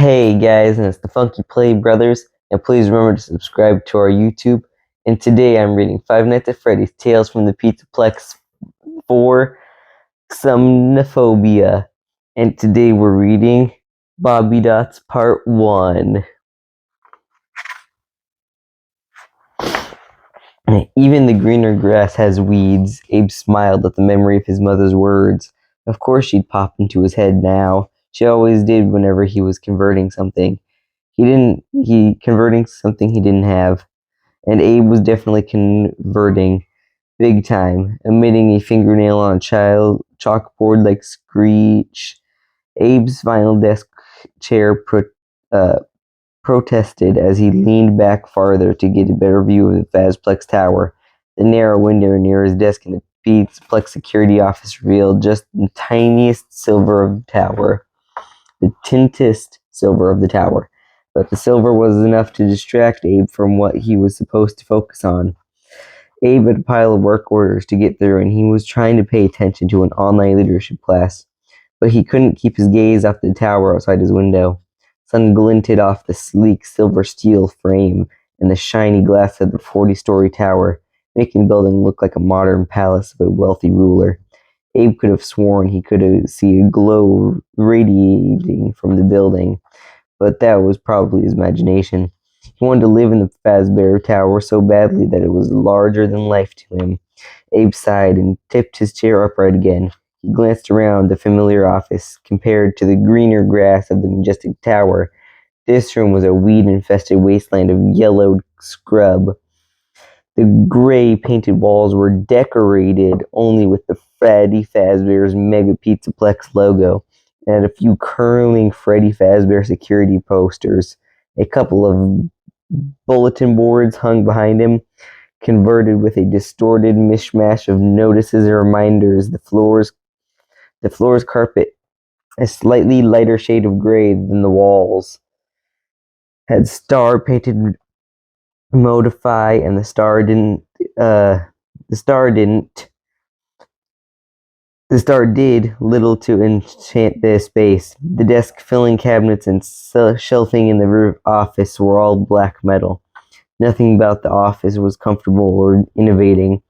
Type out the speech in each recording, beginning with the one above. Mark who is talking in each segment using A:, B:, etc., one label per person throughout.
A: Hey guys, and it's the Funky Play Brothers, and please remember to subscribe to our YouTube. And today I'm reading Five Nights at Freddy's Tales from the Pizzaplex for Submecknaopobia. And today we're reading Bobbydots Part 1. Even the greener grass has weeds. Abe smiled at the memory of his mother's words. Of course she'd pop into his head now. She always did whenever he was converting something. Converting something he didn't have. And Abe was definitely converting big time, emitting a fingernail on a chalkboard like Screech. Abe's vinyl desk chair protested as he leaned back farther to get a better view of the Fazplex tower. The narrow window near his desk in the Fazplex security office revealed just the tiniest silver of the tower. The tintest silver of the tower. But the silver was enough to distract Abe from what he was supposed to focus on. Abe had a pile of work orders to get through, and he was trying to pay attention to an online leadership class. But he couldn't keep his gaze off the tower outside his window. Sun glinted off the sleek silver steel frame and the shiny glass of the 40-story tower, making the building look like a modern palace of a wealthy ruler. Abe could have sworn he could see a glow radiating from the building, but that was probably his imagination. He wanted to live in the Fazbear Tower so badly that it was larger than life to him. Abe sighed and tipped his chair upright again. He glanced around the familiar office. Compared to the greener grass of the majestic tower, this room was a weed-infested wasteland of yellowed scrub. The gray painted walls were decorated only with the Freddy Fazbear's Mega Pizzaplex logo, and a few curling Freddy Fazbear security posters. A couple of bulletin boards hung behind him, converted with a distorted mishmash of notices and reminders. The floor's carpet, a slightly lighter shade of gray than the walls, had star painted modify, and the star did little to enchant the space. The desk filling cabinets and shelving in the roof office were all black metal. Nothing about the office was comfortable or innovating,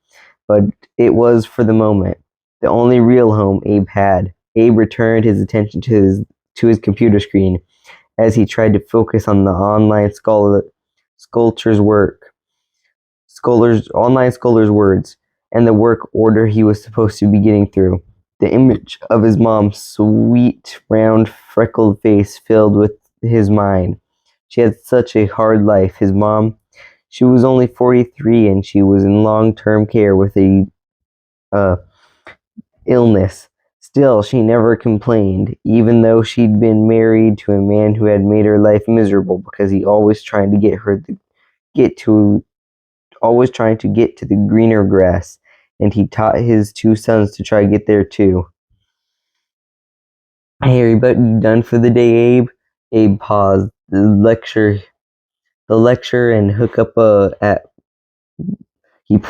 A: but it was, for the moment, the only real home Abe had. Abe returned his attention to his computer screen as he tried to focus on the online scholar's words, and the work order he was supposed to be getting through. The image of his mom's sweet, round, freckled face filled with his mind. She had such a hard life. His mom, she was only 43, and she was in long-term care with a illness. Still, she never complained, even though she'd been married to a man who had made her life miserable because he always trying to get to the greener grass, and he taught his two sons to try to get there too. Hey, everybody, done for the day, Abe? Abe paused the lecture and hook up Abe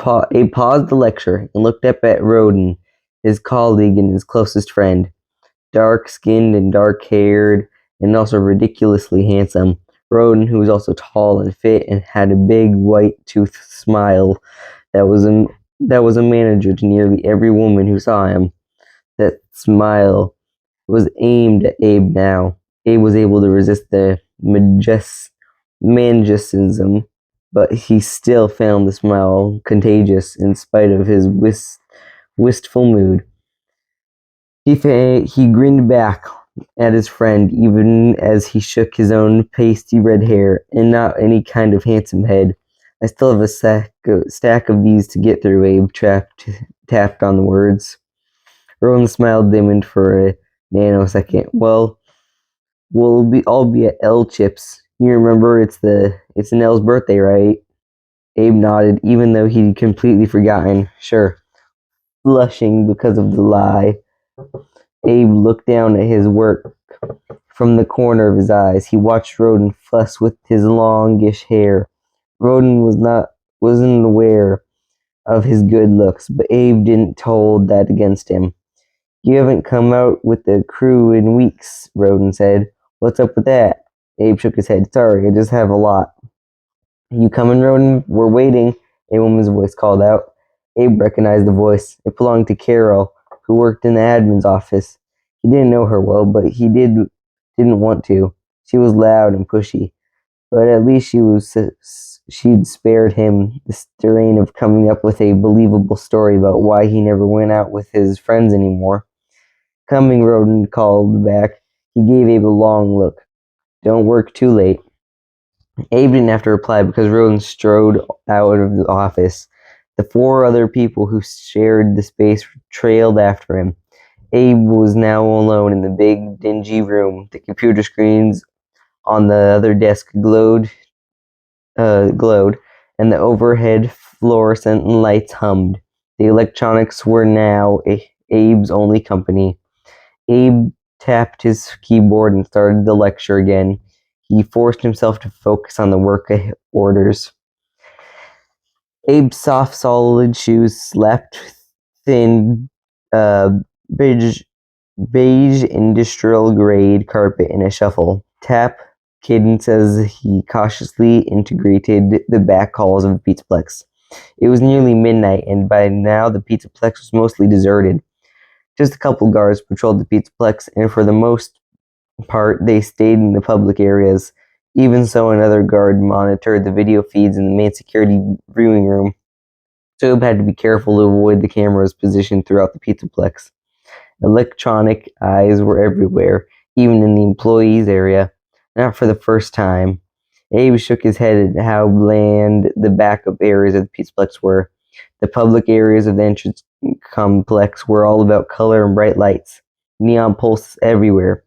A: paused the lecture and looked up at Roden, his colleague and his closest friend. Dark-skinned and dark-haired, and also ridiculously handsome. Roden, who was also tall and fit and had a big white-toothed smile that was a manager to nearly every woman who saw him. That smile was aimed at Abe now. Abe was able to resist the magicism, but he still found the smile contagious in spite of his wistful mood. He grinned back at his friend, even as he shook his own pasty red hair, and not any kind of handsome head. I still have a stack of these to get through, Abe tapped on the words. Rowan smiled dimmed for a nanosecond. Well, we'll all be at L Chips. You remember it's Nell's birthday, right? Abe nodded, even though he'd completely forgotten. Sure. Blushing because of the lie. Abe looked down at his work from the corner of his eyes. He watched Roden fuss with his longish hair. Roden wasn't aware of his good looks, but Abe didn't hold that against him. You haven't come out with the crew in weeks, Roden said. What's up with that? Abe shook his head. Sorry, I just have a lot. You coming, Roden? We're waiting, a woman's voice called out. Abe recognized the voice. It belonged to Carol, who worked in the admin's office. He didn't know her well, but he didn't want to. She was loud and pushy, but at least she'd spared him the strain of coming up with a believable story about why he never went out with his friends anymore. Coming, Roden called back. He gave Abe a long look. Don't work too late. Abe didn't have to reply because Roden strode out of the office. The four other people who shared the space trailed after him. Abe was now alone in the big, dingy room. The computer screens on the other desk glowed, and the overhead fluorescent lights hummed. The electronics were now Abe's only company. Abe tapped his keyboard and started the lecture again. He forced himself to focus on the work orders. Abe's soft, solid shoes slapped thin, uh, beige, industrial-grade carpet in a shuffle. Tap cadence as he cautiously integrated the back halls of the pizzaplex. It was nearly midnight, and by now the pizzaplex was mostly deserted. Just a couple guards patrolled the pizzaplex, and for the most part, they stayed in the public areas. Even so, another guard monitored the video feeds in the main security viewing room. Job had to be careful to avoid the cameras positioned throughout the pizzaplex. Electronic eyes were everywhere, even in the employees' area. Not for the first time. Abe shook his head at how bland the backup areas of the pizzaplex were. The public areas of the entrance complex were all about color and bright lights. Neon pulses everywhere.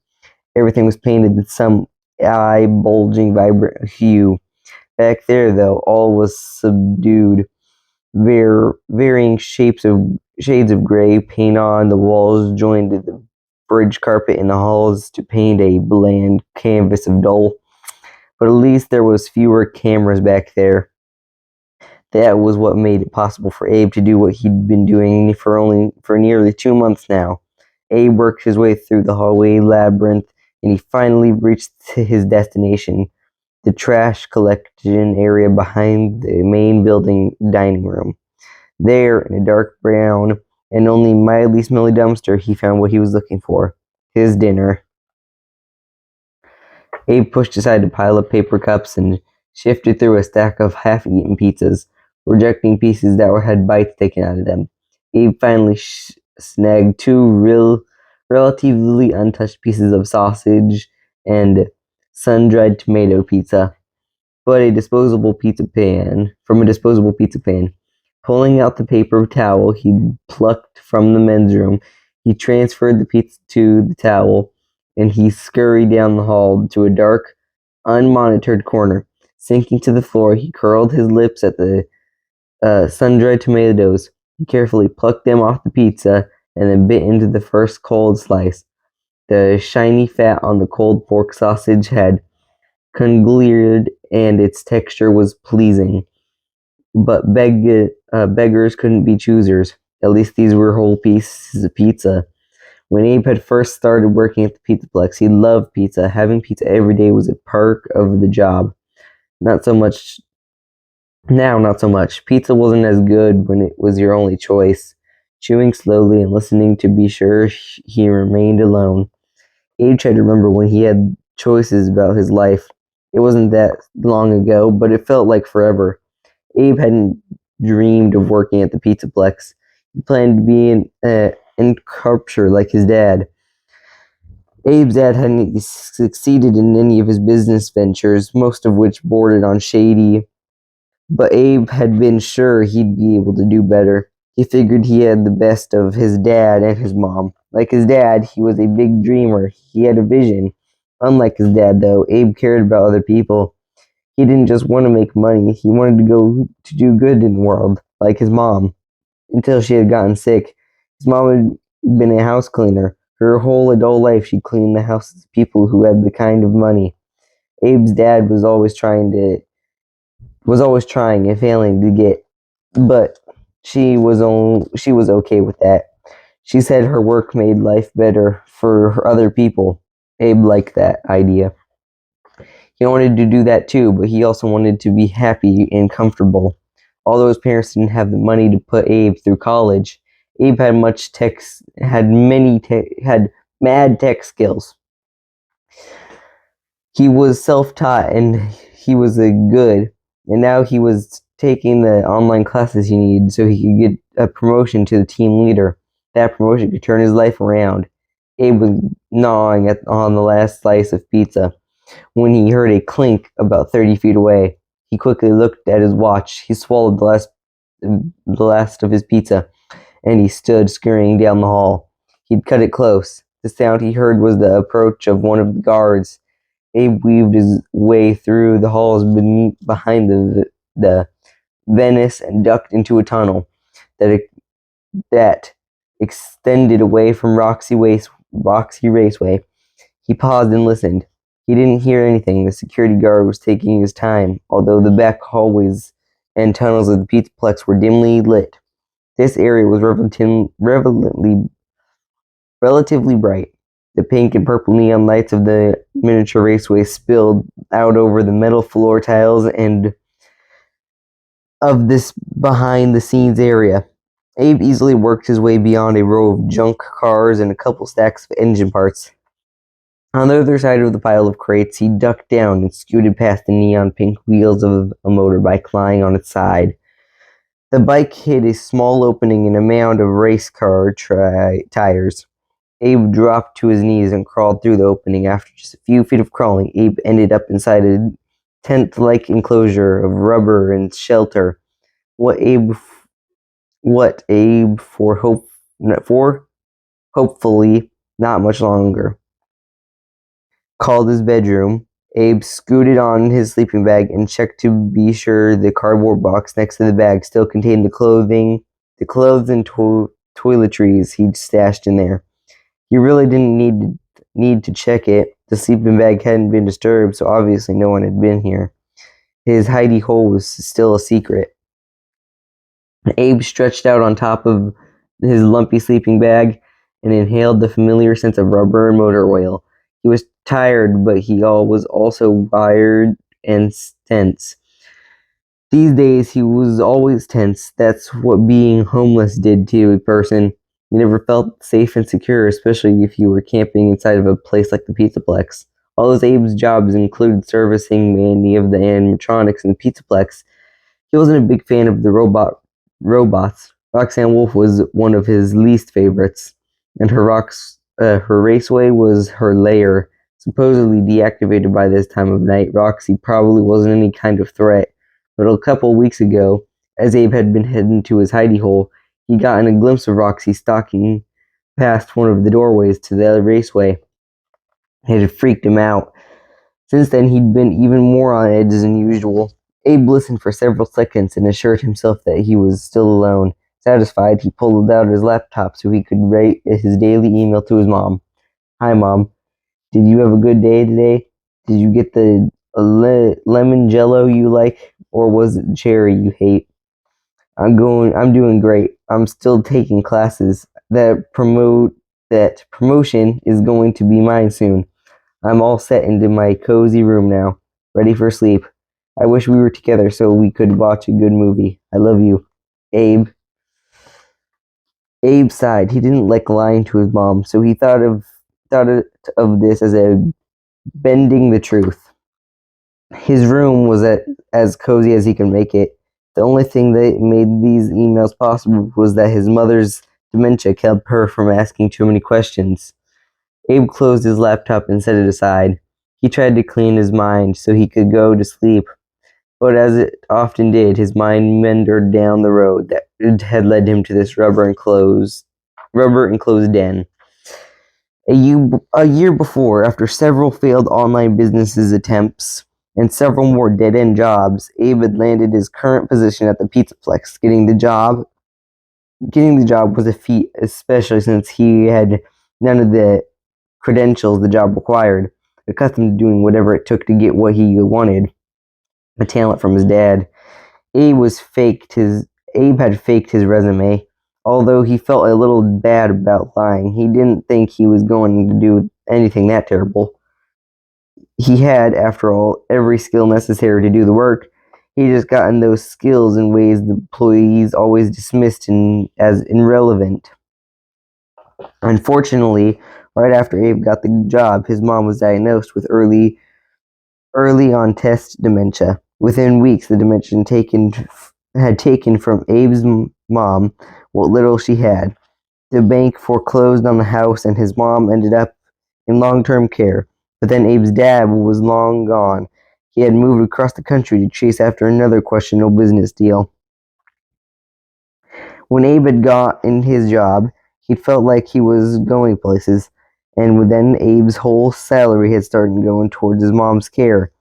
A: Everything was painted with some eye-bulging, vibrant hue. Back there, though, all was subdued. Varying shades of gray, paint on the walls joined the bridge carpet in the halls to paint a bland canvas of dull. But at least there was fewer cameras back there. That was what made it possible for Abe to do what he'd been doing for nearly 2 months now. Abe worked his way through the hallway labyrinth, and he finally reached his destination, the trash collection area behind the main building dining room. There, in a dark brown and only mildly smelly dumpster, he found what he was looking for: his dinner. Abe pushed aside a pile of paper cups and shifted through a stack of half-eaten pizzas, rejecting pieces that had bites taken out of them. Abe finally snagged two relatively untouched pieces of sausage and sun-dried tomato pizza, from a disposable pizza pan. Pulling out the paper towel he'd plucked from the men's room, he transferred the pizza to the towel, and he scurried down the hall to a dark, unmonitored corner. Sinking to the floor, he curled his lips at the sun-dried tomatoes. He carefully plucked them off the pizza and then bit into the first cold slice. The shiny fat on the cold pork sausage had congealed, and its texture was pleasing. But beggars couldn't be choosers. At least these were whole pieces of pizza. When Abe had first started working at the Pizzaplex, he loved pizza. Having pizza every day was a perk of the job. Not so much now, not so much. Pizza wasn't as good when it was your only choice. Chewing slowly and listening to be sure he remained alone. Abe tried to remember when he had choices about his life. It wasn't that long ago, but it felt like forever. Abe hadn't dreamed of working at the Pizzaplex. He planned to be in sculpture like his dad. Abe's dad hadn't succeeded in any of his business ventures, most of which bordered on shady, but Abe had been sure he'd be able to do better. He figured he had the best of his dad and his mom. Like his dad, he was a big dreamer. He had a vision. Unlike his dad, though, Abe cared about other people. He didn't just want to make money. He wanted to go to do good in the world, like his mom, until she had gotten sick. His mom had been a house cleaner. Her whole adult life, she cleaned the houses of people who had the kind of money. Abe's dad was always trying and failing to get, but she was okay with that. She said her work made life better for other people. Abe liked that idea. He wanted to do that too, but he also wanted to be happy and comfortable. Although his parents didn't have the money to put Abe through college, Abe had had mad tech skills. He was self-taught and he was good, and now he was taking the online classes he needed so he could get a promotion to the team leader. That promotion could turn his life around. Abe was gnawing on the last slice of pizza when he heard a clink about 30 feet away. He quickly looked at his watch. He swallowed the last of his pizza, and he stood scurrying down the hall. He'd cut it close. The sound he heard was the approach of one of the guards. Abe weaved his way through the halls behind the Venice and ducked into a tunnel that extended away from Roxy Raceway. He paused and listened. He didn't hear anything. The security guard was taking his time, although the back hallways and tunnels of the pizzaplex were dimly lit. This area was relatively bright. The pink and purple neon lights of the miniature raceway spilled out over the metal floor tiles and of this behind-the-scenes area. Abe easily worked his way beyond a row of junk cars and a couple stacks of engine parts. On the other side of the pile of crates, he ducked down and scooted past the neon pink wheels of a motorbike lying on its side. The bike hit a small opening in a mound of race car tires. Abe dropped to his knees and crawled through the opening. After just a few feet of crawling, Abe ended up inside a tent-like enclosure of rubber and shelter. For hopefully not much longer, called his bedroom. Abe scooted on his sleeping bag and checked to be sure the cardboard box next to the bag still contained the clothes and toiletries he'd stashed in there. He really didn't need to check it. The sleeping bag hadn't been disturbed, so obviously no one had been here. His hidey hole was still a secret. Abe stretched out on top of his lumpy sleeping bag and inhaled the familiar scent of rubber and motor oil. He was tired, but he was also wired and tense. These days, he was always tense. That's what being homeless did to a person. You never felt safe and secure, especially if you were camping inside of a place like the Pizzaplex. All of Abe's jobs included servicing many of the animatronics in the Pizzaplex. He wasn't a big fan of the robots. Roxanne Wolf was one of his least favorites, and her raceway was her lair. Supposedly deactivated by this time of night, Roxy probably wasn't any kind of threat. But a couple weeks ago, as Abe had been heading to his hidey hole, he gotten a glimpse of Roxy stalking past one of the doorways to the raceway. It had freaked him out. Since then, he'd been even more on edge than usual. Abe listened for several seconds and assured himself that he was still alone. Satisfied, he pulled out his laptop so he could write his daily email to his mom. Hi, Mom. Did you have a good day today? Did you get the lemon jello you like, or was it cherry you hate? I'm doing great. I'm still taking classes. That promotion is going to be mine soon. I'm all set into my cozy room now, ready for sleep. I wish we were together so we could watch a good movie. I love you, Abe. Abe sighed. He didn't like lying to his mom, so he thought of this as a bending the truth. His room was as cozy as he could make it. The only thing that made these emails possible was that his mother's dementia kept her from asking too many questions. Abe closed his laptop and set it aside. He tried to clean his mind so he could go to sleep, but as it often did, his mind meandered down the road that had led him to this rubber-enclosed den. A year before, after several failed online businesses attempts and several more dead-end jobs, Abe had landed his current position at the Pizzaplex. Getting the job was a feat, especially since he had none of the credentials the job required. Accustomed to doing whatever it took to get what he wanted, a talent from his dad. Abe had faked his resume. Although he felt a little bad about lying, he didn't think he was going to do anything that terrible. He had, after all, every skill necessary to do the work. He just gotten those skills in ways the employees always dismissed as irrelevant. Unfortunately, right after Abe got the job, his mom was diagnosed with early on test dementia. Within weeks, the dementia had taken from Abe's mom what little she had. The bank foreclosed on the house, and his mom ended up in long-term care. But then Abe's dad was long gone. He had moved across the country to chase after another questionable business deal. When Abe had got in his job, he felt like he was going places, and then Abe's whole salary had started going towards his mom's care.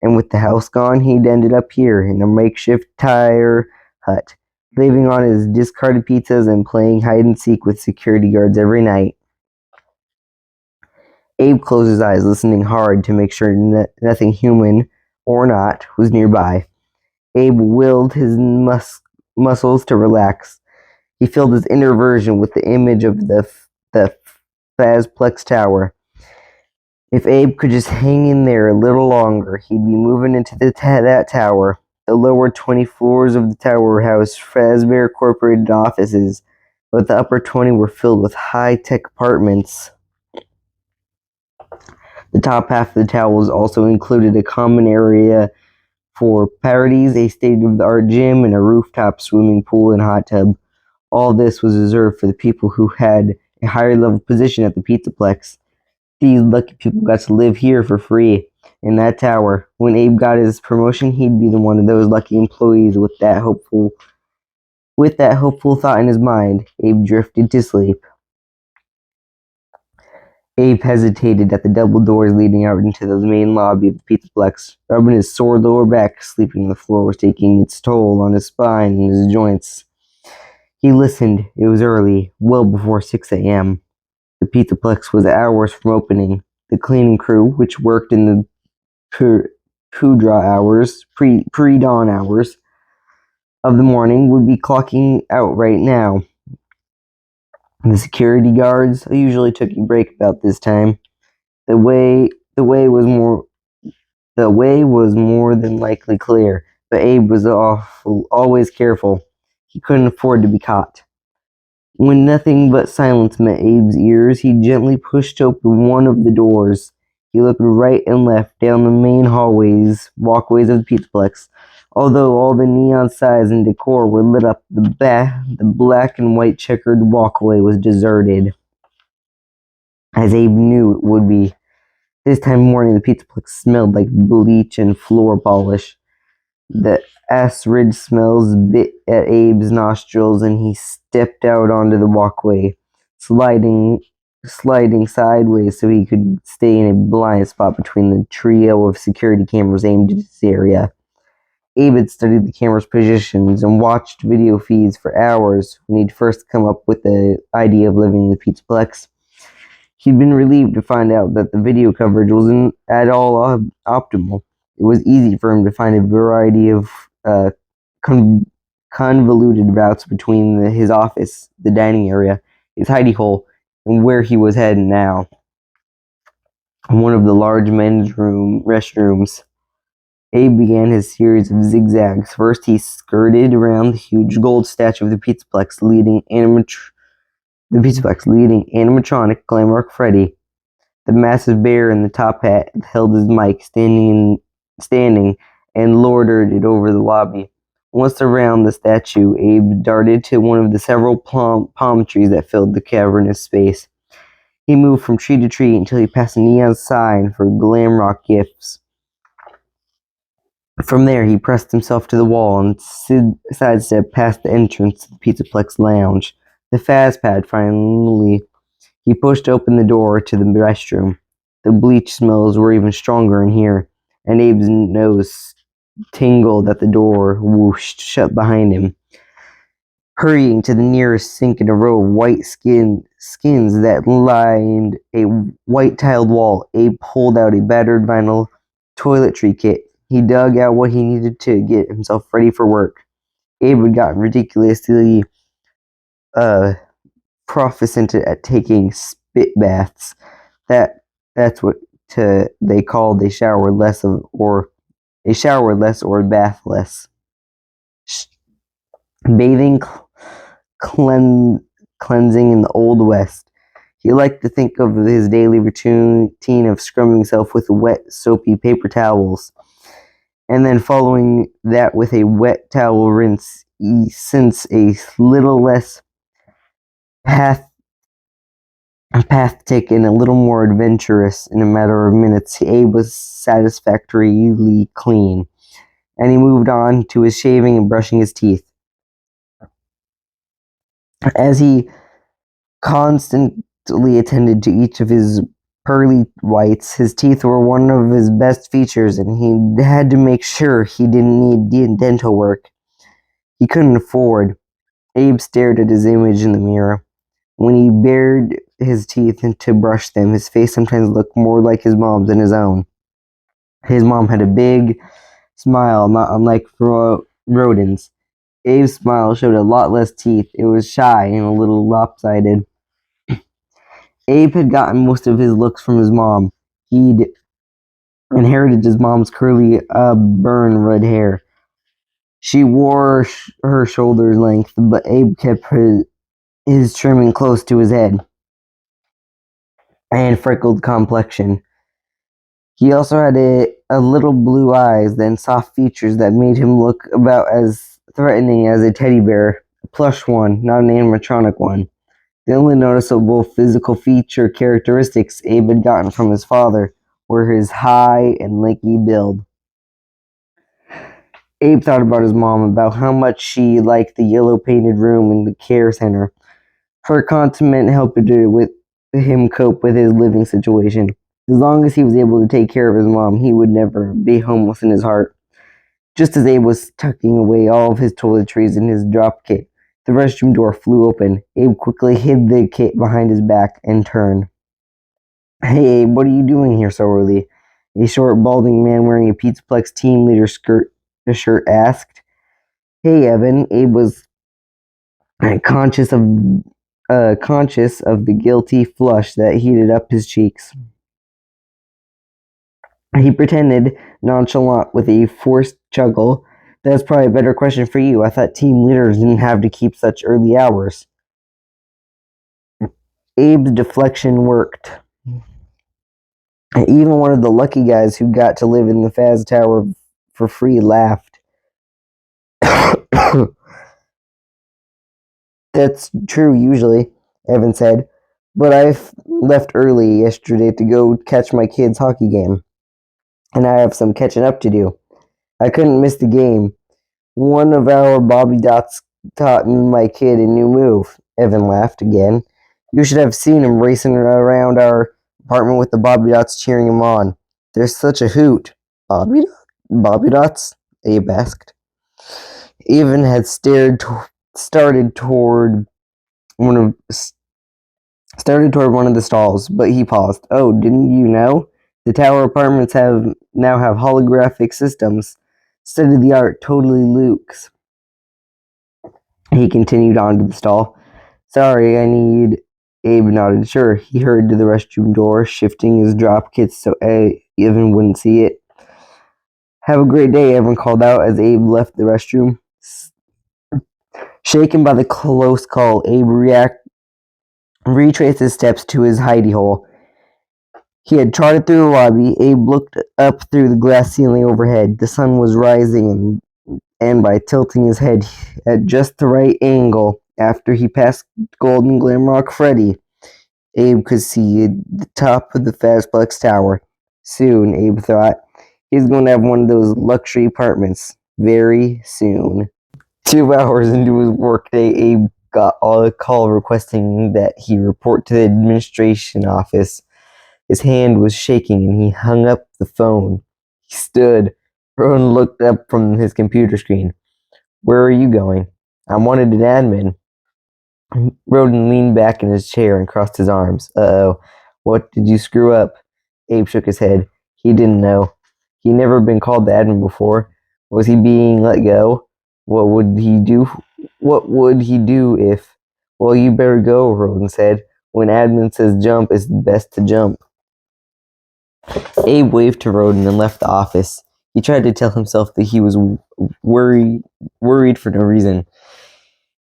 A: And with the house gone, he'd ended up here in a makeshift tire hut, living on his discarded pizzas and playing hide and seek with security guards every night. Abe closed his eyes, listening hard to make sure nothing human or not was nearby. Abe willed his muscles to relax. He filled his inner version with the image of the Fazplex Tower. If Abe could just hang in there a little longer, he'd be moving into that tower. The lower 20 floors of the tower housed Fazbear Corporated offices, but the upper 20 were filled with high-tech apartments. The top half of the tower also included a common area for parties, a state-of-the-art gym, and a rooftop swimming pool and hot tub. All this was reserved for the people who had a higher level position at the pizzaplex. These lucky people got to live here for free, in that tower. When Abe got his promotion, he'd be one of those lucky employees with that hopeful thought in his mind. Abe drifted to sleep. Abe hesitated at the double doors leading out into the main lobby of the pizzaplex. Rubbing his sore lower back, sleeping on the floor was taking its toll on his spine and his joints. He listened. It was early, well before 6 a.m. The pizzaplex was hours from opening. The cleaning crew, which worked in the pre-dawn hours of the morning, would be clocking out right now. The security guards usually took a break about this time. The way was more than likely clear, but Abe was always careful. He couldn't afford to be caught. When nothing but silence met Abe's ears, he gently pushed open one of the doors. He looked right and left down the main walkways of the pizzaplex. Although all the neon signs and decor were lit up, the black and white checkered walkway was deserted, as Abe knew it would be. This time of morning, the pizzaplex smelled like bleach and floor polish. The acrid smells bit at Abe's nostrils, and he stepped out onto the walkway, sliding sideways so he could stay in a blind spot between the trio of security cameras aimed at his area. Abe had studied the camera's positions and watched video feeds for hours when he'd first come up with the idea of living in the pizzaplex. He'd been relieved to find out that the video coverage wasn't at all optimal. It was easy for him to find a variety of convoluted routes between his office, the dining area, his hidey hole, and where he was heading now. One of the large men's restrooms. Abe began his series of zigzags. First, he skirted around the huge gold statue of the pizzaplex, leading animatronic Glamrock Freddy. The massive bear in the top hat held his mic, standing and lorded it over the lobby. Once around the statue, Abe darted to one of the several palm trees that filled the cavernous space. He moved from tree to tree until he passed a neon sign for Glamrock gifts. From there, he pressed himself to the wall and sidestepped past the entrance to the Pizzaplex lounge. The Fazpad finally. He pushed open the door to the restroom. The bleach smells were even stronger in here, and Abe's nose tingled at the door whooshed shut behind him. Hurrying to the nearest sink in a row of white skins that lined a white-tiled wall, Abe pulled out a battered vinyl toiletry kit. He dug out what he needed to get himself ready for work. Abe had gotten ridiculously proficient at taking spit baths. That's what they called a shower less or a bath less. Bathing, cleansing in the Old West. He liked to think of his daily routine of scrubbing himself with wet, soapy paper towels, and then following that with a wet towel rinse, since a little less pathetic and a little more adventurous. In a matter of minutes, Abe was satisfactorily clean, and he moved on to his shaving and brushing his teeth. As he constantly attended to each of his pearly whites, his teeth were one of his best features, and he had to make sure he didn't need dental work he couldn't afford. Abe stared at his image in the mirror. When he bared his teeth to brush them, his face sometimes looked more like his mom's than his own. His mom had a big smile, not unlike rodents. Abe's smile showed a lot less teeth. It was shy and a little lopsided. Abe had gotten most of his looks from his mom. He'd inherited his mom's curly, burn red hair. She wore her shoulders length, but Abe kept his trimming close to his head and freckled complexion. He also had a little blue eyes and soft features that made him look about as threatening as a teddy bear, a plush one, not an animatronic one. The only noticeable physical feature characteristics Abe had gotten from his father were his high and lanky build. Abe thought about his mom, about how much she liked the yellow painted room in the care center. Her contentment helped him cope with his living situation. As long as he was able to take care of his mom, he would never be homeless in his heart. Just as Abe was tucking away all of his toiletries in his drop kit, the restroom door flew open. Abe quickly hid the kit behind his back and turned. "Hey, Abe, what are you doing here so early?" A short, balding man wearing a pizzaplex team leader shirt asked. "Hey, Evan." Abe was conscious of the guilty flush that heated up his cheeks. He pretended nonchalant with a forced chuckle. "That's probably a better question for you. I thought team leaders didn't have to keep such early hours." Abe's deflection worked. Even one of the lucky guys who got to live in the Faz Tower for free laughed. "That's true usually," Evan said, "but I left early yesterday to go catch my kid's hockey game, and I have some catching up to do. I couldn't miss the game. One of our bobbydots taught my kid a new move." Evan laughed again. "You should have seen him racing around our apartment with the bobbydots cheering him on. They're such a hoot." Bobbydots? Abe asked. Evan had started toward one of the stalls, but he paused. "Oh, didn't you know? The tower apartments now have holographic systems. State of the art, totally Luke's." He continued on to the stall. "Sorry, I need..." Abe nodded. "Sure." He hurried to the restroom door, shifting his drop kits so Evan wouldn't see it. "Have a great day," Evan called out as Abe left the restroom. Shaken by the close call, Abe retraced his steps to his hidey hole. He had trotted through the lobby. Abe looked up through the glass ceiling overhead. The sun was rising, and by tilting his head at just the right angle after he passed Golden Glamrock Freddy, Abe could see the top of the Fazplex Tower. Soon, Abe thought, he's going to have one of those luxury apartments. Very soon. 2 hours into his workday, Abe got a call requesting that he report to the administration office. His hand was shaking and he hung up the phone. He stood. Rowan looked up from his computer screen. "Where are you going?" "I'm wanted an admin." Roden leaned back in his chair and crossed his arms. "Uh-oh. What did you screw up?" Abe shook his head. He didn't know. He'd never been called the admin before. Was he being let go? What would he do? What would he do if... "Well, you better go," Roden said. "When admin says jump, it's best to jump." Abe waved to Roden and left the office. He tried to tell himself that he was worried for no reason.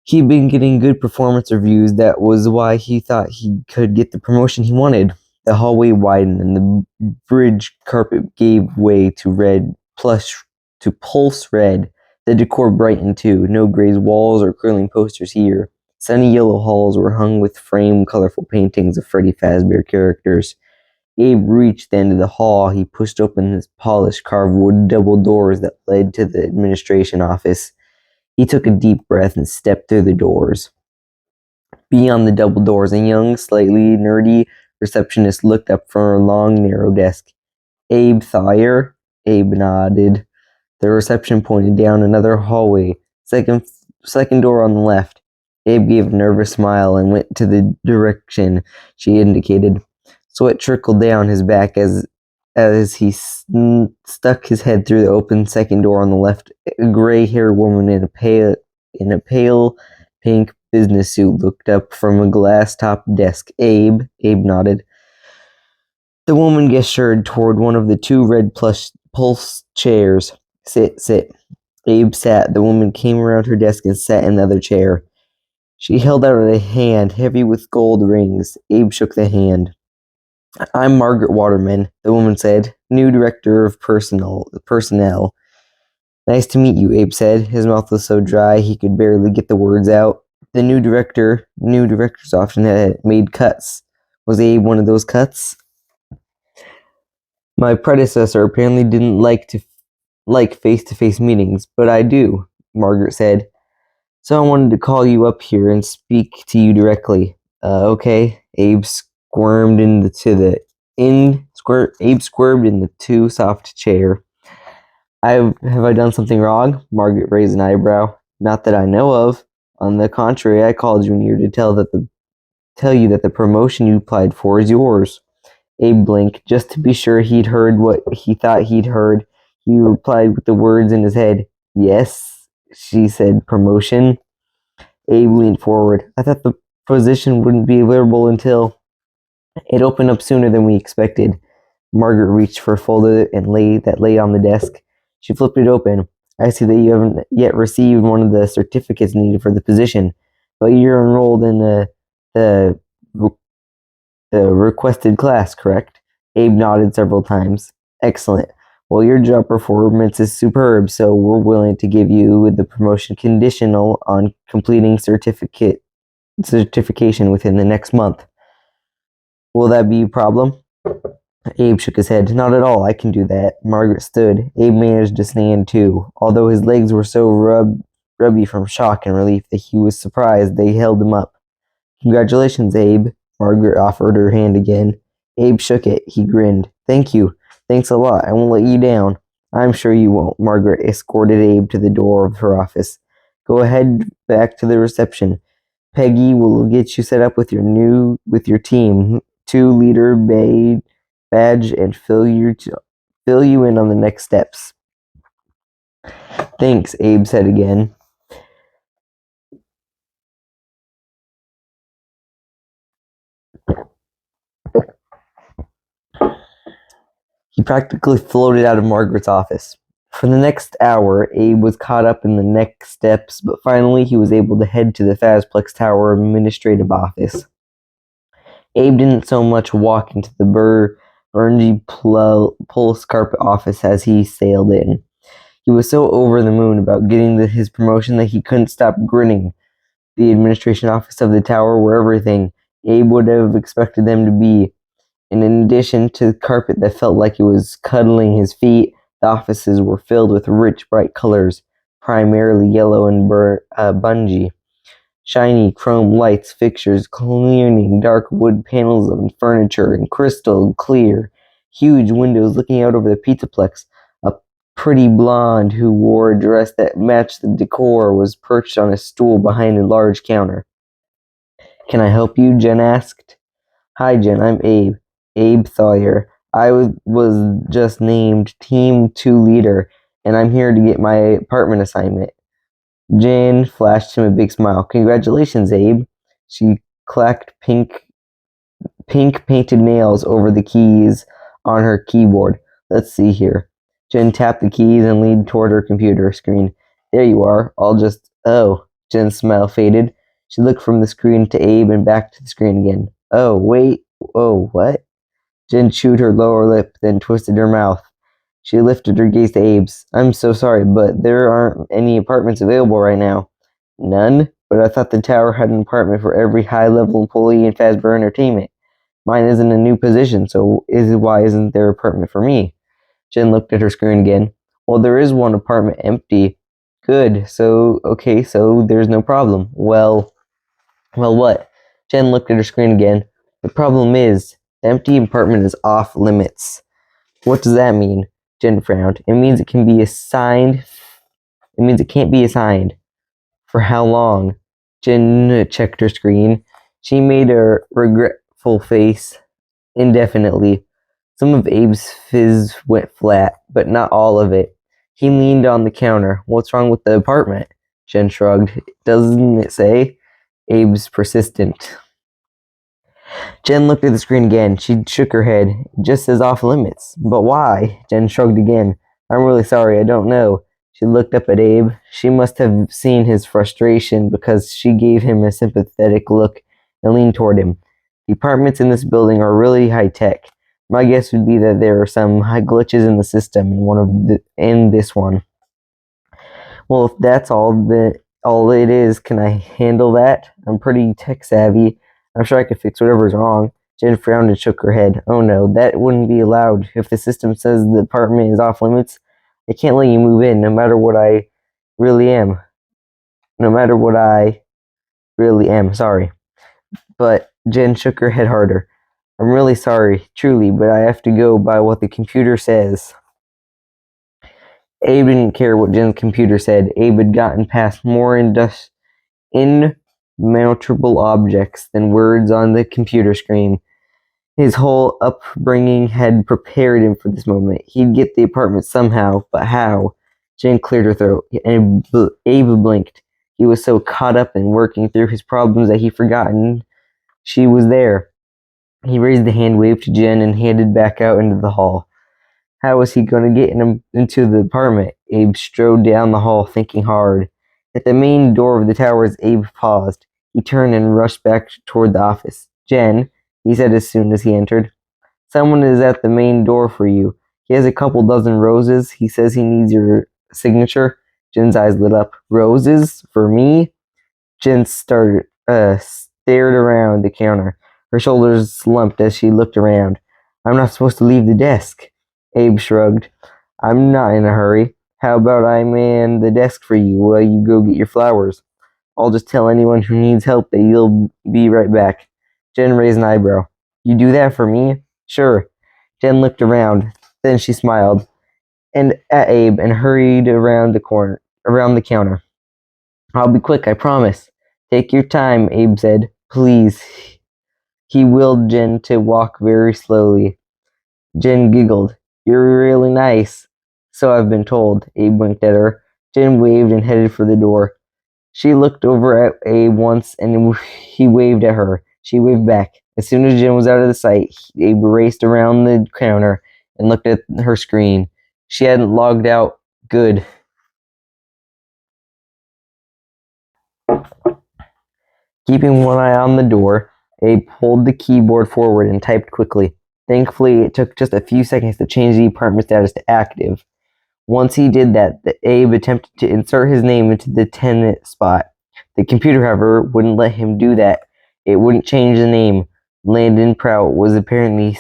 A: He'd been getting good performance reviews. That was why he thought he could get the promotion he wanted. The hallway widened and the bridge carpet gave way to pulse red. The decor brightened too. No gray walls or curling posters here. Sunny yellow halls were hung with framed, colorful paintings of Freddy Fazbear characters. Abe reached the end of the hall. He pushed open his polished carved wood double doors that led to the administration office. He took a deep breath and stepped through the doors. Beyond the double doors, a young, slightly nerdy receptionist looked up from her long, narrow desk. Abe Thayer? Abe nodded. The reception pointed down another hallway. Second door on the left. Abe gave a nervous smile and went to the direction she indicated. Sweat trickled down his back as he stuck his head through the open second door on the left. A gray-haired woman in a pale pink business suit looked up from a glass-topped desk. Abe nodded. The woman gestured toward one of the two red pulse chairs. Sit. Abe sat. The woman came around her desk and sat in the other chair. She held out a hand, heavy with gold rings. Abe shook the hand. I'm Margaret Waterman, the woman said, new director of personnel. Nice to meet you, Abe said. His mouth was so dry he could barely get the words out. The new directors often had made cuts. Was Abe one of those cuts? My predecessor apparently didn't like face-to-face meetings, but I do, Margaret said. So I wanted to call you up here and speak to you directly. Okay. Abe squirmed in the too soft chair. Have I done something wrong? Margaret raised an eyebrow. Not that I know of. On the contrary, I called you in here to tell you that the promotion you applied for is yours. Abe blinked, just to be sure he'd heard what he thought he'd heard. He replied with the words in his head. Yes, she said. Promotion? Abe leaned forward. I thought the position wouldn't be available until... It opened up sooner than we expected. Margaret reached for a folder that lay on the desk. She flipped it open. I see that you haven't yet received one of the certificates needed for the position, but you're enrolled in the requested class, correct? Abe nodded several times. Excellent. Well, your job performance is superb, so we're willing to give you the promotion conditional on completing certification within the next month. Will that be a problem? Abe shook his head. Not at all. I can do that. Margaret stood. Abe managed to stand too. Although his legs were so rubby from shock and relief that he was surprised they held him up. Congratulations, Abe. Margaret offered her hand again. Abe shook it. He grinned. Thank you. Thanks a lot. I won't let you down. I'm sure you won't. Margaret escorted Abe to the door of her office. Go ahead back to the reception. Peggy will get you set up with your team. 2-leader badge and fill you in on the next steps. Thanks, Abe said again. He practically floated out of Margaret's office. For the next hour, Abe was caught up in the next steps, but finally he was able to head to the Fazplex Tower administrative office. Abe didn't so much walk into the Burngy Pulse carpet office as he sailed in. He was so over the moon about getting his promotion that he couldn't stop grinning. The administration office of the tower were everything Abe would have expected them to be. And in addition to the carpet that felt like it was cuddling his feet, the offices were filled with rich, bright colors, primarily yellow and bungee. Shiny chrome lights, fixtures, gleaming dark wood panels and furniture, and crystal clear, huge windows looking out over the pizzaplex. A pretty blonde who wore a dress that matched the decor was perched on a stool behind a large counter. Can I help you? Jen asked. Hi, Jen. I'm Abe. Abe Thayer. I was just named Team 2 leader, and I'm here to get my apartment assignment. Jen flashed him a big smile. Congratulations, Abe. She clacked pink painted nails over the keys on her keyboard. Let's see here. Jen tapped the keys and leaned toward her computer screen. There you are. Oh. Jen's smile faded. She looked from the screen to Abe and back to the screen again. Oh, wait. Oh, what? Jen chewed her lower lip, then twisted her mouth. She lifted her gaze to Abe's. I'm so sorry, but there aren't any apartments available right now. None? But I thought the tower had an apartment for every high-level employee in Fazbear Entertainment. Mine isn't a new position, so why isn't there an apartment for me? Jen looked at her screen again. Well, there is one apartment empty. Good. So there's no problem. Well, what? Jen looked at her screen again. The problem is, the empty apartment is off limits. What does that mean? Jen frowned. It means it can be assigned. It means it can't be assigned. For how long? Jen checked her screen. She made a regretful face. Indefinitely. Some of Abe's fizz went flat, but not all of it. He leaned on the counter. What's wrong with the apartment? Jen shrugged. Doesn't it say? Abe's persistent. Jen looked at the screen again. She shook her head. It just says off limits. But why? Jen shrugged again. I'm really sorry, I don't know. She looked up at Abe. She must have seen his frustration because she gave him a sympathetic look and leaned toward him. The apartments in this building are really high-tech. My guess would be that there are some glitches in the system in this one. Well, if that's all it is, can I handle that? I'm pretty tech savvy. I'm sure I could fix whatever's wrong. Jen frowned and shook her head. Oh no, that wouldn't be allowed. If the system says the apartment is off limits, I can't let you move in, no matter what I really am. No matter what I really am, sorry. But Jen shook her head harder. I'm really sorry, truly, but I have to go by what the computer says. Abe didn't care what Jen's computer said. Abe had gotten past more insurmountable objects than words on the computer screen. His whole upbringing had prepared him for this moment. He'd get the apartment somehow, but how? Jen cleared her throat, and Abe blinked. He was so caught up in working through his problems that he'd forgotten she was there. He raised a hand, waved to Jen, and headed back out into the hall. How was he going to get into the apartment? Abe strode down the hall, thinking hard. At the main door of the towers, Abe paused. He turned and rushed back toward the office. Jen, he said as soon as he entered. Someone is at the main door for you. He has a couple dozen roses. He says he needs your signature. Jen's eyes lit up. Roses? For me? Jen stared around the counter. Her shoulders slumped as she looked around. I'm not supposed to leave the desk. Abe shrugged. I'm not in a hurry. How about I man the desk for you while you go get your flowers? I'll just tell anyone who needs help that you'll be right back. Jen raised an eyebrow. You do that for me? Sure. Jen looked around. Then she smiled and at Abe and hurried around the counter. I'll be quick, I promise. Take your time, Abe said. Please. He willed Jen to walk very slowly. Jen giggled. You're really nice. So I've been told. Abe winked at her. Jen waved and headed for the door. She looked over at Abe once and he waved at her. She waved back. As soon as Jen was out of the sight, Abe raced around the counter and looked at her screen. She hadn't logged out. Good. Keeping one eye on the door, Abe pulled the keyboard forward and typed quickly. Thankfully, it took just a few seconds to change the apartment status to active. Once he did that, Abe attempted to insert his name into the tenant spot. The computer, however, wouldn't let him do that. It wouldn't change the name. Landon Prout was apparently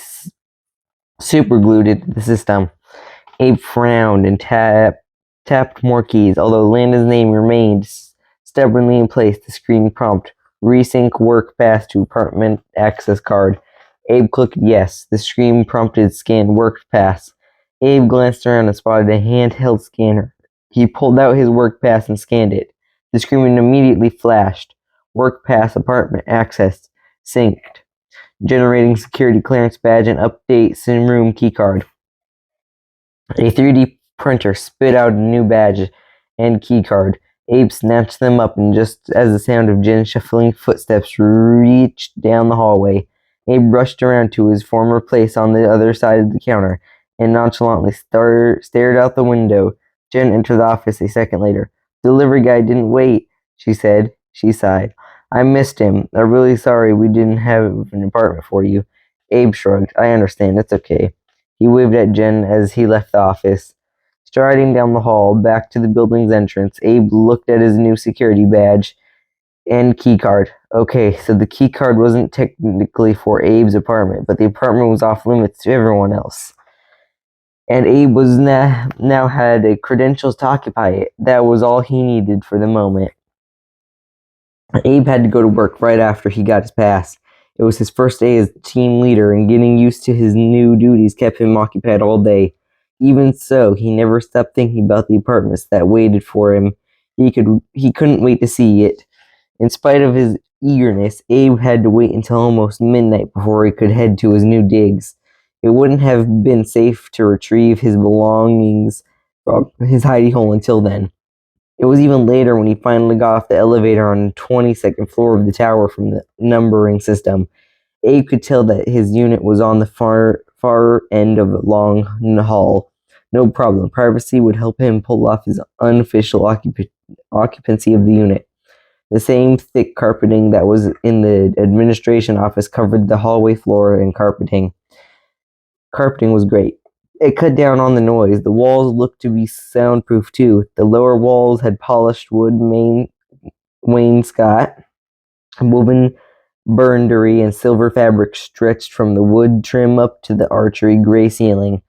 A: superglued into the system. Abe frowned and tapped more keys. Although Landon's name remained stubbornly in place, the screen prompt, resync work pass to apartment access card. Abe clicked yes. The screen prompted scan work pass. Abe glanced around and spotted a handheld scanner. He pulled out his work pass and scanned it. The screen immediately flashed. Work pass apartment accessed. Synced. Generating security clearance badge and update sim room keycard. A 3D printer spit out a new badge and keycard. Abe snatched them up, and just as the sound of Jen's shuffling footsteps reached down the hallway, Abe rushed around to his former place on the other side of the counter and nonchalantly stared out the window. Jen entered the office a second later. "Delivery guy didn't wait," she said. She sighed. "I missed him. I'm really sorry we didn't have an apartment for you." Abe shrugged. "I understand. It's okay." He waved at Jen as he left the office. Striding down the hall, back to the building's entrance, Abe looked at his new security badge and key card. Okay, so the key card wasn't technically for Abe's apartment, but the apartment was off limits to everyone else. And Abe was now had a credentials to occupy it. That was all he needed for the moment. Abe had to go to work right after he got his pass. It was his first day as team leader, and getting used to his new duties kept him occupied all day. Even so, he never stopped thinking about the apartments that waited for him. He couldn't wait to see it. In spite of his eagerness, Abe had to wait until almost midnight before he could head to his new digs. It wouldn't have been safe to retrieve his belongings from his hidey hole until then. It was even later when he finally got off the elevator on the 22nd floor of the tower from the numbering system. Abe could tell that his unit was on the far end of the long hall. No problem. Privacy would help him pull off his unofficial occupancy of the unit. The same thick carpeting that was in the administration office covered the hallway floor, and carpeting was great. It cut down on the noise. The walls looked to be soundproof too. The lower walls had polished wood wainscot, woven burgundy and silver fabric stretched from the wood trim up to the archery gray ceiling.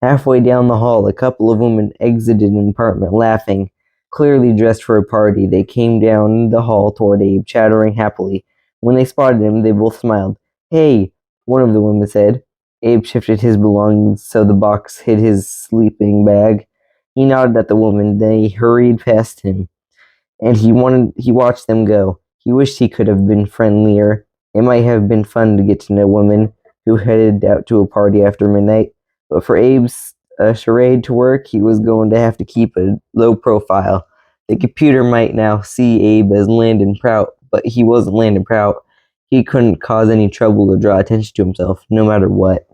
A: Halfway down the hall, a couple of women exited an apartment laughing. Clearly dressed for a party, they came down the hall toward Abe, chattering happily. When they spotted him, they both smiled. "Hey," one of the women said. Abe shifted his belongings so the box hid his sleeping bag. He nodded at the woman. They hurried past him, and he watched them go. He wished he could have been friendlier. It might have been fun to get to know women who headed out to a party after midnight. But for Abe's charade to work, he was going to have to keep a low profile. The computer might now see Abe as Landon Prout, but he wasn't Landon Prout. He couldn't cause any trouble or draw attention to himself, no matter what.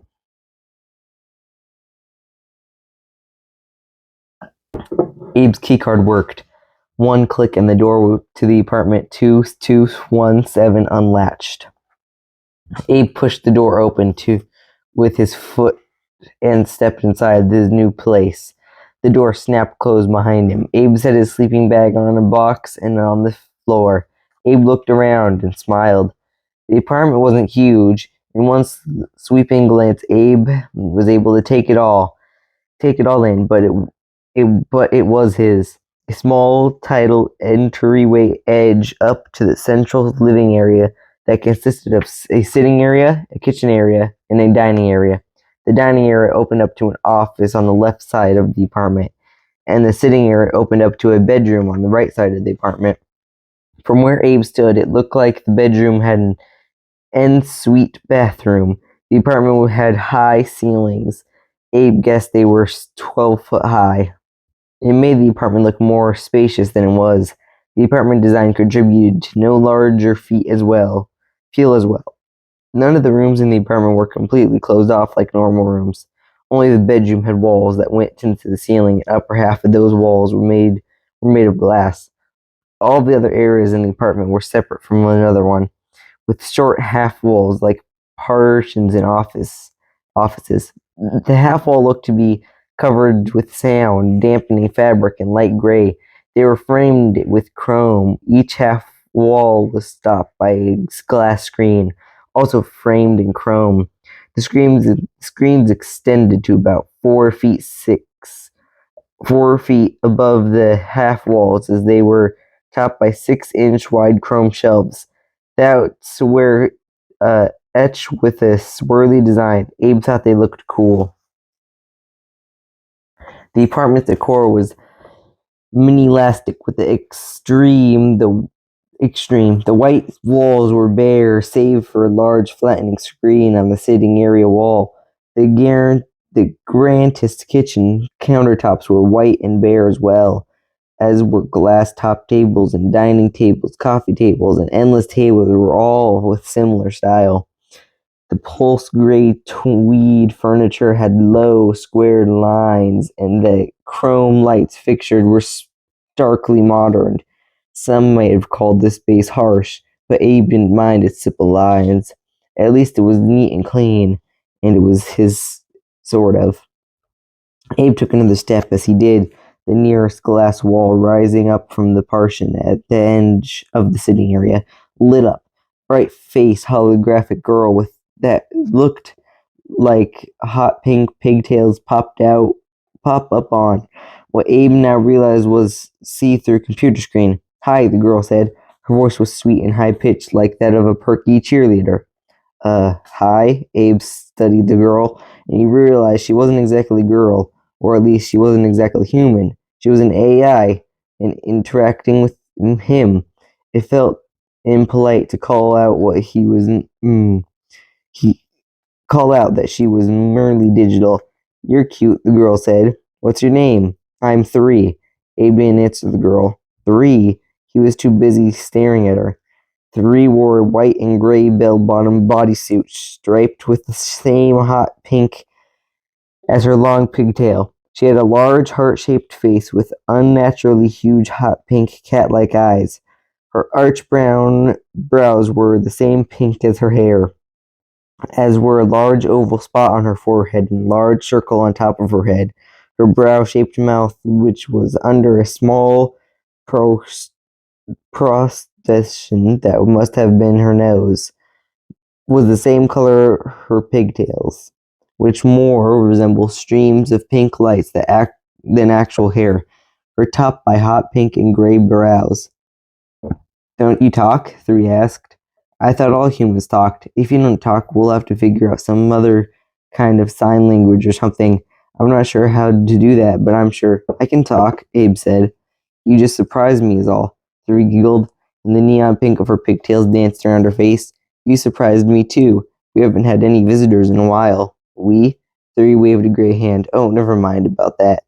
A: Abe's keycard worked. One click and the door to the apartment 2217 unlatched. Abe pushed the door open with his foot and stepped inside his new place. The door snapped closed behind him. Abe set his sleeping bag on a box and on the floor. Abe looked around and smiled. The apartment wasn't huge. In one sweeping glance, Abe was able to take it all in, but it was his. A small tidal entryway edge up to the central living area that consisted of a sitting area, a kitchen area, and a dining area. The dining area opened up to an office on the left side of the apartment, and the sitting area opened up to a bedroom on the right side of the apartment. From where Abe stood, it looked like the bedroom had an ensuite bathroom. The apartment had high ceilings. Abe guessed they were 12 foot high. It made the apartment look more spacious than it was. The apartment design contributed to no larger feel as well. None of the rooms in the apartment were completely closed off like normal rooms. Only the bedroom had walls that went into the ceiling, and upper half of those walls were made of glass. All the other areas in the apartment were separate from another one, with short half walls like partitions in offices. The half wall looked to be covered with sound dampening fabric in light gray. They were framed with chrome. Each half wall was stopped by a glass screen, also framed in chrome. The screens extended to about 4 feet above the half walls, as they were topped by 6-inch wide chrome shelves. That's where etched with a swirly design. Abe thought they looked cool. The apartment's decor was minimalistic with the extreme. The white walls were bare, save for a large flattening screen on the sitting area wall. The grandest kitchen countertops were white and bare as well, as were glass-topped tables and dining tables, coffee tables, and endless tables were all with similar style. The pulse gray tweed furniture had low, squared lines, and the chrome lights fixtured were starkly modern. Some might have called this space harsh, but Abe didn't mind its simple lines. At least it was neat and clean, and it was his, sort of. Abe took another step. As he did, the nearest glass wall rising up from the partition at the edge of the sitting area lit up. Bright-faced holographic girl with that looked like hot pink pigtails pop up on what Abe now realized was see-through computer screen. "Hi," the girl said. Her voice was sweet and high-pitched like that of a perky cheerleader. Hi," Abe studied the girl, and he realized she wasn't exactly a girl, or at least she wasn't exactly human. She was an AI, and interacting with him. It felt impolite to call out what he was. He call out that she was merely digital. "You're cute," the girl said. "What's your name?" "I'm 3." Abe didn't answer the girl. 3? He was too busy staring at her. 3 wore a white and gray bell-bottom bodysuit striped with the same hot pink as her long pigtail. She had a large heart-shaped face with unnaturally huge hot pink cat-like eyes. Her arched brown brows were the same pink as her hair, as were a large oval spot on her forehead and a large circle on top of her head. Her brow-shaped mouth, which was under a small prosthesion that must have been her nose, was the same color her pigtails, which more resembled streams of pink lights than actual hair. Her topped by hot pink and gray brows. "Don't you talk?" 3 asked. "I thought all humans talked. If you don't talk, we'll have to figure out some other kind of sign language or something. I'm not sure how to do that, but I'm sure I can talk," Abe said. "You just surprised me is all." 3 giggled, and the neon pink of her pigtails danced around her face. "You surprised me too. We haven't had any visitors in a while." "We?" 3 waved a gray hand. "Oh, never mind about that.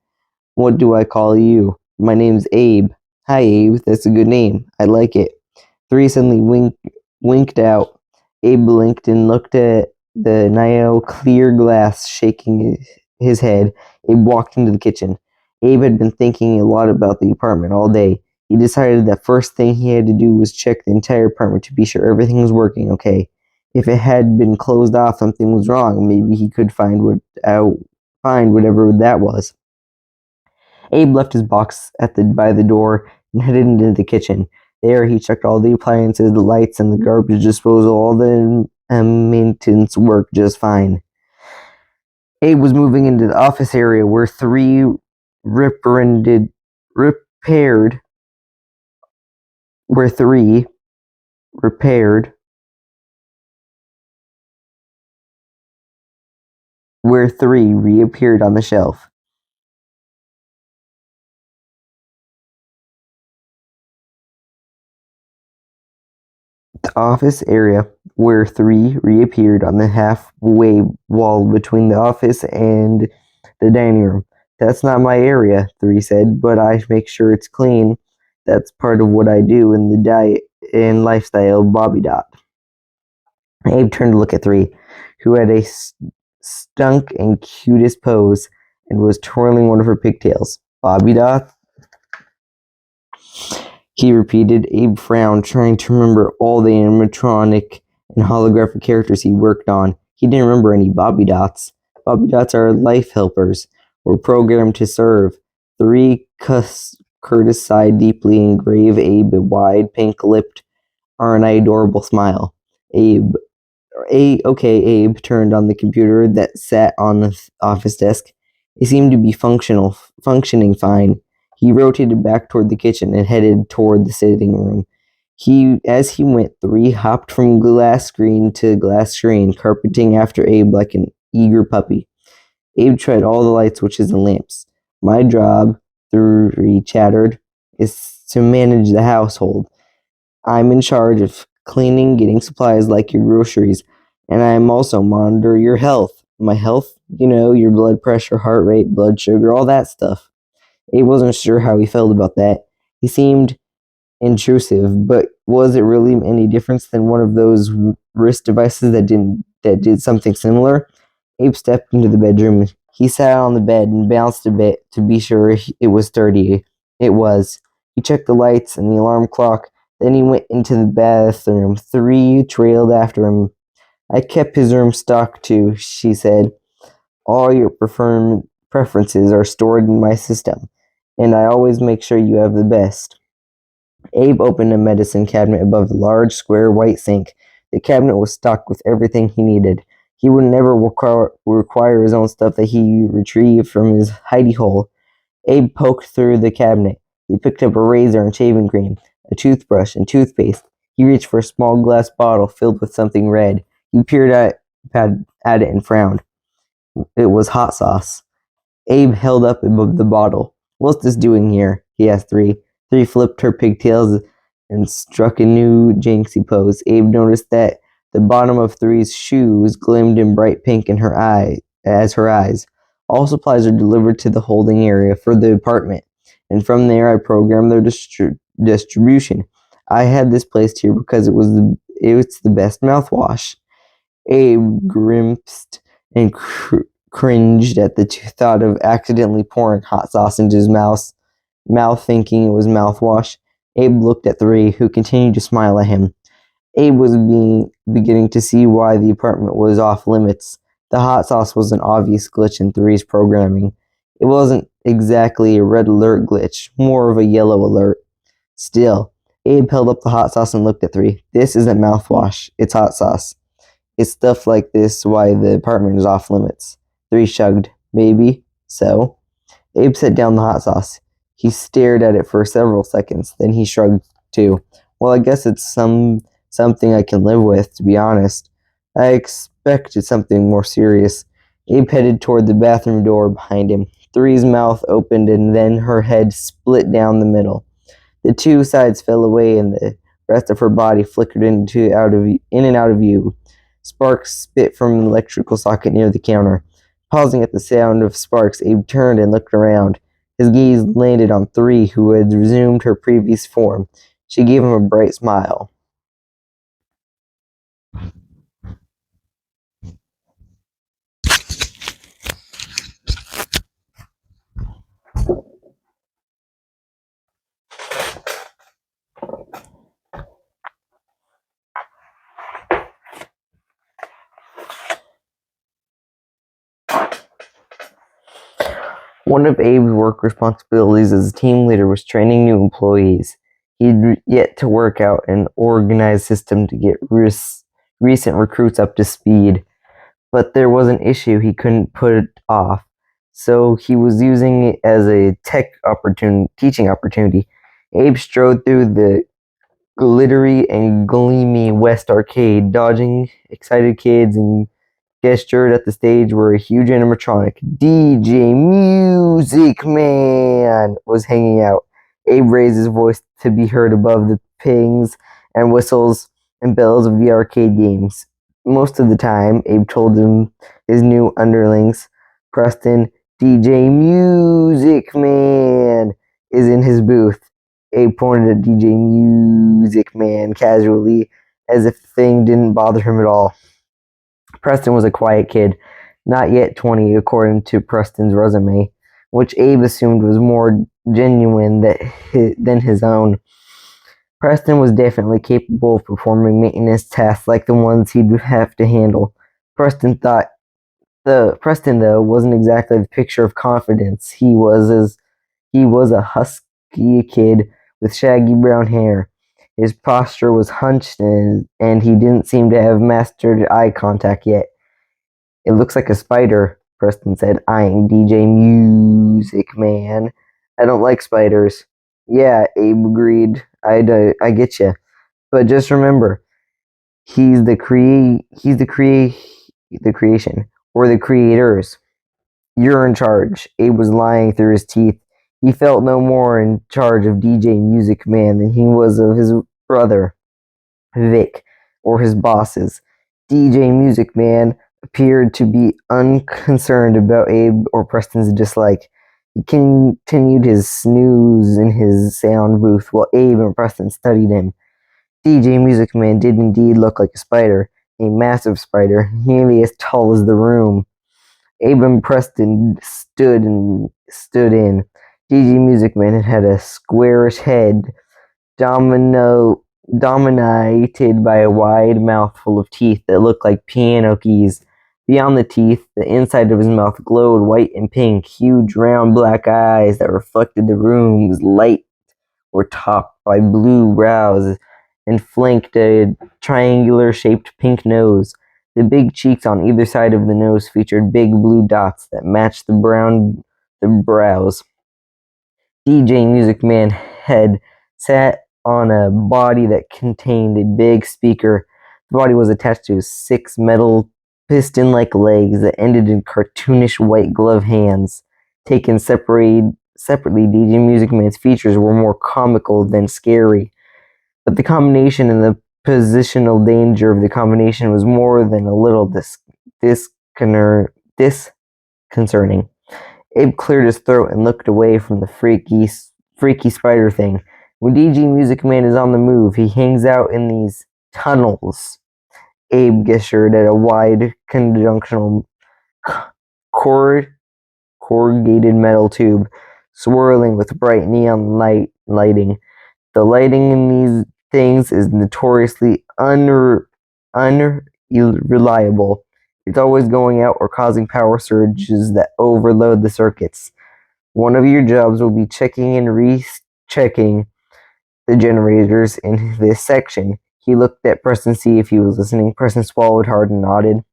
A: What do I call you?" "My name's Abe." "Hi, Abe. That's a good name. I like it." 3 suddenly winked out. Abe blinked and looked at the now clear glass, shaking his head. Abe walked into the kitchen. Abe had been thinking a lot about the apartment all day. He decided that first thing he had to do was check the entire apartment to be sure everything was working okay. If it had been closed off, something was wrong. Maybe he could find whatever that was. Abe left his box by the door and headed into the kitchen. There he checked all the appliances, the lights, and the garbage disposal. All the maintenance worked just fine. Abe was moving into the office area where 3 repaired where 3 repaired where 3 reappeared on the shelf. The office area where 3 reappeared on the halfway wall between the office and the dining room. "That's not my area," 3 said, "but I make sure it's clean. That's part of what I do in the diet and lifestyle Bobby Dot." Abe turned to look at 3, who had a stunk and cutest pose and was twirling one of her pigtails. "Bobby Dot?" he repeated. Abe frowned, trying to remember all the animatronic and holographic characters he worked on. He didn't remember any Bobby Dots. Bobby Dots are life helpers. We're programmed to serve. 3 Curtis sighed deeply and gave Abe a wide, pink-lipped, aren't I adorable smile. Okay, Abe turned on the computer that sat on the office desk. It seemed to be functioning fine. He rotated back toward the kitchen and headed toward the sitting room. As he went, 3 hopped from glass screen to glass screen, carpeting after Abe like an eager puppy. Abe tried all the light switches and lamps. "My job," 3 chattered, "is to manage the household. I'm in charge of cleaning, getting supplies like your groceries, and I'm also monitor your health." "My health?" "You know, your blood pressure, heart rate, blood sugar, all that stuff." Abe wasn't sure how he felt about that. He seemed intrusive, but was it really any different than one of those wrist devices that didn't that did something similar. Abe stepped into the bedroom. He sat on the bed and bounced a bit to be sure it was sturdy. It was. He checked the lights and the alarm clock. Then he went into the bathroom. 3 trailed after him. I kept his room stocked too, she said. All your preferences are stored in my system, and I always make sure you have the best. Abe opened a medicine cabinet above the large, square, white sink. The cabinet was stocked with everything he needed. He would never require his own stuff that he retrieved from his hidey hole. Abe poked through the cabinet. He picked up a razor and shaving cream, a toothbrush, and toothpaste. He reached for a small glass bottle filled with something red. He peered at it and frowned. It was hot sauce. Abe held up above the bottle. "What's this doing here?" he asked Three. Three flipped her pigtails and struck a new jinxie pose. Abe noticed that the bottom of Three's shoes gleamed in bright pink in her eyes. All supplies are delivered to the holding area for the apartment, and from there I program their distribution. I had this placed here because it's the best mouthwash. Abe grimaced and cringed at the thought of accidentally pouring hot sauce into his mouth thinking it was mouthwash. Abe looked at Three, who continued to smile at him. Abe was beginning to see why the apartment was off limits. The hot sauce was an obvious glitch in Three's programming. It wasn't exactly a red alert glitch, more of a yellow alert. Still, Abe held up the hot sauce and looked at Three. "This isn't mouthwash, it's hot sauce. It's stuff like this why the apartment is off limits." Three shrugged. "Maybe so." Abe set down the hot sauce. He stared at it for several seconds. Then he shrugged too. "Well, I guess it's something I can live with, to be honest. I expected something more serious." Abe headed toward the bathroom door behind him. Three's mouth opened and then her head split down the middle. The 2 sides fell away and the rest of her body flickered in and out of view. Sparks spit from an electrical socket near the counter. Pausing at the sound of sparks, Abe turned and looked around. His gaze landed on Three, who had resumed her previous form. She gave him a bright smile. One of Abe's work responsibilities as a team leader was training new employees. He'd yet to work out an organized system to get recent recruits up to speed. But there was an issue he couldn't put off, so he was using it as a teaching opportunity. Abe strode through the glittery and gleamy West Arcade, dodging excited kids, and gestured at the stage where a huge animatronic DJ Music Man was hanging out. Abe raised his voice to be heard above the pings and whistles and bells of the arcade games. Most of the time, Abe told his new underlings, Preston, DJ Music Man is in his booth. Abe pointed at DJ Music Man casually, as if the thing didn't bother him at all. Preston was a quiet kid, not yet 20 according to Preston's resume, which Abe assumed was more genuine than his own. Preston was definitely capable of performing maintenance tasks like the ones he'd have to handle. Preston, though, wasn't exactly the picture of confidence. He was a husky kid with shaggy brown hair. His posture was hunched and he didn't seem to have mastered eye contact yet. "It looks like a spider," Preston said, eyeing DJ Music Man. "I don't like spiders." "Yeah," Abe agreed. I get you. But just remember, he's the creation. We're the creators. You're in charge." Abe was lying through his teeth. He felt no more in charge of DJ Music Man than he was of his brother, Vic, or his bosses. DJ Music Man appeared to be unconcerned about Abe or Preston's dislike. He continued his snooze in his sound booth while Abe and Preston studied him. DJ Music Man did indeed look like a spider. a massive spider, nearly as tall as the room. Abe and Preston stood in. DG Music Man had a squarish head, dominated by a wide mouth full of teeth that looked like piano keys. Beyond the teeth, the inside of his mouth glowed white and pink. Huge round black eyes that reflected the room's light were topped by blue brows and flanked a triangular-shaped pink nose. The big cheeks on either side of the nose featured big blue dots that matched the brows. DJ Music Man head sat on a body that contained a big speaker. The body was attached to 6 metal piston-like legs that ended in cartoonish white glove hands. Taken separately, DJ Music Man's features were more comical than scary. But the combination and the positional danger of the combination was more than a little disconcerting. Abe cleared his throat and looked away from the freaky spider thing. When DG Music Man is on the move, he hangs out in these tunnels. Abe gestured at a wide conjunctional corrugated metal tube, swirling with bright neon lighting. The lighting in these things is notoriously unreliable. It's always going out or causing power surges that overload the circuits. One of your jobs will be checking and rechecking the generators in this section. He looked at Preston to see if he was listening. Preston swallowed hard and nodded.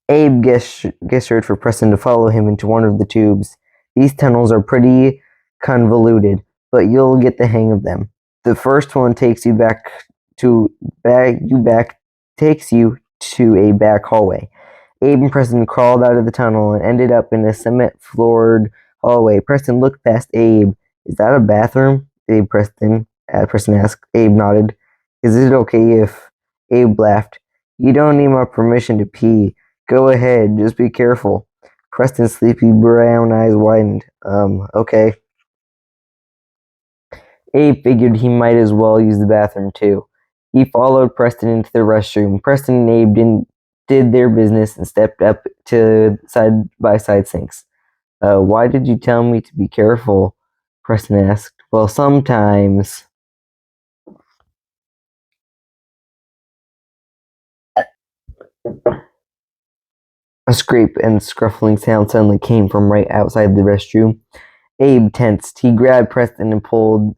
A: Abe gestured for Preston to follow him into one of the tubes. These tunnels are pretty convoluted, but you'll get the hang of them. The first one takes you to a back hallway. Abe and Preston crawled out of the tunnel and ended up in a cement-floored hallway. Preston looked past Abe. "Is that a bathroom?" Preston asked. Abe nodded. "Is it okay if—" Abe laughed. "You don't need my permission to pee. Go ahead, just be careful." Preston's sleepy brown eyes widened. Okay." Abe figured he might as well use the bathroom too. He followed Preston into the restroom. Preston and Abe did their business and stepped up to side-by-side sinks. "Why did you tell me to be careful?" Preston asked. "Well, sometimes." A scrape and scruffling sound suddenly came from right outside the restroom. Abe tensed. He grabbed Preston and pulled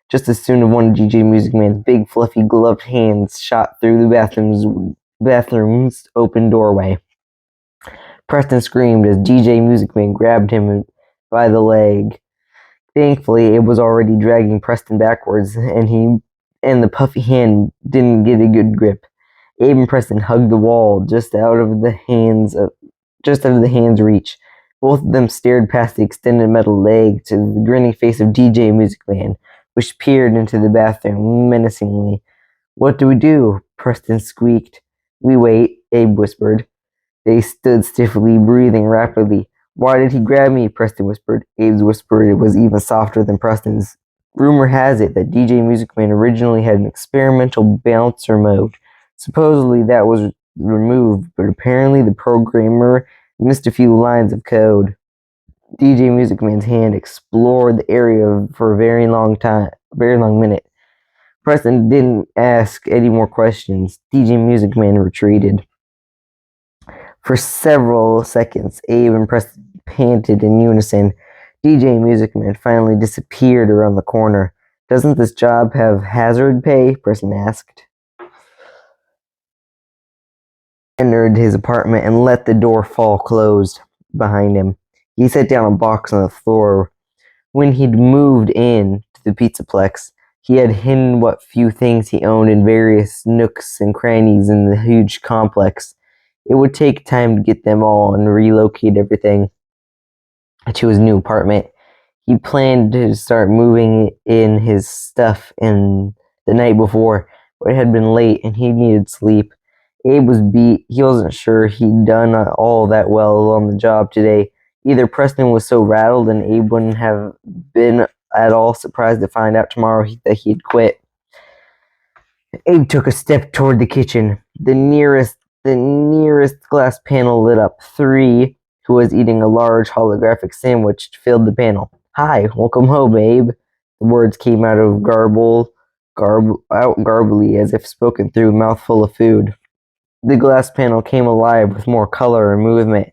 A: just as soon as one of DJ Music Man's big fluffy gloved hands shot through the bathroom's open doorway. Preston screamed as DJ Music Man grabbed him by the leg. Thankfully, Abe was already dragging Preston backwards, and the puffy hand didn't get a good grip. Abe and Preston hugged the wall just out of the hand's reach. Both of them stared past the extended metal leg to the grinning face of DJ Music Man, which peered into the bathroom menacingly. "What do we do?" Preston squeaked. "We wait," Abe whispered. They stood stiffly, breathing rapidly. "Why did he grab me?" Preston whispered. Abe's whisper was even softer than Preston's. "Rumor has it that DJ Music Man originally had an experimental bouncer mode. Supposedly that was removed, but apparently the programmer missed a few lines of code." DJ Music Man's hand explored the area for a very long minute. Preston didn't ask any more questions. DJ Music Man retreated. For several seconds, Abe and Preston panted in unison. DJ Music Man finally disappeared around the corner. "Doesn't this job have hazard pay?" Preston asked. Entered his apartment and let the door fall closed behind him. He set down a box on the floor. When he'd moved in to the pizzaplex, he had hidden what few things he owned in various nooks and crannies in the huge complex. It would take time to get them all and relocate everything to his new apartment. He planned to start moving in his stuff in the night before, but it had been late and he needed sleep. Abe was beat. He wasn't sure he'd done all that well on the job today. Either Preston was so rattled and Abe wouldn't have been at all surprised to find out tomorrow that he'd quit. Abe took a step toward the kitchen. The nearest glass panel lit up. 3, who was eating a large holographic sandwich, filled the panel. Hi, welcome home, Abe. The words came out of garbly, as if spoken through a mouthful of food. The glass panel came alive with more color and movement.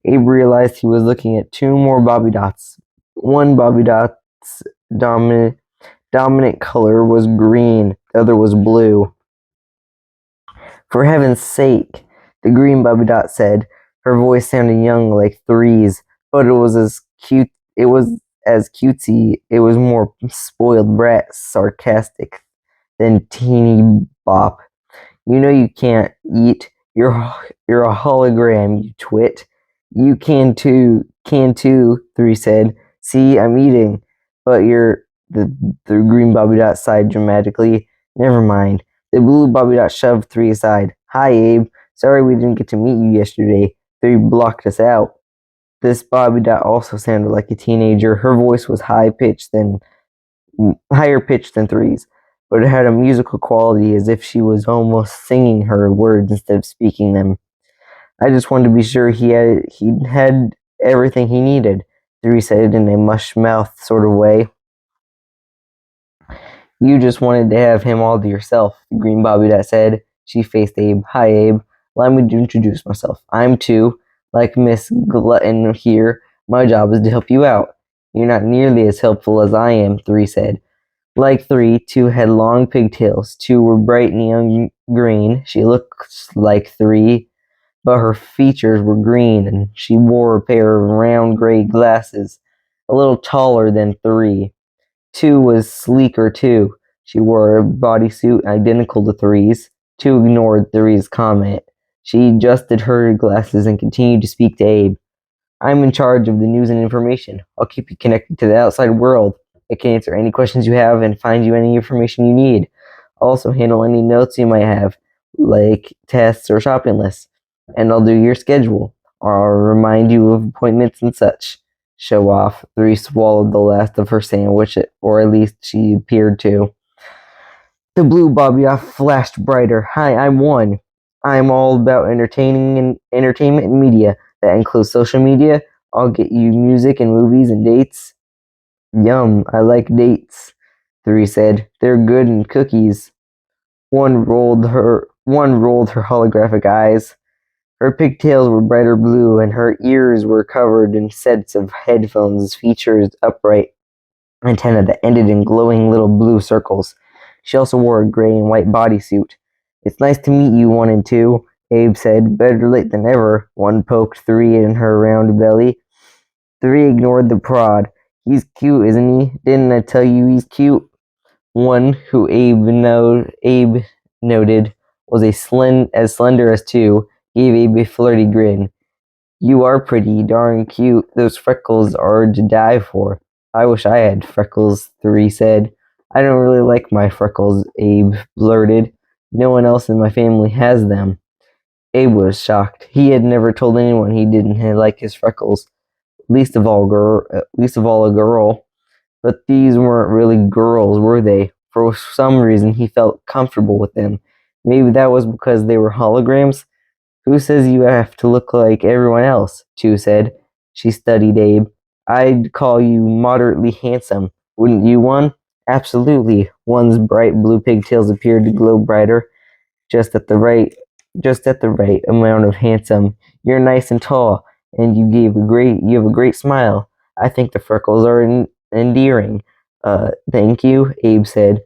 A: Abe realized he was looking at 2 more Bobby Dots. One Bobby Dot's dominant color was green, the other was blue. For heaven's sake, the green Bobby Dot said. Her voice sounded young like 3's, but it was as cute. It was as cutesy. It was more spoiled brat, sarcastic than teeny bop. You know you can't eat. You're a hologram, you twit. You can too, 3 said. See, I'm eating. But the green Bobby Dot sighed dramatically. Never mind. The blue Bobby Dot shoved 3 aside. Hi, Abe. Sorry we didn't get to meet you yesterday. 3 blocked us out. This Bobby Dot also sounded like a teenager. Her voice was higher pitched than 3's, but it had a musical quality as if she was almost singing her words instead of speaking them. I just wanted to be sure he had everything he needed, 3 said in a mush mouth sort of way. You just wanted to have him all to yourself, the green Bobby Dot said. She faced Abe. Hi, Abe. Allow me to introduce myself. I'm 2. Like Miss Glutton here, my job is to help you out. You're not nearly as helpful as I am, 3 said. Like 3, 2 had long pigtails. 2 were bright neon green. She looked like 3, but her features were green, and she wore a pair of round gray glasses, a little taller than 3. 2 was sleeker too. She wore a bodysuit identical to 3's. 2 ignored 3's comment. She adjusted her glasses and continued to speak to Abe. I'm in charge of the news and information. I'll keep you connected to the outside world. I can answer any questions you have and find you any information you need. I'll also handle any notes you might have, like tests or shopping lists. And I'll do your schedule. I'll remind you of appointments and such. Show off. 3 swallowed the last of her sandwich, or at least she appeared to. The blue Bobby flashed brighter. Hi, I'm 1. I'm all about entertainment and media. That includes social media. I'll get you music and movies and dates. Yum, I like dates, 3 said. They're good and cookies. One rolled her holographic eyes. Her pigtails were brighter blue, and her ears were covered in sets of headphones featured upright antenna that ended in glowing little blue circles. She also wore a gray and white bodysuit. It's nice to meet you, 1 and 2, Abe said. Better late than never. 1 poked 3 in her round belly. 3 ignored the prod. He's cute, isn't he? Didn't I tell you he's cute? 1, who Abe noted was as slender as 2, gave Abe a flirty grin. You are pretty darn cute. Those freckles are to die for. I wish I had freckles, 3 said. I don't really like my freckles, Abe blurted. No one else in my family has them. Abe was shocked. He had never told anyone he didn't like his freckles, least of all a girl. But these weren't really girls, were they? For some reason, he felt comfortable with them. Maybe that was because they were holograms. Who says you have to look like everyone else? 2 said. She studied Abe. I'd call you moderately handsome. Wouldn't you, 1? Absolutely. 1's bright blue pigtails appeared to glow brighter, just at the right amount of handsome. You're nice and tall, and you have a great smile. I think the freckles are endearing. Thank you, Abe said.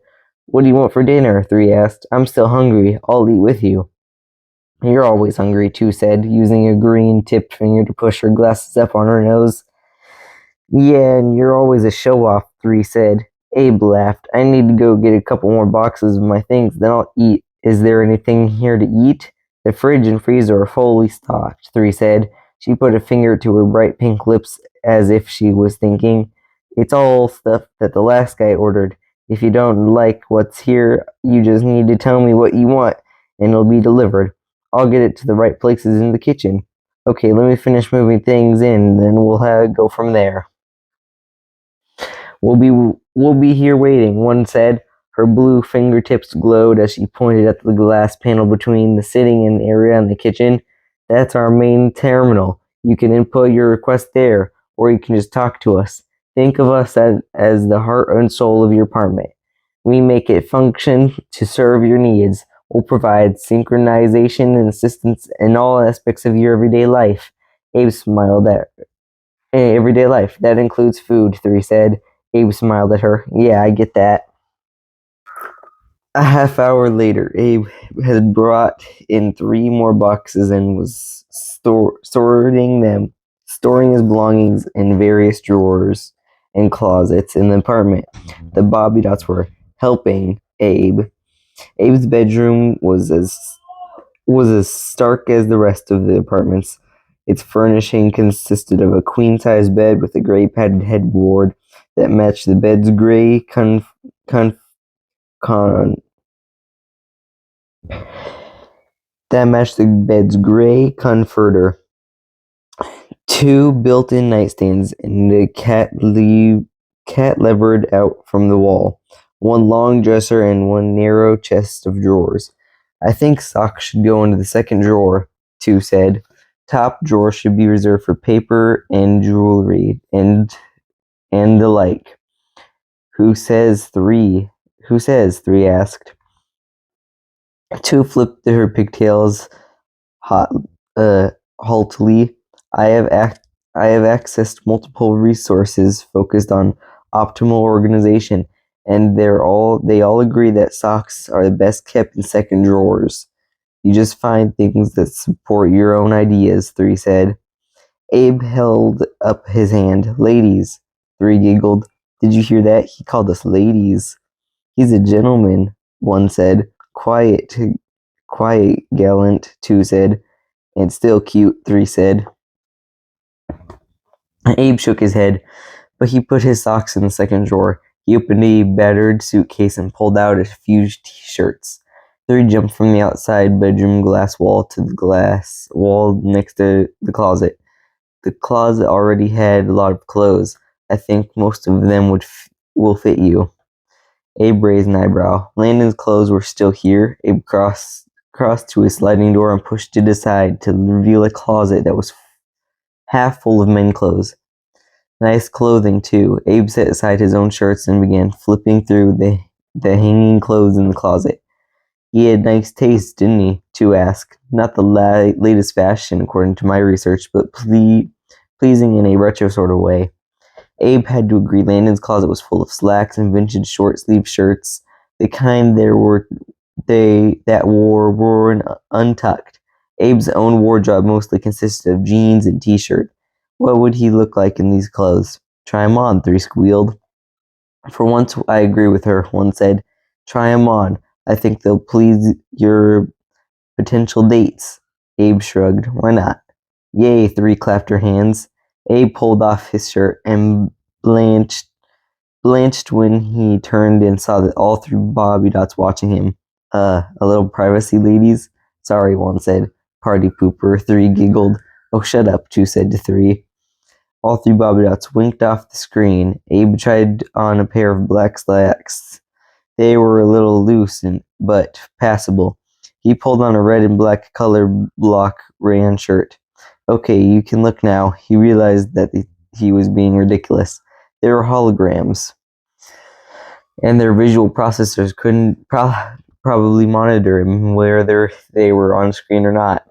A: What do you want for dinner? 3 asked. I'm still hungry. I'll eat with you. You're always hungry, 2 said, using a green tipped finger to push her glasses up on her nose. Yeah, and you're always a show-off, 3 said. Abe laughed. I need to go get a couple more boxes of my things, then I'll eat. Is there anything here to eat? The fridge and freezer are fully stocked, 3 said. She put a finger to her bright pink lips as if she was thinking. It's all stuff that the last guy ordered. If you don't like what's here, you just need to tell me what you want, and it'll be delivered. I'll get it to the right places in the kitchen. Okay, let me finish moving things in, then we'll go from there. We'll be here waiting, 1 said. Her blue fingertips glowed as she pointed at the glass panel between the sitting and area and the kitchen. That's our main terminal. You can input your request there, or you can just talk to us. Think of us as the heart and soul of your apartment. We make it function to serve your needs. We'll provide synchronization and assistance in all aspects of your everyday life. Abe smiled at everyday life. That includes food, 3 said. Abe smiled at her. Yeah, I get that. A half hour later, Abe had brought in 3 more boxes and was storing his belongings in various drawers and closets in the apartment. The Bobby Dots were helping Abe. Abe's bedroom was as stark as the rest of the apartments. Its furnishing consisted of a queen-size bed with a gray padded headboard that matched the bed's gray comforter, 2 built-in nightstands, and a cat levered out from the wall, 1 long dresser, and 1 narrow chest of drawers. I think socks should go into the second drawer, 2 said. Top drawer should be reserved for paper and jewelry and the like. Who says 3? 3 asked. 2 flipped her pigtails haughtily. I have accessed multiple resources focused on optimal organization, and they all agree that socks are the best kept in second drawers. You just find things that support your own ideas, 3 said. Abe held up his hand. Ladies, 3 giggled. Did you hear that? He called us ladies. He's a gentleman, 1 said. Quiet, gallant, 2 said. And still cute, 3 said. Abe shook his head, but he put his socks in the second drawer. He opened a battered suitcase and pulled out a few t-shirts. 3 jumped from the outside bedroom glass wall to the glass wall next to the closet. The closet already had a lot of clothes. I think most of them will fit you. Abe raised an eyebrow. Landon's clothes were still here. Abe crossed to a sliding door and pushed it aside to reveal a closet that was half full of men's clothes. Nice clothing, too. Abe set aside his own shirts and began flipping through the hanging clothes in the closet. He had nice taste, didn't he? 2 asked. Not the latest fashion, according to my research, but pleasing in a retro sort of way. Abe had to agree. Landon's closet was full of slacks and vintage short-sleeved shirts, the kind that were worn untucked. Abe's own wardrobe mostly consisted of jeans and t-shirt. What would he look like in these clothes? Try 'em on, 3 squealed. For once, I agree with her, 1 said. Try 'em on. I think they'll please your potential dates. Abe shrugged. Why not? Yay, 3 clapped her hands. Abe pulled off his shirt and blanched when he turned and saw that all 3 Bobby Dots watching him. A little privacy, ladies? Sorry, 1 said. Party pooper, 3 giggled. Oh, shut up, 2 said to 3. All 3 Bobby Dots winked off the screen. Abe tried on a pair of black slacks. They were a little loose but passable. He pulled on a red and black color block rayon shirt. Okay, you can look now. He realized that he was being ridiculous. They were holograms, and their visual processors couldn't probably monitor him whether they were on screen or not.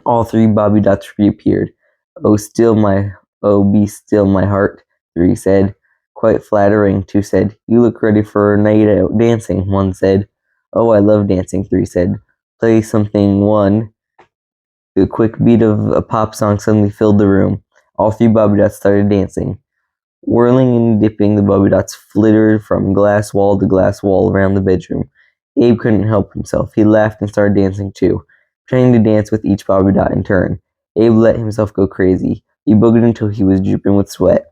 A: All 3 Bobby Dots reappeared. Oh, be still my heart, 3 said. Quite flattering, 2 said. You look ready for a night out dancing, 1 said. Oh, I love dancing, 3 said. Play something, 1. The quick beat of a pop song suddenly filled the room. All 3 Bobby Dots started dancing. Whirling and dipping, the Bobby Dots flittered from glass wall to glass wall around the bedroom. Abe couldn't help himself. He laughed and started dancing too, trying to dance with each Bobby Dot in turn. Abe let himself go crazy. He boogied until he was dripping with sweat.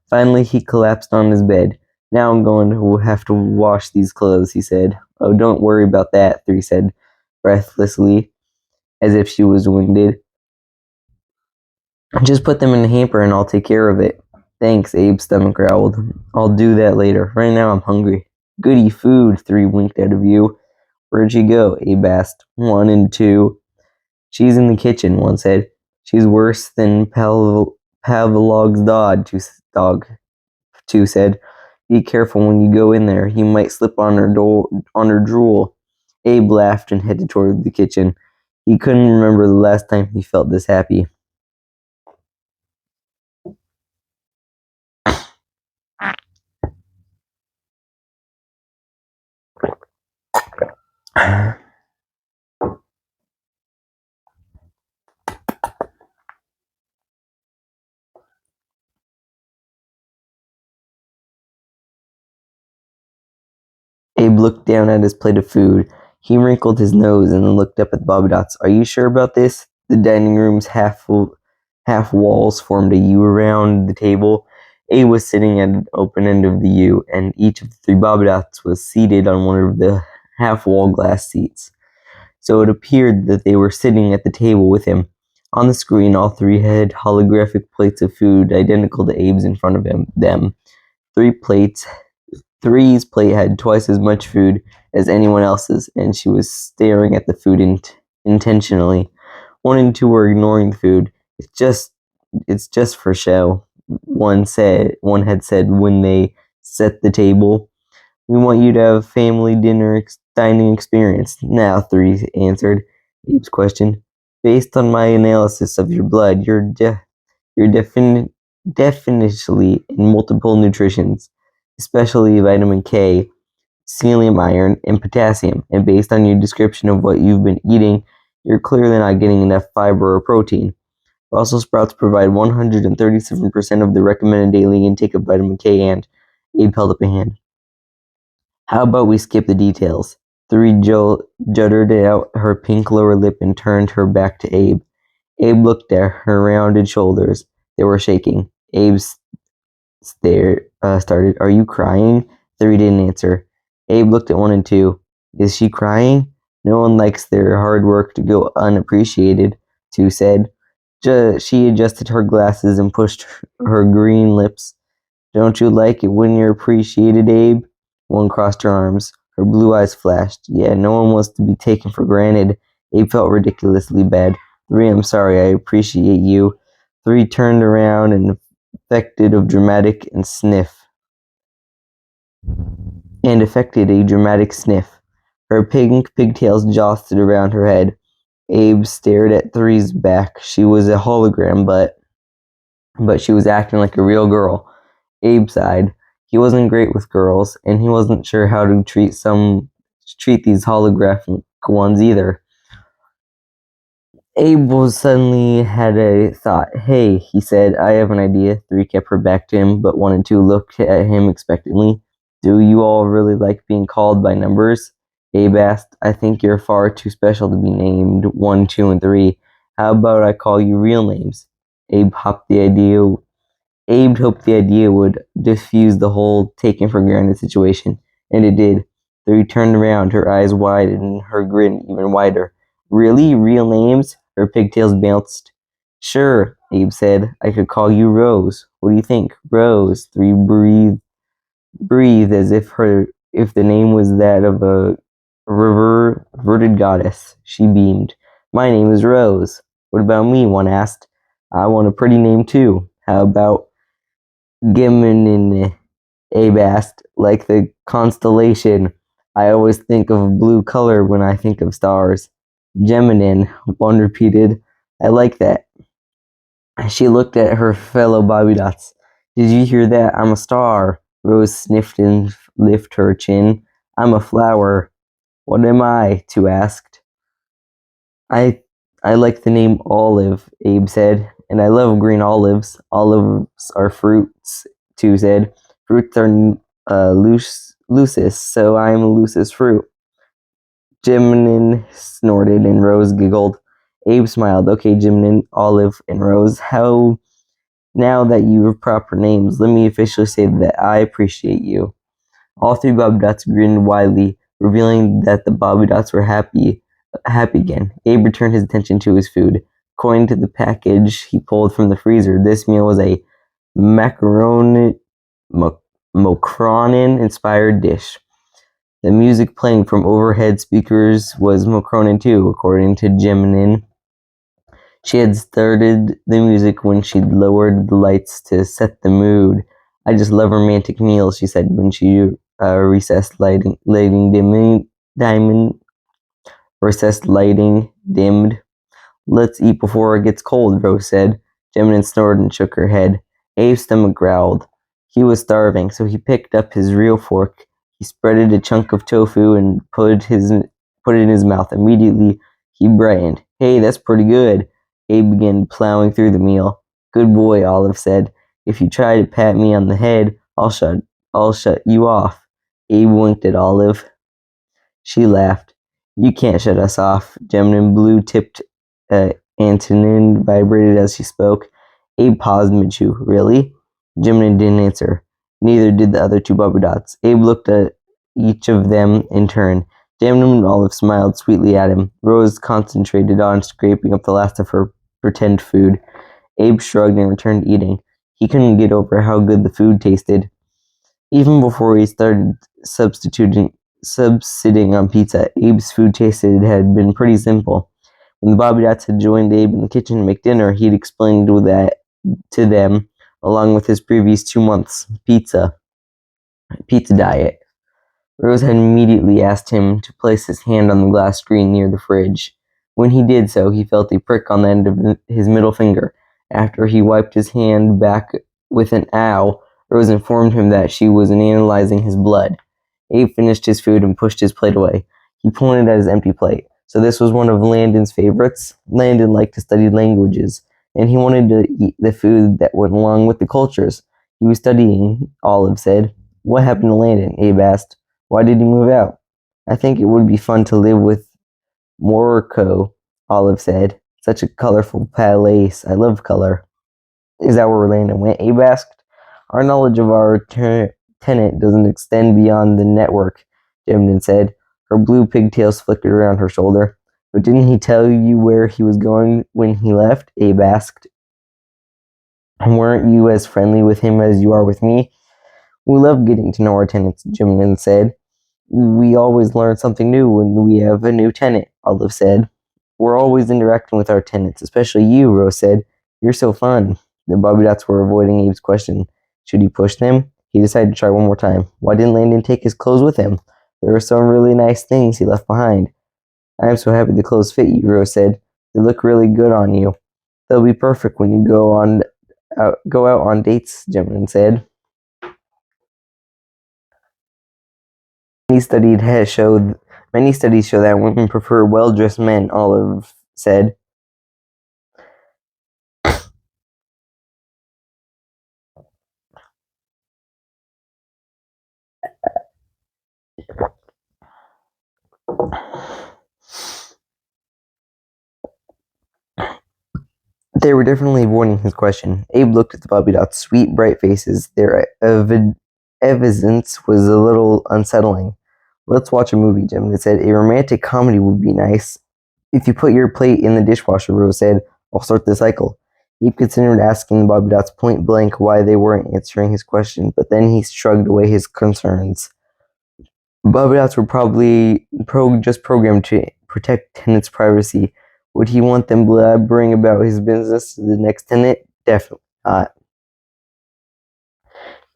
A: Finally, he collapsed on his bed. Now I'm going to have to wash these clothes, he said. Oh, don't worry about that, 3 said breathlessly, as if she was winded. Just put them in the hamper and I'll take care of it. Thanks, Abe's stomach growled. I'll do that later. Right now I'm hungry. Goody food, 3 winked out of view. Where'd she go? Abe asked. 1 and 2. She's in the kitchen, 1 said. She's worse than Pavlov's dog, 2 said. Be careful when you go in there. You might slip on her drool. Abe laughed and headed toward the kitchen. He couldn't remember the last time he felt this happy. Abe looked down at his plate of food. He wrinkled his nose and then looked up at the bobbydots. Are you sure about this? The dining room's half walls formed a U around the table. Abe was sitting at an open end of the U, and each of the 3 bobbydots was seated on one of the half-wall glass seats. So it appeared that they were sitting at the table with him. On the screen, all 3 had holographic plates of food identical to Abe's in front of them. 3's plate had twice as much food as anyone else's, and she was staring at the food intentionally. 1 and 2 were ignoring the food. It's just for show, one had said when they set the table. We want you to have a family dining experience. Now, 3 answered Abe's question. Based on my analysis of your blood, you're definitely in multiple nutritions, especially vitamin K, selenium, iron, and potassium. And based on your description of what you've been eating, you're clearly not getting enough fiber or protein. Brussels sprouts provide 137% of the recommended daily intake of vitamin K, and Abe held up a hand. How about we skip the details? 3 jutted out her pink lower lip and turned her back to Abe. Abe looked at her rounded shoulders. They were shaking. Abe started. Are you crying? 3 didn't answer. Abe looked at 1 and 2. Is she crying? No one likes their hard work to go unappreciated, 2 said. She adjusted her glasses and pushed her green lips. Don't you like it when you're appreciated, Abe? 1 crossed her arms. Her blue eyes flashed. Yeah, no one wants to be taken for granted. Abe felt ridiculously bad. 3, I'm sorry, I appreciate you. 3 turned around and affected a dramatic sniff. Her pink pigtails jostled around her head. Abe stared at 3's back. She was a hologram, but she was acting like a real girl. Abe sighed. He wasn't great with girls, and he wasn't sure how to treat these holographic ones either. Abe suddenly had a thought. Hey, he said, I have an idea. 3 kept her back to him, but 1 and 2 looked at him expectantly. Do you all really like being called by numbers? Abe asked. I think you're far too special to be named 1, 2, and 3. How about I call you real names? Abe hoped the idea would diffuse the whole taken for granted situation, and it did. 3 turned around, her eyes wide and her grin even wider. Really? Real names? Her pigtails bounced. Sure, Abe said. I could call you Rose. What do you think? Rose. 3 breathed as if the name was that of a reverted goddess. She beamed. My name is Rose. What about me? 1 asked. I want a pretty name too. How about Geminin? Abe asked. Like the constellation. I always think of blue color when I think of stars. Geminin, 1 repeated. I like that. She looked at her fellow bobbydots. Did you hear that? I'm a star. Rose sniffed and lifted her chin. I'm a flower. What am I? 2 asked. I like the name Olive, Abe said, and I love green olives. Olives are fruits, 2 said. Fruits are lucis, so I'm a lucis fruit. Geminin snorted and Rose giggled. Abe smiled. Okay, Geminin, Olive, and Rose, how now that you have proper names, let me officially say that I appreciate you. All 3 bobbydots grinned widely, revealing that the bobbydots were happy again. Abe returned his attention to his food. According to the package he pulled from the freezer, this meal was a Mocronin-inspired dish. The music playing from overhead speakers was Mokronin too, according to Geminin. She had started the music when she'd lowered the lights to set the mood. I just love romantic meals, she said when she recessed lighting dimmed. Let's eat before it gets cold, Rose said. Gemini snored and shook her head. Abe's stomach growled. He was starving, so he picked up his real fork. He spreaded a chunk of tofu and put it in his mouth. Immediately, he brightened. Hey, that's pretty good. Abe began plowing through the meal. Good boy, Olive said. If you try to pat me on the head, I'll shut you off. Abe winked at Olive. She laughed. You can't shut us off. Gemini blue-tipped Antonin vibrated as she spoke. Abe paused mid-chew. Really? Gemini didn't answer. Neither did the other two Bobby Dots. Abe looked at each of them in turn. Gemini and Olive smiled sweetly at him. Rose concentrated on scraping up the last of her pretend food. Abe shrugged and returned eating. He couldn't get over how good the food tasted. Even before he started subsitting on pizza, Abe's food tasted had been pretty simple. When the Bobby Dots had joined Abe in the kitchen to make dinner, he'd explained that to them, along with his previous 2 months pizza diet. Rose had immediately asked him to place his hand on the glass screen near the fridge. When he did so, he felt a prick on the end of his middle finger. After he wiped his hand back with an ow, Rose informed him that she was analyzing his blood. Abe finished his food and pushed his plate away. He pointed at his empty plate. So this was one of Landon's favorites. Landon liked to study languages, and he wanted to eat the food that went along with the cultures. He was studying, Olive said. What happened to Landon? Abe asked. Why did he move out? I think it would be fun to live with Morocco, Olive said. Such a colorful palace. I love color. Is that where Landon went? Abe asked. Our knowledge of our tenant doesn't extend beyond the network, Gemini said. Her blue pigtails flickered around her shoulder. But didn't he tell you where he was going when he left? Abe asked. Weren't you as friendly with him as you are with me? We love getting to know our tenants, Gemini said. We always learn something new when we have a new tenant, Olive said. We're always interacting with our tenants, especially you, Rose said. You're so fun. The Bobby Dots were avoiding Abe's question. Should he push them? He decided to try one more time. Why didn't Landon take his clothes with him? There were some really nice things he left behind. I am so happy the clothes fit you, Rose said. They look really good on you. They'll be perfect when you go out on dates, Gemini said. Many studies show that women prefer well-dressed men, Olive said. They were definitely avoiding his question. Abe looked at the Bobby Dots' sweet, bright faces. Their evanescence was a little unsettling. Let's watch a movie, Gemini said. A romantic comedy would be nice. If you put your plate in the dishwasher, Rose said, I'll start the cycle. Abe considered asking the Bobby Dots point blank why they weren't answering his question, but then he shrugged away his concerns. Bobby Dots were probably just programmed to protect tenants' privacy. Would he want them blabbering about his business to the next tenant? Definitely not.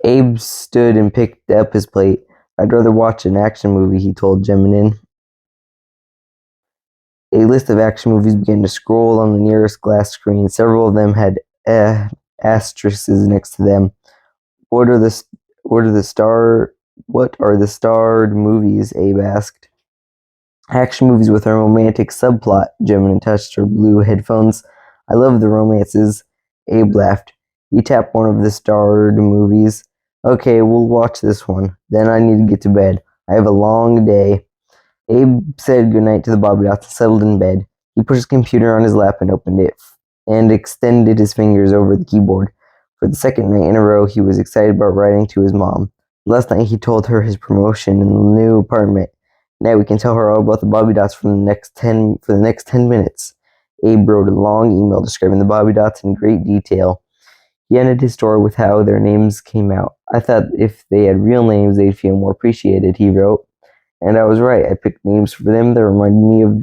A: Abe stood and picked up his plate. I'd rather watch an action movie, he told Gemini. A list of action movies began to scroll on the nearest glass screen. Several of them had asterisks next to them. What are the starred movies? Abe asked. Action movies with a romantic subplot. Gemini touched her blue headphones. I love the romances. Abe laughed. He tapped one of the starred movies. Okay, we'll watch this one. Then I need to get to bed. I have a long day. Abe said goodnight to the Bobby Dots and settled in bed. He put his computer on his lap and opened it, and extended his fingers over the keyboard. For the second night in a row, he was excited about writing to his mom. Last night, he told her his promotion in the new apartment. Now we can tell her all about the Bobby Dots for the next 10 minutes. Abe wrote a long email describing the Bobby Dots in great detail. He ended his story with how their names came out. I thought if they had real names, they'd feel more appreciated, he wrote. And I was right. I picked names for them that remind me of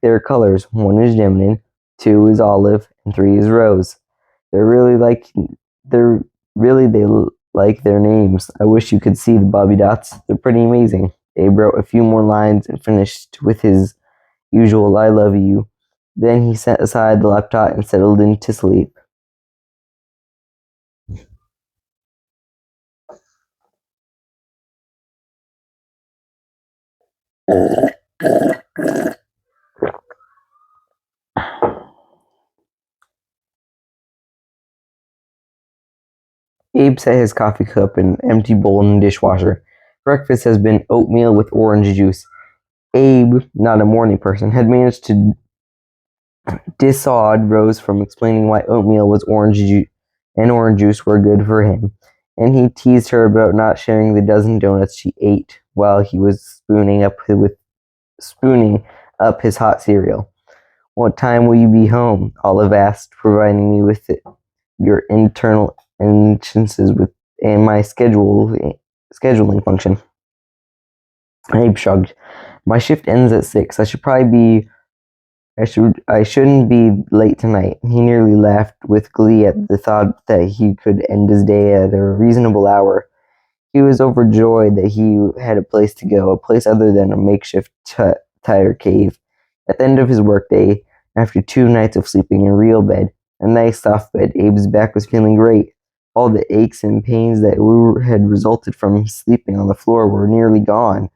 A: their colors. One is Gemini, two is Olive, and three is Rose. They're really like they're really they like their names. I wish you could see the Bobby Dots. They're pretty amazing. Abe wrote a few more lines and finished with his usual "I love you." Then he set aside the laptop and settled into sleep. Abe set his coffee cup and empty bowl in the dishwasher. Breakfast has been oatmeal with orange juice. Abe, not a morning person, had managed to dissuade Rose from explaining why oatmeal was orange juice and orange juice were good for him, and he teased her about not sharing the dozen donuts she ate while he was spooning up his hot cereal. "What time will you be home?" Olive asked, providing me with your internal instances with and my scheduling function. Abe shrugged. "My shift ends at 6. I shouldn't be late tonight." He nearly laughed with glee at the thought that he could end his day at a reasonable hour. He was overjoyed that he had a place to go, a place other than a makeshift tire cave. At the end of his workday, after 2 nights of sleeping in a real bed, a nice soft bed, Abe's back was feeling great. All the aches and pains that had resulted from sleeping on the floor were nearly gone.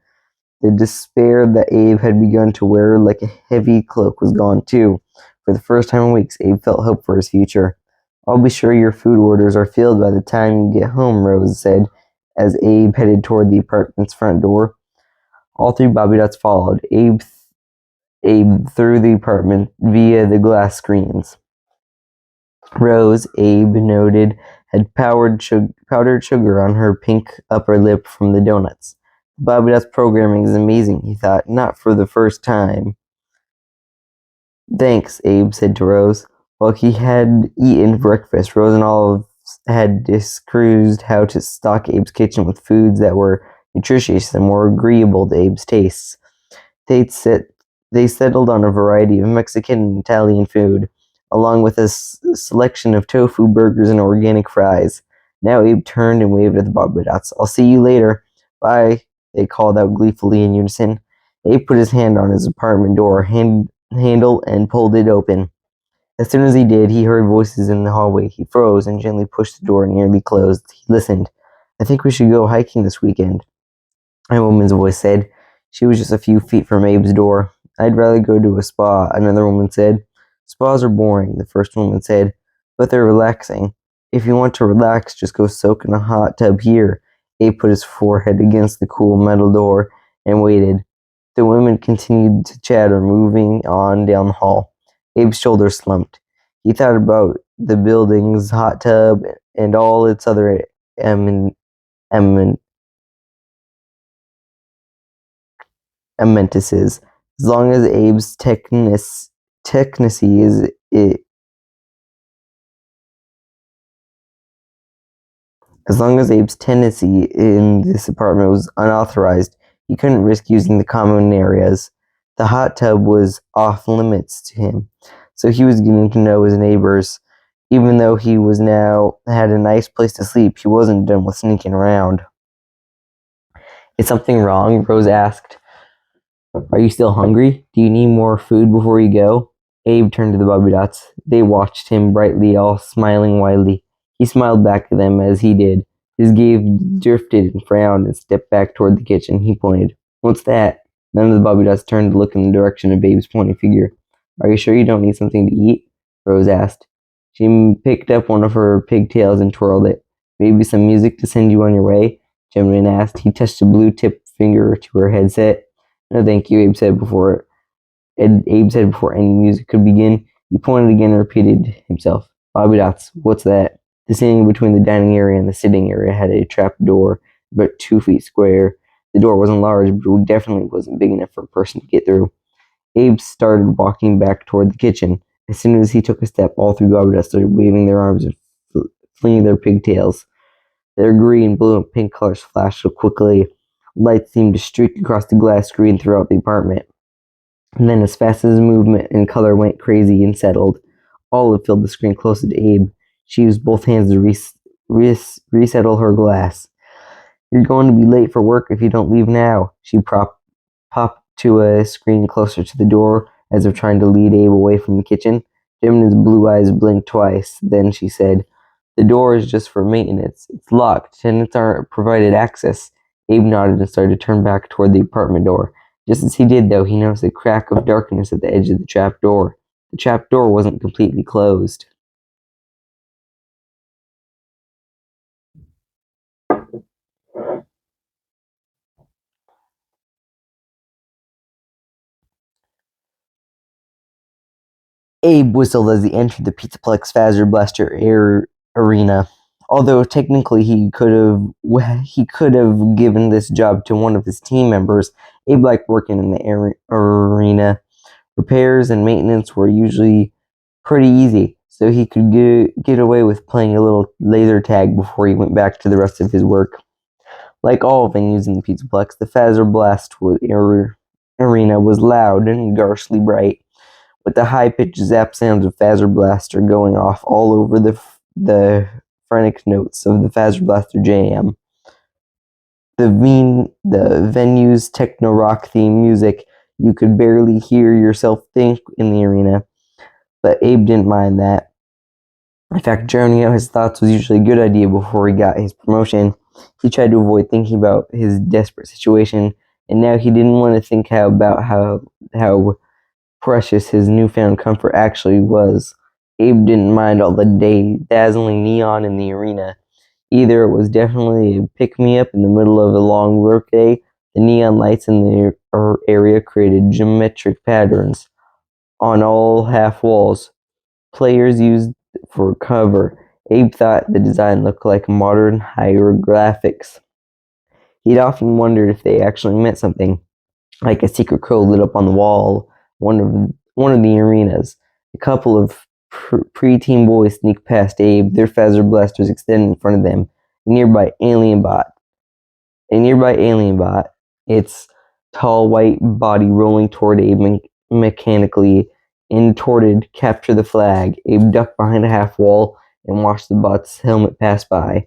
A: The despair that Abe had begun to wear like a heavy cloak was gone too. For the first time in weeks, Abe felt hope for his future. "I'll be sure your food orders are filled by the time you get home," Rose said, as Abe headed toward the apartment's front door. All three Bobby Dots followed Abe through the apartment via the glass screens. Rose, Abe noted, had powdered sugar on her pink upper lip from the donuts. "Bobby Dots programming is amazing," he thought, "not for the first time." "Thanks," Abe said to Rose. While he had eaten breakfast, Rose and Olive had discussed how to stock Abe's kitchen with foods that were nutritious and more agreeable to Abe's tastes. They'd set, they settled on a variety of Mexican and Italian food, along with a selection of tofu burgers and organic fries. Now Abe turned and waved at the Bobby Dots. "I'll see you later." "Bye," they called out gleefully in unison. Abe put his hand on his apartment door handle and pulled it open. As soon as he did, he heard voices in the hallway. He froze and gently pushed the door nearly closed. He listened. "I think we should go hiking this weekend," a woman's voice said. She was just a few feet from Abe's door. "I'd rather go to a spa," another woman said. "Spas are boring," the first woman said, "but they're relaxing. If you want to relax, just go soak in a hot tub here." Abe put his forehead against the cool metal door and waited. The women continued to chatter, moving on down the hall. Abe's shoulders slumped. He thought about the building's hot tub and all its other amen, amen, amenities. As long as Abe's technicy is it, as long as Abe's tenancy in this apartment was unauthorized, he couldn't risk using the common areas. The hot tub was off limits to him, so he was getting to know his neighbors. Even though he was now had a nice place to sleep, he wasn't done with sneaking around. "Is something wrong?" Rose asked. "Are you still hungry? Do you need more food before you go?" Abe turned to the Bobby Dots. They watched him brightly, all smiling widely. He smiled back at them as he did. His gaze drifted and frowned and stepped back toward the kitchen. He pointed. "What's that?" None of the Bobby Dots turned to look in the direction of Abe's pointing figure. "Are you sure you don't need something to eat?" Rose asked. She picked up one of her pigtails and twirled it. "Maybe some music to send you on your way?" Jimmy asked. He touched a blue-tipped finger to her headset. "No, thank you," Abe said before any music could begin. He pointed again and repeated himself. "Bobby Dots, what's that?" The ceiling between the dining area and the sitting area had a trap door about 2 feet square. The door wasn't large, but it definitely wasn't big enough for a person to get through. Abe started walking back toward the kitchen. As soon as he took a step, all three Bobby Dots started waving their arms and flinging their pigtails. Their green, blue, and pink colors flashed so quickly, Lights seemed to streak across the glass screen throughout the apartment. And then, as fast as the movement and color went crazy and settled, Olive filled the screen closer to Abe. She used both hands to resettle her glass. "You're going to be late for work if you don't leave now." She popped to a screen closer to the door, as if trying to lead Abe away from the kitchen. Jim's blue eyes blinked twice. Then she said, "The door is just for maintenance. It's locked. Tenants aren't provided access." Abe nodded and started to turn back toward the apartment door. Just as he did, though, he noticed a crack of darkness at the edge of the trap door. The trap door wasn't completely closed. Abe whistled as he entered the pizzaplex Blaster Air Arena. Although technically he could have given this job to one of his team members, Abe liked working in the arena. Repairs and maintenance were usually pretty easy, so he could get away with playing a little laser tag before he went back to the rest of his work. Like all venues in the pizzaplex, the Arena was loud and garishly bright, with the high-pitched zap sounds of Fazzer Blaster going off all over the frantic notes of the Fazzer Blaster jam. The venue's techno-rock theme music, you could barely hear yourself think in the arena, but Abe didn't mind that. In fact, drowning out his thoughts was usually a good idea before he got his promotion. He tried to avoid thinking about his desperate situation, and now he didn't want to think about how precious his newfound comfort actually was. Abe didn't mind all the dazzling neon in the arena. Either it was definitely a pick-me-up in the middle of a long workday. The neon lights in the area created geometric patterns on all half walls. Players used for cover. Abe thought the design looked like modern hieroglyphics. He'd often wondered if they actually meant something, like a secret code lit up on the wall, one of the arenas. A couple of pre-teen boys sneaked past Abe, their Fazzer blasters extended in front of them. A nearby alien bot, its tall white body rolling toward Abe mechanically, intorted, "Capture the flag." Abe ducked behind a half wall and watched the bot's helmet pass by.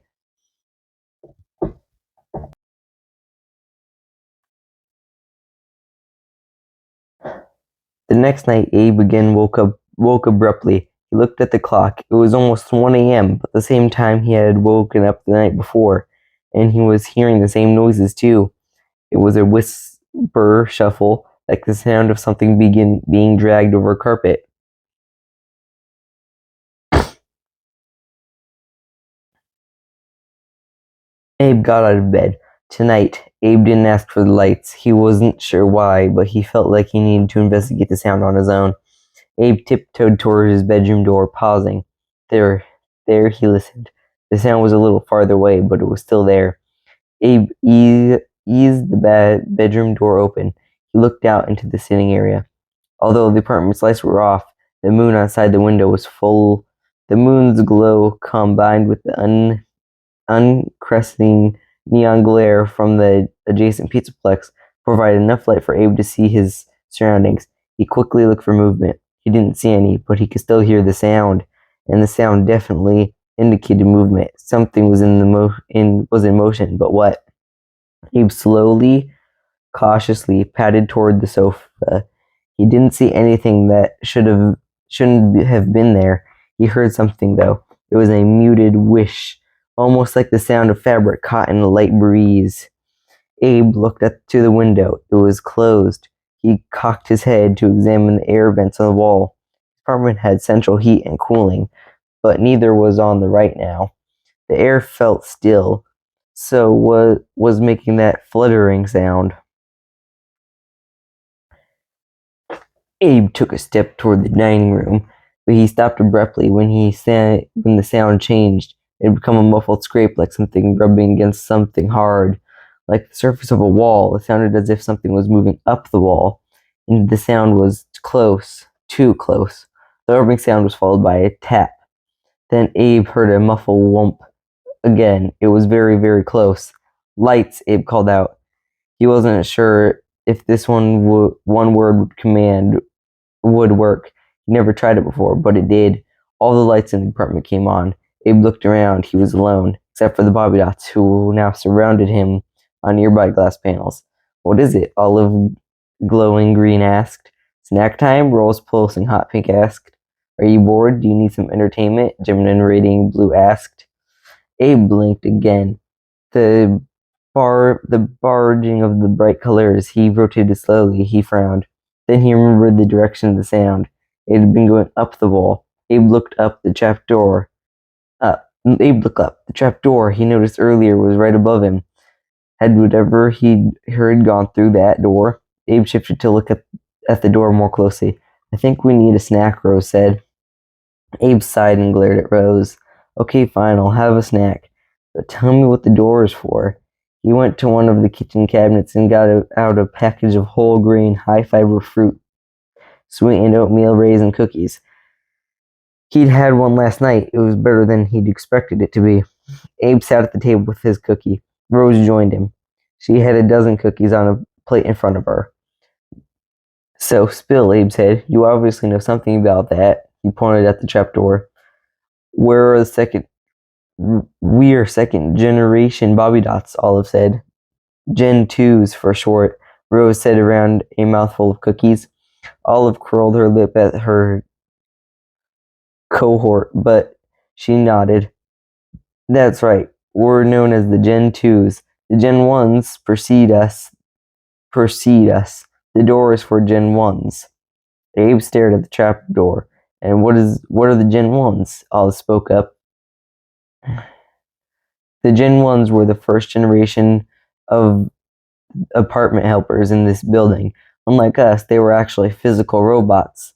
A: The next night, Abe again woke abruptly. He looked at the clock. It was almost 1 a.m., but the same time he had woken up the night before, and he was hearing the same noises too. It was a whisper shuffle, like the sound of something being dragged over a carpet. Abe got out of bed. Tonight, Abe didn't ask for the lights. He wasn't sure why, but he felt like he needed to investigate the sound on his own. Abe tiptoed toward his bedroom door, pausing. There he listened. The sound was a little farther away, but it was still there. Abe eased the bedroom door open. He looked out into the sitting area. Although the apartment's lights were off, the moon outside the window was full. The moon's glow, combined with the uncresting neon glare from the adjacent pizzaplex, provided enough light for Abe to see his surroundings. He quickly looked for movement. He didn't see any, but he could still hear the sound, and the sound definitely indicated movement. Something was in motion, but what? Abe slowly, cautiously padded toward the sofa. He didn't see anything that shouldn't have been there. He heard something though. It was a muted whish, almost like the sound of fabric caught in a light breeze. Abe looked to the window. It was closed. He cocked his head to examine the air vents on the wall. The apartment had central heat and cooling, but neither was on the right now. The air felt still, so was making that fluttering sound. Abe took a step toward the dining room, but he stopped abruptly when the sound changed. It had become a muffled scrape, like something rubbing against something hard, like the surface of a wall. It sounded as if something was moving up the wall, and the sound was close, too close. The rubbing sound was followed by a tap. Then Abe heard a muffled whomp again. It was very, very close. "Lights," Abe called out. He wasn't sure if this one word command would work. He never tried it before, but it did. All the lights in the apartment came on. Abe looked around. He was alone, except for the Bobby Dots, who now surrounded him on nearby glass panels. What is it? Olive glowing green asked. Snack time? Rose pulsing hot pink asked. Are you bored? Do you need some entertainment? Gemini radiating blue asked. Abe blinked again. The barging of the bright colors. He rotated slowly. He frowned. Then he remembered the direction of the sound. It had been going up the wall. Abe looked up the trap door. Abe looked up. The trap door he noticed earlier was right above him. Had whatever he'd heard gone through that door? Abe shifted to look at the door more closely. I think we need a snack, Rose said. Abe sighed and glared at Rose. Okay, fine, I'll have a snack. But tell me what the door is for. He went to one of the kitchen cabinets and got out a package of whole grain, high fiber fruit, sweetened oatmeal, raisin cookies. He'd had one last night. It was better than he'd expected it to be. Abe sat at the table with his cookie. Rose joined him. She had a dozen cookies on a plate in front of her. So, spill, Abe said. You obviously know something about that. He pointed at the trapdoor. We're second generation Bobby Dots, Olive said. Gen 2s for short, Rose said around a mouthful of cookies. Olive curled her lip at her cohort, but she nodded. That's right. We're known as the Gen 2s. The Gen 1s precede us. The door is for Gen 1s. Abe stared at the trap door. And what are the Gen 1s? Olive spoke up. The Gen 1s were the first generation of apartment helpers in this building. Unlike us, they were actually physical robots.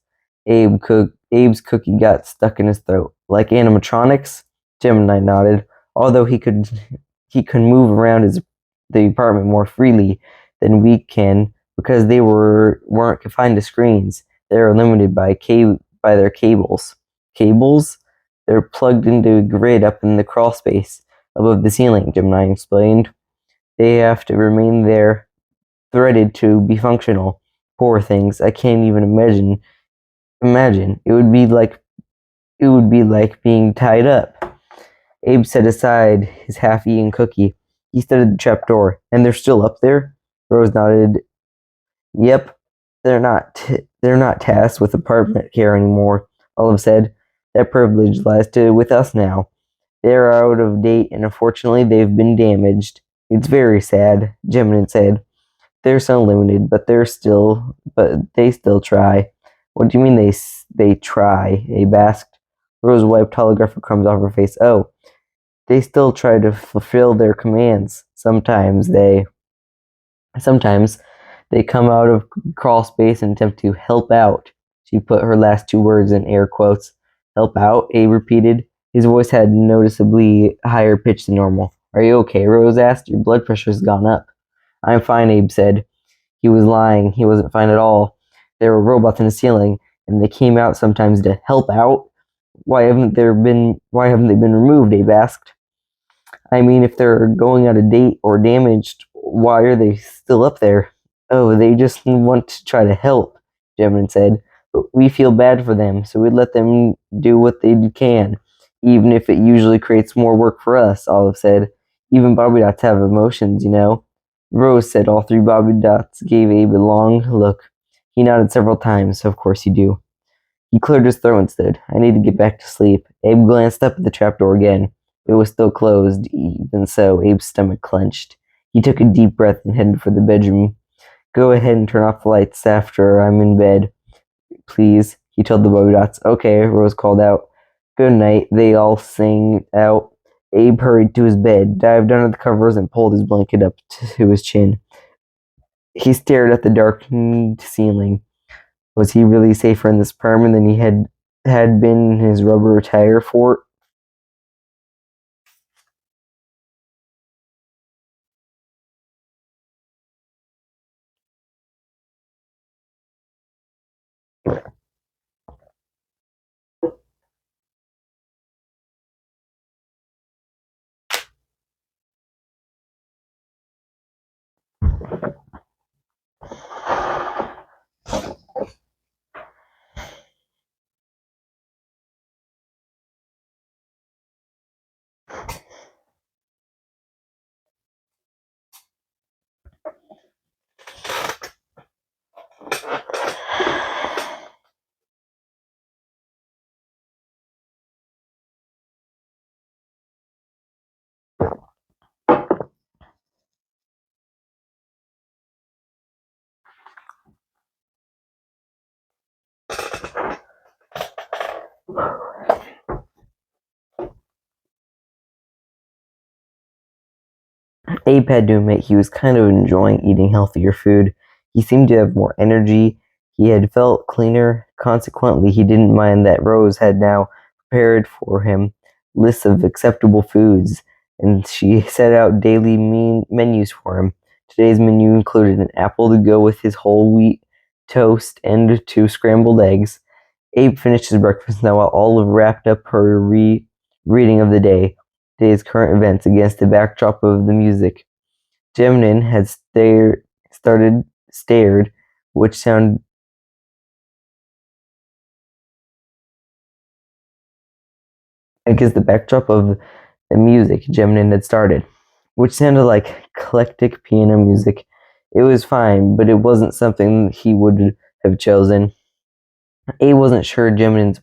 A: Abe's cookie got stuck in his throat. Like animatronics? Gemini nodded. Although he could move around the apartment more freely than we can because they weren't confined to screens. They were limited by their cables. Cables? They're plugged into a grid up in the crawl space above the ceiling, Gemini explained. They have to remain there, threaded to be functional. Poor things. I can't even imagine. It would be like being tied up. Abe set aside his half-eaten cookie. He studied the trapdoor. And they're still up there? Rose nodded. Yep. They're not tasked with apartment care anymore, Olive said. That privilege lies with us now. They're out of date, and unfortunately they've been damaged. It's very sad, Gemini said. They're so limited, but they still try. What do you mean they try? Abe asked. Rose wiped holographic crumbs off her face. Oh, they still try to fulfill their commands. Sometimes they come out of crawl space and attempt to help out. She put her last two words in air quotes. Help out, Abe repeated. His voice had noticeably higher pitch than normal. Are you okay? Rose asked. Your blood pressure's gone up. I'm fine, Abe said. He was lying. He wasn't fine at all. There were robots in the ceiling, and they came out sometimes to help out. Why haven't they been removed? Abe asked. I mean, if they're going out of date or damaged, why are they still up there? Oh, they just want to try to help, Gemini said. But we feel bad for them, so we let them do what they can, even if it usually creates more work for us, Olive said. Even Bobby Dots have emotions, you know. Rose said all three Bobby Dots gave Abe a long look. He nodded several times. Of course you do. He cleared his throat and stood. I need to get back to sleep. Abe glanced up at the trapdoor again. It was still closed. Even so, Abe's stomach clenched. He took a deep breath and headed for the bedroom. Go ahead and turn off the lights after I'm in bed, please, he told the Bobby Dots. Okay, Rose called out. Good night, they all sang out. Abe hurried to his bed, dived under the covers, and pulled his blanket up to his chin. He stared at the darkened ceiling. Was he really safer in this apartment than he had been in his rubber tire fort? Abe had to admit he was kind of enjoying eating healthier food. He seemed to have more energy. He had felt cleaner. Consequently, he didn't mind that Rose had now prepared for him lists of acceptable foods, and she set out daily menus for him. Today's menu included an apple to go with his whole wheat toast and 2 scrambled eggs. Abe finished his breakfast now while Olive wrapped up her reading of the day's current events against the backdrop of the music. Geminin had stared, which sounded against the backdrop of the music Geminin had started, which sounded like eclectic piano music. It was fine, but it wasn't something he would have chosen. A wasn't sure Geminin's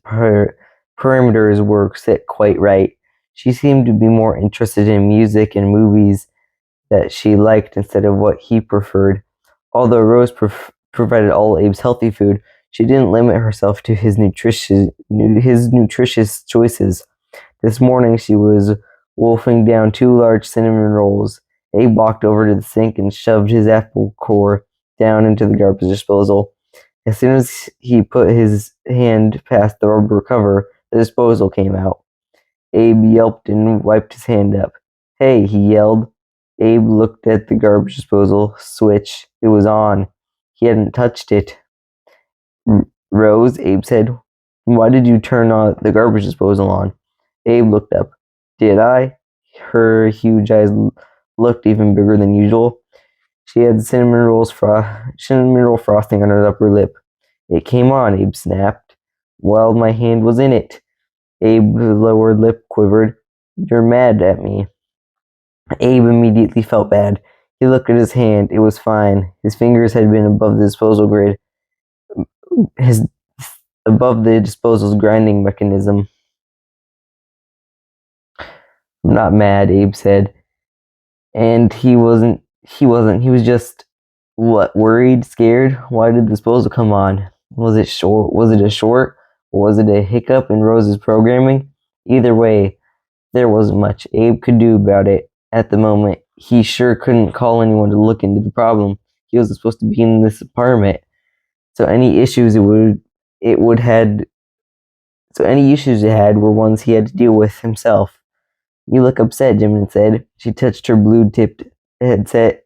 A: parameters were set quite right. She seemed to be more interested in music and movies that she liked instead of what he preferred. Although Rose provided all Abe's healthy food, she didn't limit herself to his nutritious choices. This morning she was wolfing down 2 large cinnamon rolls. Abe walked over to the sink and shoved his apple core down into the garbage disposal. As soon as he put his hand past the rubber cover, the disposal came out. Abe yelped and wiped his hand up. "Hey," he yelled. Abe looked at the garbage disposal switch. It was on. He hadn't touched it. "Rose," Abe said, "why did you turn the garbage disposal on?" Abe looked up. "Did I?" Her huge eyes looked even bigger than usual. She had cinnamon roll frosting on her upper lip. "It came on," Abe snapped. "Well, my hand was in it." Abe's lower lip quivered. "You're mad at me." Abe immediately felt bad. He looked at his hand. It was fine. His fingers had been above the disposal grid. Above the disposal's grinding mechanism. "I'm not mad," Abe said. And he wasn't. He was just, what, worried, scared? Why did the disposal come on? Was it short? Was it a short? Or was it a hiccup in Rose's programming? Either way, there wasn't much Abe could do about it at the moment. He sure couldn't call anyone to look into the problem. He wasn't supposed to be in this apartment. So any issues it had were ones he had to deal with himself. "You look upset," Jim said. She touched her blue-tipped headset.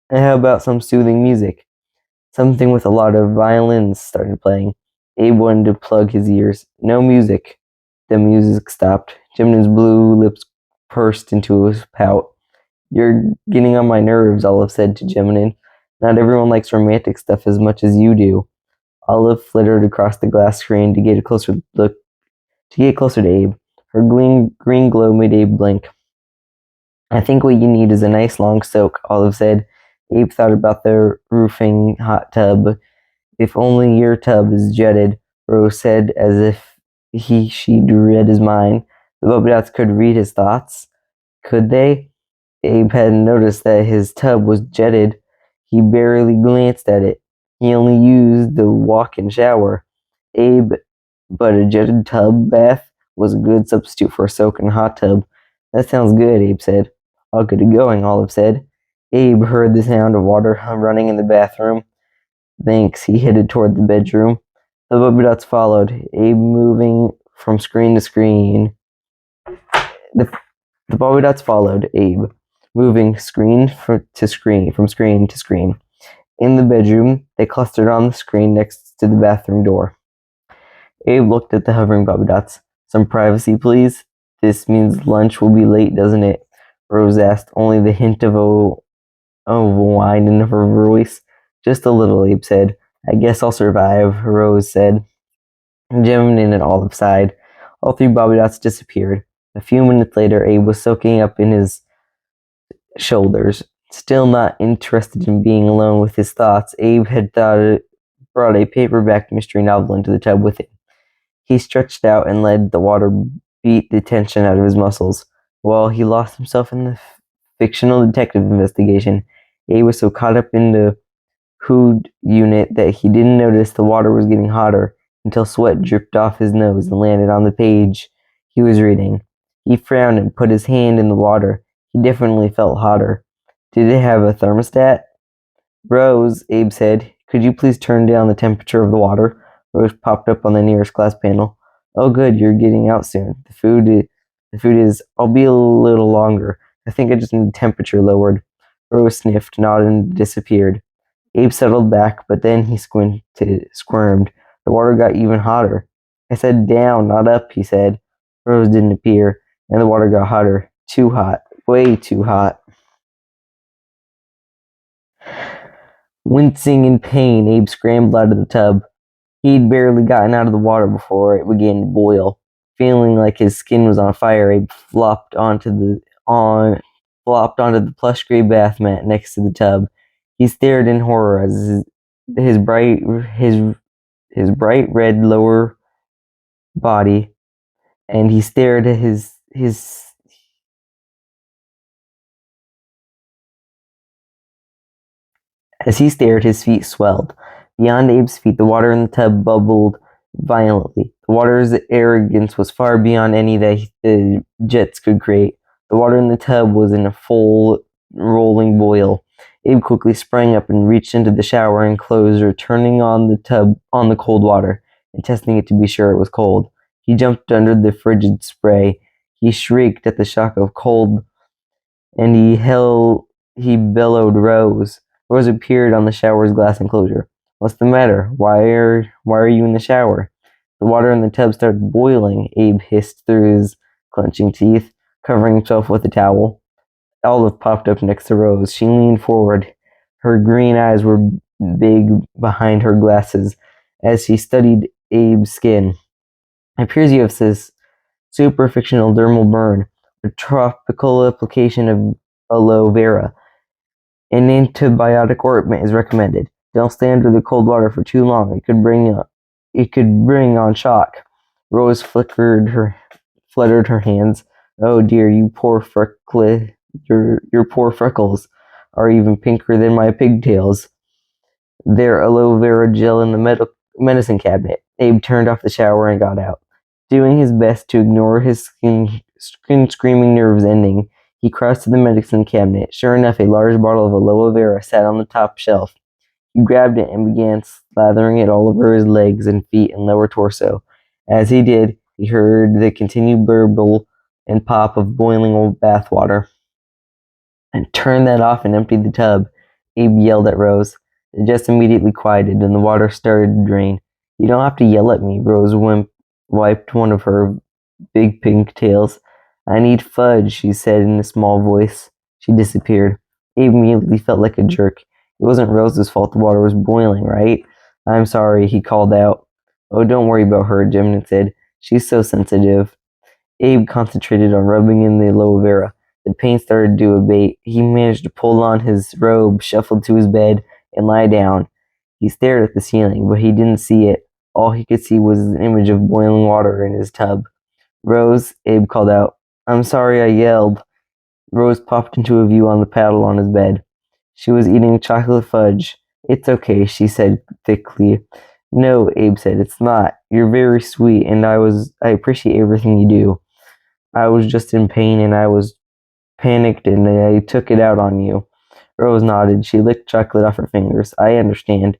A: "How about some soothing music?" Something with a lot of violins started playing. Abe wanted to plug his ears. "No music." The music stopped. Jim's blue lips pursed into a pout. "You're getting on my nerves," Olive said to Geminin. "Not everyone likes romantic stuff as much as you do." Olive flittered across the glass screen to get a closer look. To get closer to Abe. Her green glow made Abe blink. "I think what you need is a nice long soak," Olive said. Abe thought about the roofing hot tub. "If only your tub is jetted," Rose said, as if she'd read his mind. The bobbydots could read his thoughts. Could they? Abe hadn't noticed that his tub was jetted. He barely glanced at it. He only used the walk-in shower. But a jetted tub bath was a good substitute for a soaking hot tub. "That sounds good," Abe said. "I'll get it going," Olive said. Abe heard the sound of water running in the bathroom. "Thanks." He headed toward the bedroom. The bobbydots followed, Abe moving from screen to screen. The bobbydots followed Abe, moving from screen to screen. In the bedroom, they clustered on the screen next to the bathroom door. Abe looked at the hovering bobbydots. "Some privacy, please." "This means lunch will be late, doesn't it?" Rose asked, only the hint of whine in her voice. Just a little, Abe said. I guess I'll survive, Rose said. Jim and Olive sighed. All three Bobby Dots disappeared. A few minutes later, Abe was soaking up in his shoulders. Still not interested in being alone with his thoughts, Abe had brought a paperback mystery novel into the tub with him. He stretched out and let the water beat the tension out of his muscles. While he lost himself in the fictional detective investigation, Abe was so caught up in the hood unit that he didn't notice the water was getting hotter until sweat dripped off his nose and landed on the page he was reading. He frowned and put his hand in the water. He definitely felt hotter. Did it have a thermostat? Rose, Abe said, could you please turn down the temperature of the water? Rose popped up on the nearest glass panel. Oh good, you're getting out soon. The food is, I'll be a little longer. I think I just need temperature lowered. Rose sniffed, nodded, and disappeared. Abe settled back, but then he squirmed. The water got even hotter. I said down, not up, he said. Rose didn't appear, and the water got hotter. Too hot. Way too hot. Wincing in pain, Abe scrambled out of the tub. He'd barely gotten out of the water before it began to boil. Feeling like his skin was on fire, Abe flopped onto the plush gray bath mat next to the tub. He stared in horror as his bright red lower body, and he stared at his As he stared, his feet swelled. Beyond Abe's feet, the water in the tub bubbled violently. The water's arrogance was far beyond any that the jets could create. The water in the tub was in a full, rolling boil. Abe quickly sprang up and reached into the shower enclosure, turning on the tub on the cold water and testing it to be sure it was cold. He jumped under the frigid spray. He shrieked at the shock of cold, and he bellowed Rose. Rose appeared on the shower's glass enclosure. What's the matter? Why are you in the shower? The water in the tub started boiling, Abe hissed through his clenching teeth, covering himself with a towel. Olive popped up next to Rose. She leaned forward. Her green eyes were big behind her glasses as she studied Abe's skin. It appears you have this superficial dermal burn, a tropical application of aloe vera. An antibiotic ointment is recommended. Don't stay under the cold water for too long. It could bring on shock. Rose fluttered her hands. Oh dear, you poor your poor freckles are even pinker than my pigtails. There aloe vera gel in the medicine cabinet. Abe turned off the shower and got out. Doing his best to ignore his skin screaming nerves ending, he crossed to the medicine cabinet. Sure enough, a large bottle of aloe vera sat on the top shelf. He grabbed it and began slathering it all over his legs and feet and lower torso. As he did, he heard the continued burble and pop of boiling old bath water. And turn that off and empty the tub, Abe yelled at Rose. It just immediately quieted and the water started to drain. You don't have to yell at me, Rose wiped one of her big pink tails. I need fudge, she said in a small voice. She disappeared. Abe immediately felt like a jerk. It wasn't Rose's fault the water was boiling, right? I'm sorry, he called out. Oh, don't worry about her, Jim said. She's so sensitive. Abe concentrated on rubbing in the aloe vera. The pain started to abate. He managed to pull on his robe, shuffled to his bed, and lie down. He stared at the ceiling, but he didn't see it. All he could see was an image of boiling water in his tub. Rose, Abe called out. I'm sorry I yelled. Rose popped into a view on the paddle on his bed. She was eating chocolate fudge. It's okay, she said thickly. No, Abe said, it's not. You're very sweet, and I appreciate everything you do. I was just in pain, and I was panicked, and I took it out on you. Rose nodded. She licked chocolate off her fingers. I understand.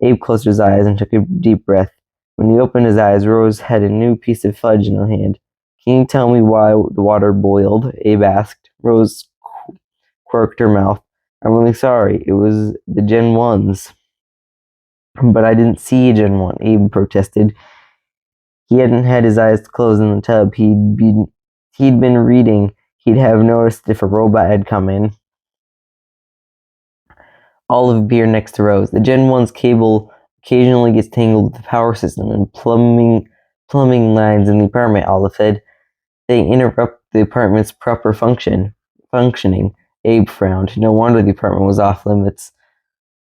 A: Abe closed his eyes and took a deep breath. When he opened his eyes, Rose had a new piece of fudge in her hand. Can you tell me why the water boiled? Abe asked. Rose quirked her mouth. I'm really sorry. It was the Gen 1s. But I didn't see a Gen 1, Abe protested. He hadn't had his eyes closed in the tub. He'd been reading. He'd have noticed if a robot had come in. Olive appeared next to Rose. The Gen 1's cable occasionally gets tangled with the power system and plumbing lines in the apartment, Olive said. They interrupt the apartment's proper functioning. Abe frowned. No wonder the apartment was off limits.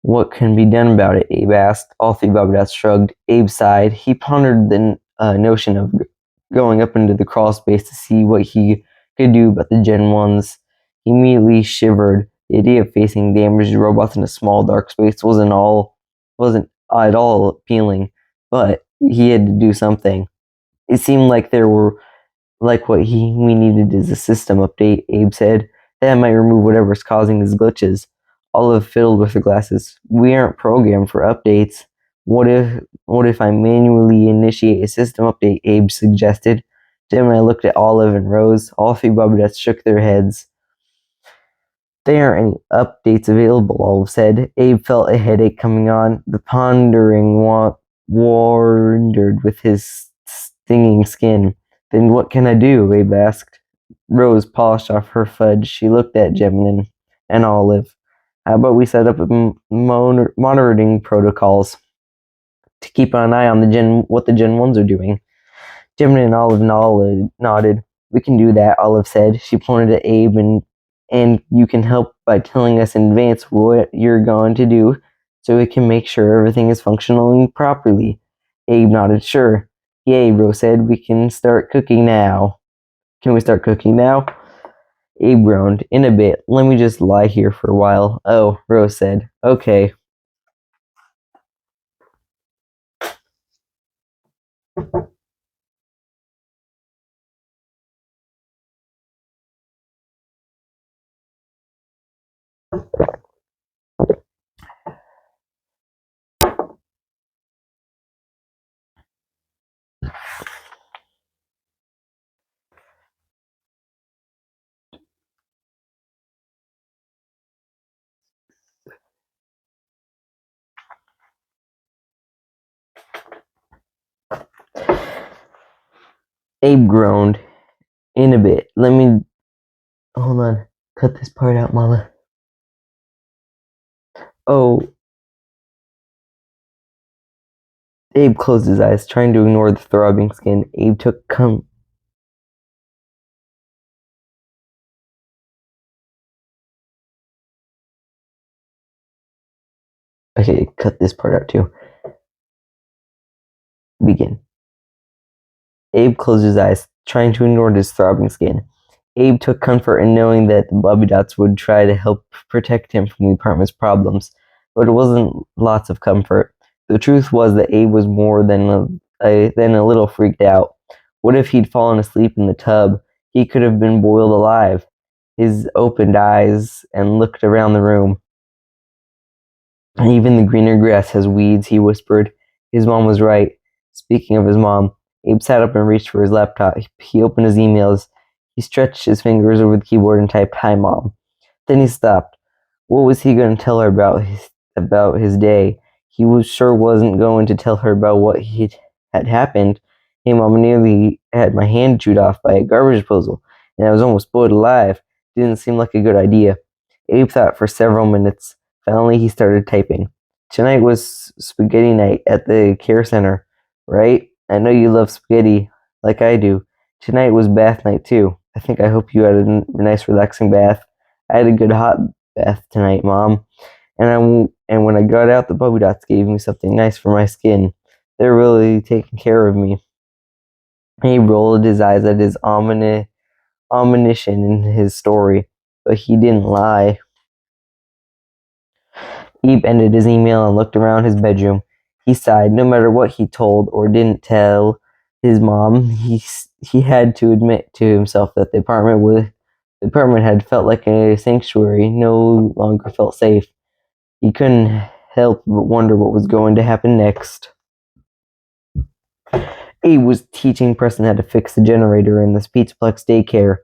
A: What can be done about it? Abe asked. All three bobbydots shrugged. Abe sighed. He pondered the notion of going up into the crawl space to see what he could do about the Gen 1s. He immediately shivered. The idea of facing damaged robots in a small dark space wasn't at all appealing, but he had to do something. It seemed like what we needed is a system update, Abe said. That might remove whatever's causing these glitches. Olive fiddled with her glasses. We aren't programmed for updates. What if I manually initiate a system update? Abe suggested. Jim and I looked at Olive and Rose. All three bobbydots shook their heads. There aren't any updates available, Olive said. Abe felt a headache coming on. The pondering wandered with his stinging skin. Then what can I do? Abe asked. Rose polished off her fudge. She looked at Gemini and Olive. How about we set up monitoring protocols to keep an eye on what the Gen 1s are doing? Gemini and Olive nodded. We can do that, Olive said. She pointed at Abe and you can help by telling us in advance what you're going to do so we can make sure everything is functioning properly. Abe nodded. Sure. Yay, Rose said. We can start cooking now. Can we start cooking now? Abe groaned. In a bit. Let me just lie here for a while. Oh, Rose said. Okay. Abe groaned. In a bit. Let me... Hold on. Cut this part out, Mama. Oh. Abe closed his eyes, trying to ignore the throbbing skin. Abe took Okay, cut this part out too. Begin. Abe closed his eyes, trying to ignore his throbbing skin. Abe took comfort in knowing that the bobbydots would try to help protect him from the apartment's problems, but it wasn't lots of comfort. The truth was that Abe was more than a little freaked out. What if he'd fallen asleep in the tub? He could have been boiled alive. He opened eyes and looked around the room. Even the greener grass has weeds, he whispered. His mom was right. Speaking of his mom, Abe sat up and reached for his laptop. He opened his emails. He stretched his fingers over the keyboard and typed, Hi, Mom. Then he stopped. What was he going to tell her about his day? He wasn't going to tell her about what had happened. Hey, Mom, I nearly had my hand chewed off by a garbage disposal, and I was almost boiled alive. Didn't seem like a good idea. Abe thought for several minutes. Finally, he started typing. Tonight was spaghetti night at the care center, right? I know you love spaghetti, like I do. Tonight was bath night, too. I hope you had a nice, relaxing bath. I had a good hot bath tonight, Mom. And when I got out, the bobbydots gave me something nice for my skin. They're really taking care of me. He rolled his eyes at his ominous in his story, but he didn't lie. Abe ended his email and looked around his bedroom. He sighed. No matter what he told or didn't tell his mom, he had to admit to himself that the apartment had felt like a sanctuary, no longer felt safe. He couldn't help but wonder what was going to happen next. Abe was teaching Preston how to fix the generator in the pizzaplex daycare,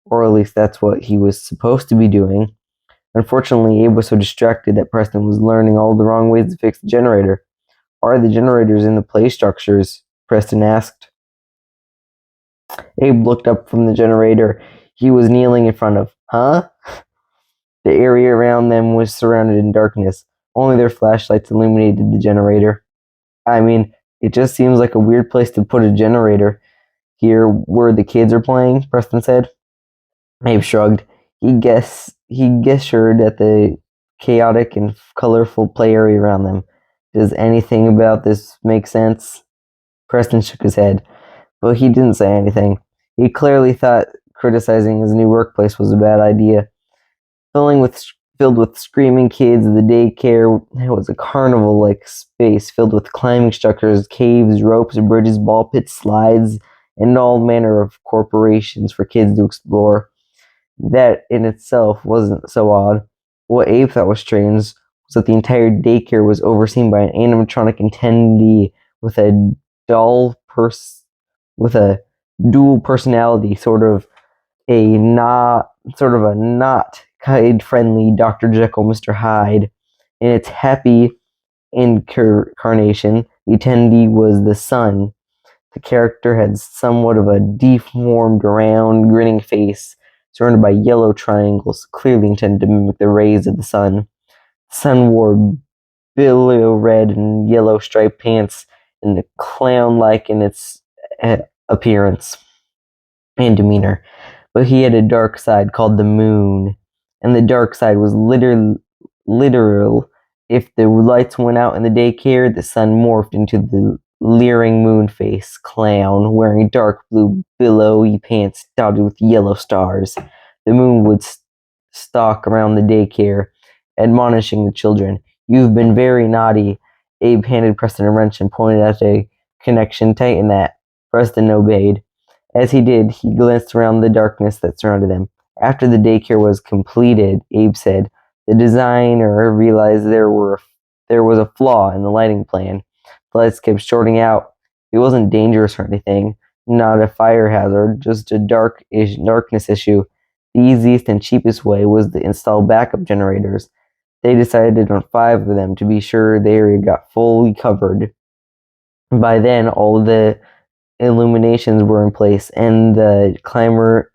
A: or at least that's what he was supposed to be doing. Unfortunately, Abe was so distracted that Preston was learning all the wrong ways to fix the generator. Why are the generators in the play structures? Preston asked. Abe looked up from the generator he was kneeling in front of. Huh? The area around them was surrounded in darkness. Only their flashlights illuminated the generator. I mean, it just seems like a weird place to put a generator. Here, where the kids are playing, Preston said. Abe shrugged. He gestured at the chaotic and colorful play area around them. Does anything about this make sense? Preston shook his head, but he didn't say anything. He clearly thought criticizing his new workplace was a bad idea. Filled with screaming kids, the daycare was a carnival-like space filled with climbing structures, caves, ropes, bridges, ball pits, slides, and all manner of corporations for kids to explore. That in itself wasn't so odd. What Abe thought was strange was that the entire daycare was overseen by an animatronic attendee with a dull with a dual personality, a not kid-friendly Dr. Jekyll, Mr. Hyde. In its happy incarnation, the attendee was the sun. The character had somewhat of a deformed, round, grinning face, surrounded by yellow triangles, clearly intended to mimic the rays of the sun. The sun wore billow red and yellow striped pants, and clown-like in its appearance and demeanor. But he had a dark side called the moon, and the dark side was literal. If the lights went out in the daycare, the sun morphed into the leering moon face clown wearing dark blue billowy pants dotted with yellow stars. The moon would stalk around the daycare, admonishing the children. You've been very naughty. Abe handed Preston a wrench and pointed at a connection. Tighten that. Preston obeyed. As he did, he glanced around the darkness that surrounded them. After the daycare was completed, Abe said, the designer realized there was a flaw in the lighting plan. The lights kept shorting out. It wasn't dangerous or anything, not a fire hazard, just a darkness issue. The easiest and cheapest way was to install backup generators. They decided on 5 of them to be sure the area got fully covered. By then, all of the illuminations were in place, and the climber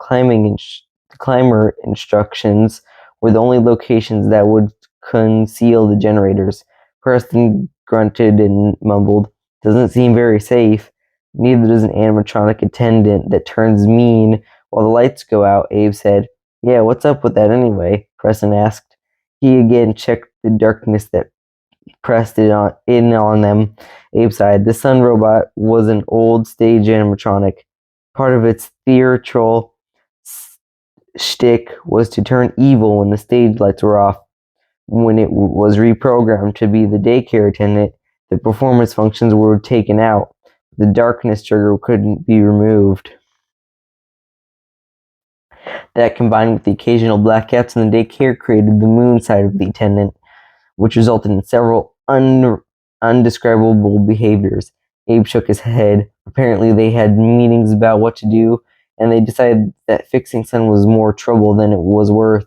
A: instructions were the only locations that would conceal the generators. Preston grunted and mumbled, doesn't seem very safe. Neither does an animatronic attendant that turns mean while the lights go out, Abe said. Yeah, what's up with that anyway? Preston asked. He again checked the darkness that pressed in on them. Abe sighed. The sun robot was an old stage animatronic. Part of its theatrical shtick was to turn evil when the stage lights were off. When it was reprogrammed to be the daycare attendant, the performance functions were taken out. The darkness trigger couldn't be removed. That, combined with the occasional blackouts in the daycare, created the moon side of the attendant, which resulted in several undescribable behaviors. Abe shook his head. Apparently they had meetings about what to do, and they decided that fixing sun was more trouble than it was worth.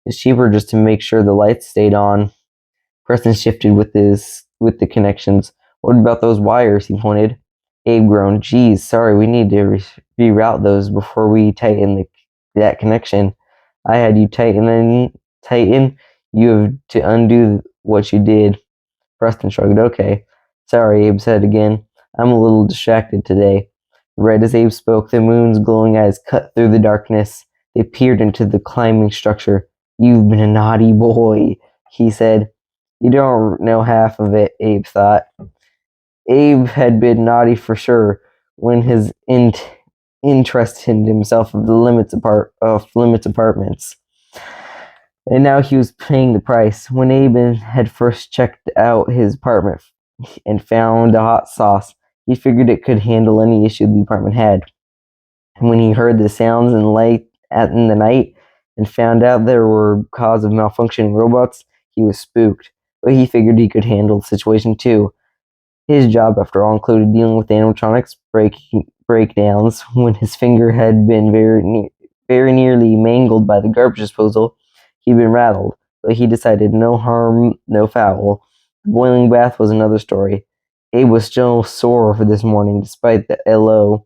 A: It's cheaper just to make sure the lights stayed on. Preston shifted with the connections. What about those wires? He pointed. Abe groaned. Geez, sorry, we need to reroute those before we tighten that connection. I had you tighten. You have to undo what you did. Preston shrugged. Okay. Sorry, Abe said again. I'm a little distracted today. Right as Abe spoke, the moon's glowing eyes cut through the darkness. They peered into the climbing structure. You've been a naughty boy, he said. You don't know half of it, Abe thought. Abe had been naughty for sure when his interested himself of the limits apartments. And now he was paying the price. When Abe had first checked out his apartment and found a hot sauce, he figured it could handle any issue the apartment had. When he heard the sounds and light in the night and found out there were cause of malfunctioning robots, he was spooked. But he figured he could handle the situation too. His job, after all, included dealing with animatronics breakdowns. When his finger had been very nearly mangled by the garbage disposal, he'd been rattled, but he decided no harm, no foul. The boiling bath was another story. Abe was still sore for this morning, despite the LO.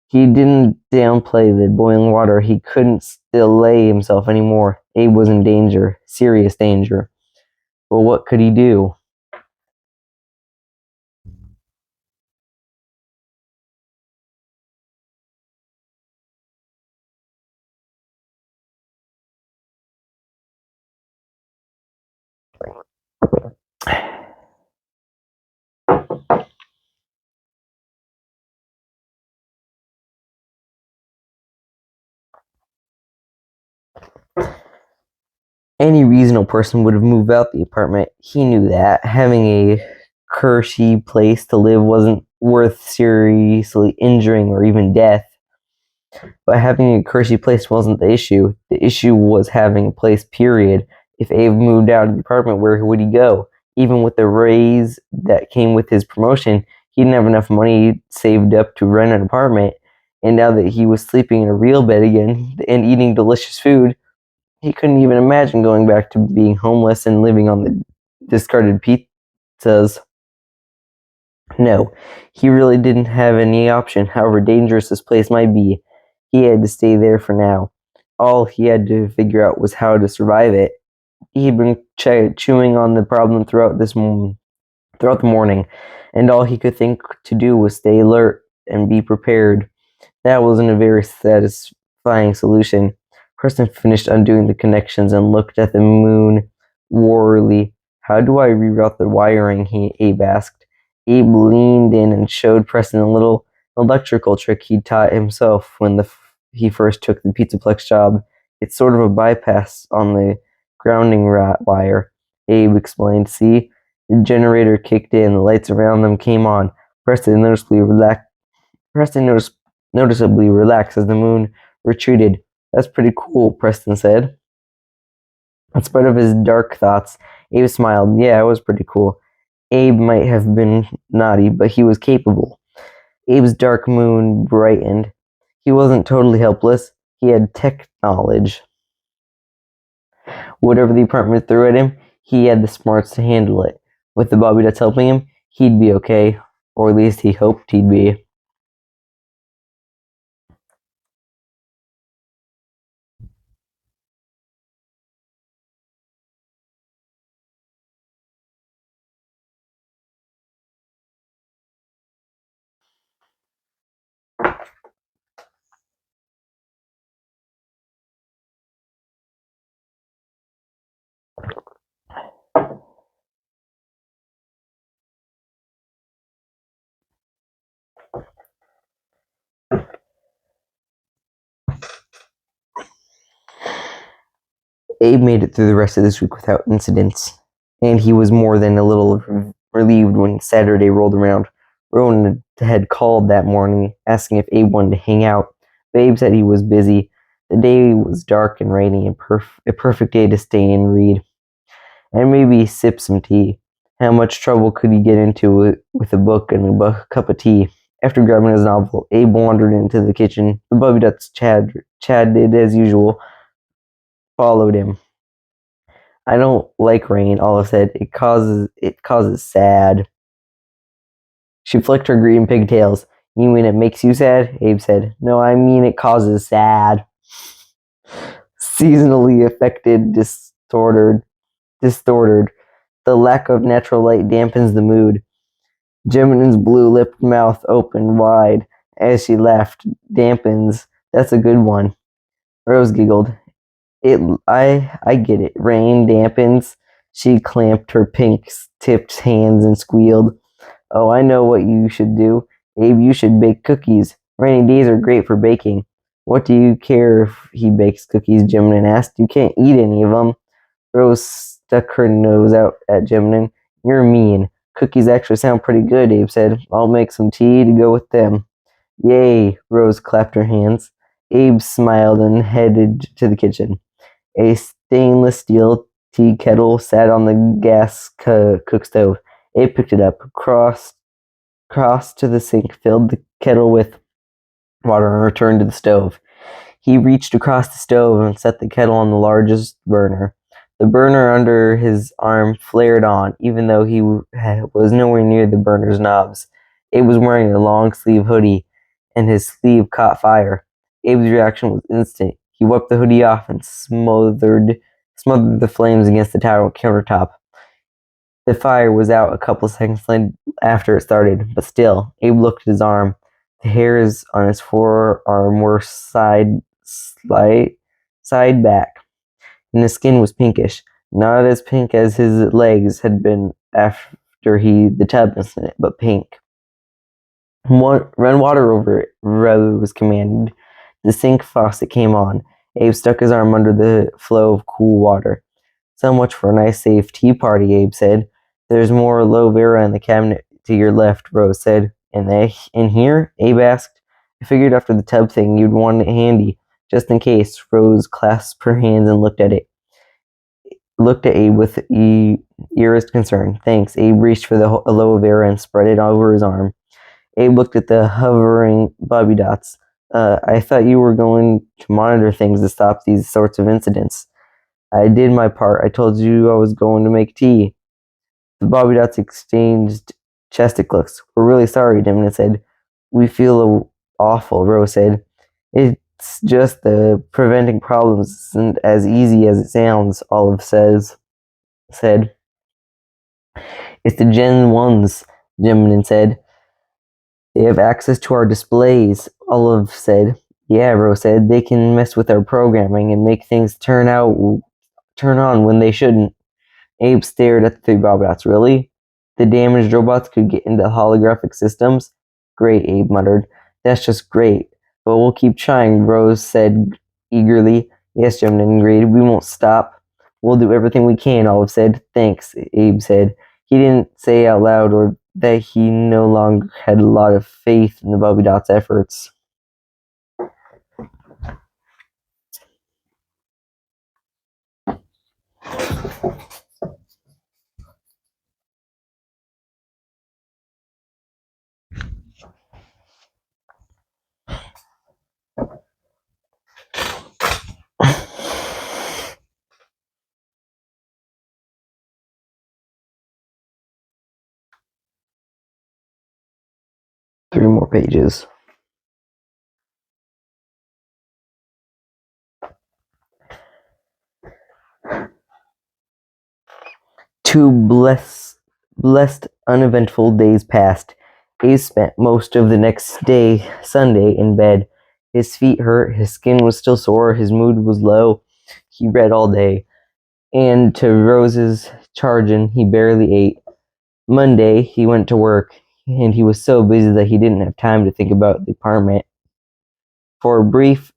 A: He didn't downplay the boiling water. He couldn't delay himself anymore. Abe was in danger, serious danger. But what could he do? Any reasonable person would have moved out the apartment. He knew that. Having a cushy place to live wasn't worth seriously injuring or even death. But having a cushy place wasn't the issue. The issue was having a place, period. If Abe moved out of the apartment, where would he go? Even with the raise that came with his promotion, he didn't have enough money saved up to rent an apartment. And now that he was sleeping in a real bed again and eating delicious food, he couldn't even imagine going back to being homeless and living on the discarded pizzas. No, he really didn't have any option, however dangerous this place might be. He had to stay there for now. All he had to figure out was how to survive it. He'd been chewing on the problem throughout the morning, and all he could think to do was stay alert and be prepared. That wasn't a very satisfying solution. Preston finished undoing the connections and looked at the moon warily. How do I reroute the wiring? Abe asked. Abe leaned in and showed Preston a little electrical trick he'd taught himself when he first took the pizzaplex job. It's sort of a bypass on the grounding wire, Abe explained. See, the generator kicked in, the lights around them came on. Preston noticeably relaxed as the moon retreated. That's pretty cool, Preston said. In spite of his dark thoughts, Abe smiled. Yeah, it was pretty cool. Abe might have been naughty, but he was capable. Abe's dark moon brightened. He wasn't totally helpless. He had tech knowledge. Whatever the apartment threw at him, he had the smarts to handle it. With the bobbydots helping him, he'd be okay. Or at least he hoped he'd be. Abe made it through the rest of this week without incidents, and he was more than a little relieved when Saturday rolled around. Rowan had called that morning, asking if Abe wanted to hang out, but Abe said he was busy. The day was dark and rainy, and a perfect day to stay and read, and maybe sip some tea. How much trouble could he get into with a book and a cup of tea? After grabbing his novel, Abe wandered into the kitchen. The bobbydots chatted as usual, followed him. I don't like rain, Olive said. It causes sad. She flicked her green pigtails. You mean it makes you sad? Abe said. No, I mean it causes sad. Seasonally affected, distorted. The lack of natural light dampens the mood. Jeminin's blue-lipped mouth opened wide as she laughed. Dampens. That's a good one. Rose giggled. I get it. Rain dampens. She clamped her pink-tipped hands and squealed. Oh, I know what you should do. Abe, you should bake cookies. Rainy days are great for baking. What do you care if he bakes cookies? Jeminin asked. You can't eat any of them. Rose stuck her nose out at Jeminin. You're mean. Cookies actually sound pretty good, Abe said. I'll make some tea to go with them. Yay, Rose clapped her hands. Abe smiled and headed to the kitchen. A stainless steel tea kettle sat on the gas cook stove. Abe picked it up, crossed to the sink, filled the kettle with water, and returned to the stove. He reached across the stove and set the kettle on the largest burner. The burner under his arm flared on, even though he was nowhere near the burner's knobs. Abe was wearing a long-sleeve hoodie, and his sleeve caught fire. Abe's reaction was instant. He wiped the hoodie off and smothered the flames against the tower countertop. The fire was out a couple seconds after it started, but still, Abe looked at his arm. The hairs on his forearm were side back, and his skin was pinkish. Not as pink as his legs had been after the tub incident, but pink. Run water over it, Rose commanded. The sink faucet came on. Abe stuck his arm under the flow of cool water. So much for a nice, safe tea party, Abe said. There's more aloe vera in the cabinet to your left, Rose said. In here? Abe asked. I figured after the tub thing you'd want it handy, just in case. Rose clasped her hands and looked at Abe with eerest concern. Thanks. Abe reached for the aloe vera and spread it over his arm. Abe looked at the hovering bobby dots. I thought you were going to monitor things to stop these sorts of incidents. I did my part. I told you I was going to make tea. The bobby dots exchanged chestic looks. We're really sorry, Dimon said. We feel awful, Rose said. It's just the preventing problems isn't as easy as it sounds, Olive said. It's the Gen 1s, Dimon said. They have access to our displays, Olive said. Yeah, Rose said. They can mess with our programming and make things turn on when they shouldn't. Abe stared at the three bobby dots. Really? The damaged robots could get into holographic systems? Great, Abe muttered. That's just great. But we'll keep trying, Rose said eagerly. Yes, Jim agreed. We won't stop. We'll do everything we can, Olive said. Thanks, Abe said. He didn't say out loud or that he no longer had a lot of faith in the bobby dots' efforts. Three more pages. Two blessed, uneventful days passed. Abe spent most of the next day, Sunday, in bed. His feet hurt, his skin was still sore, his mood was low. He read all day, and to Rose's chagrin, he barely ate. Monday, he went to work, and he was so busy that he didn't have time to think about the apartment. For a brief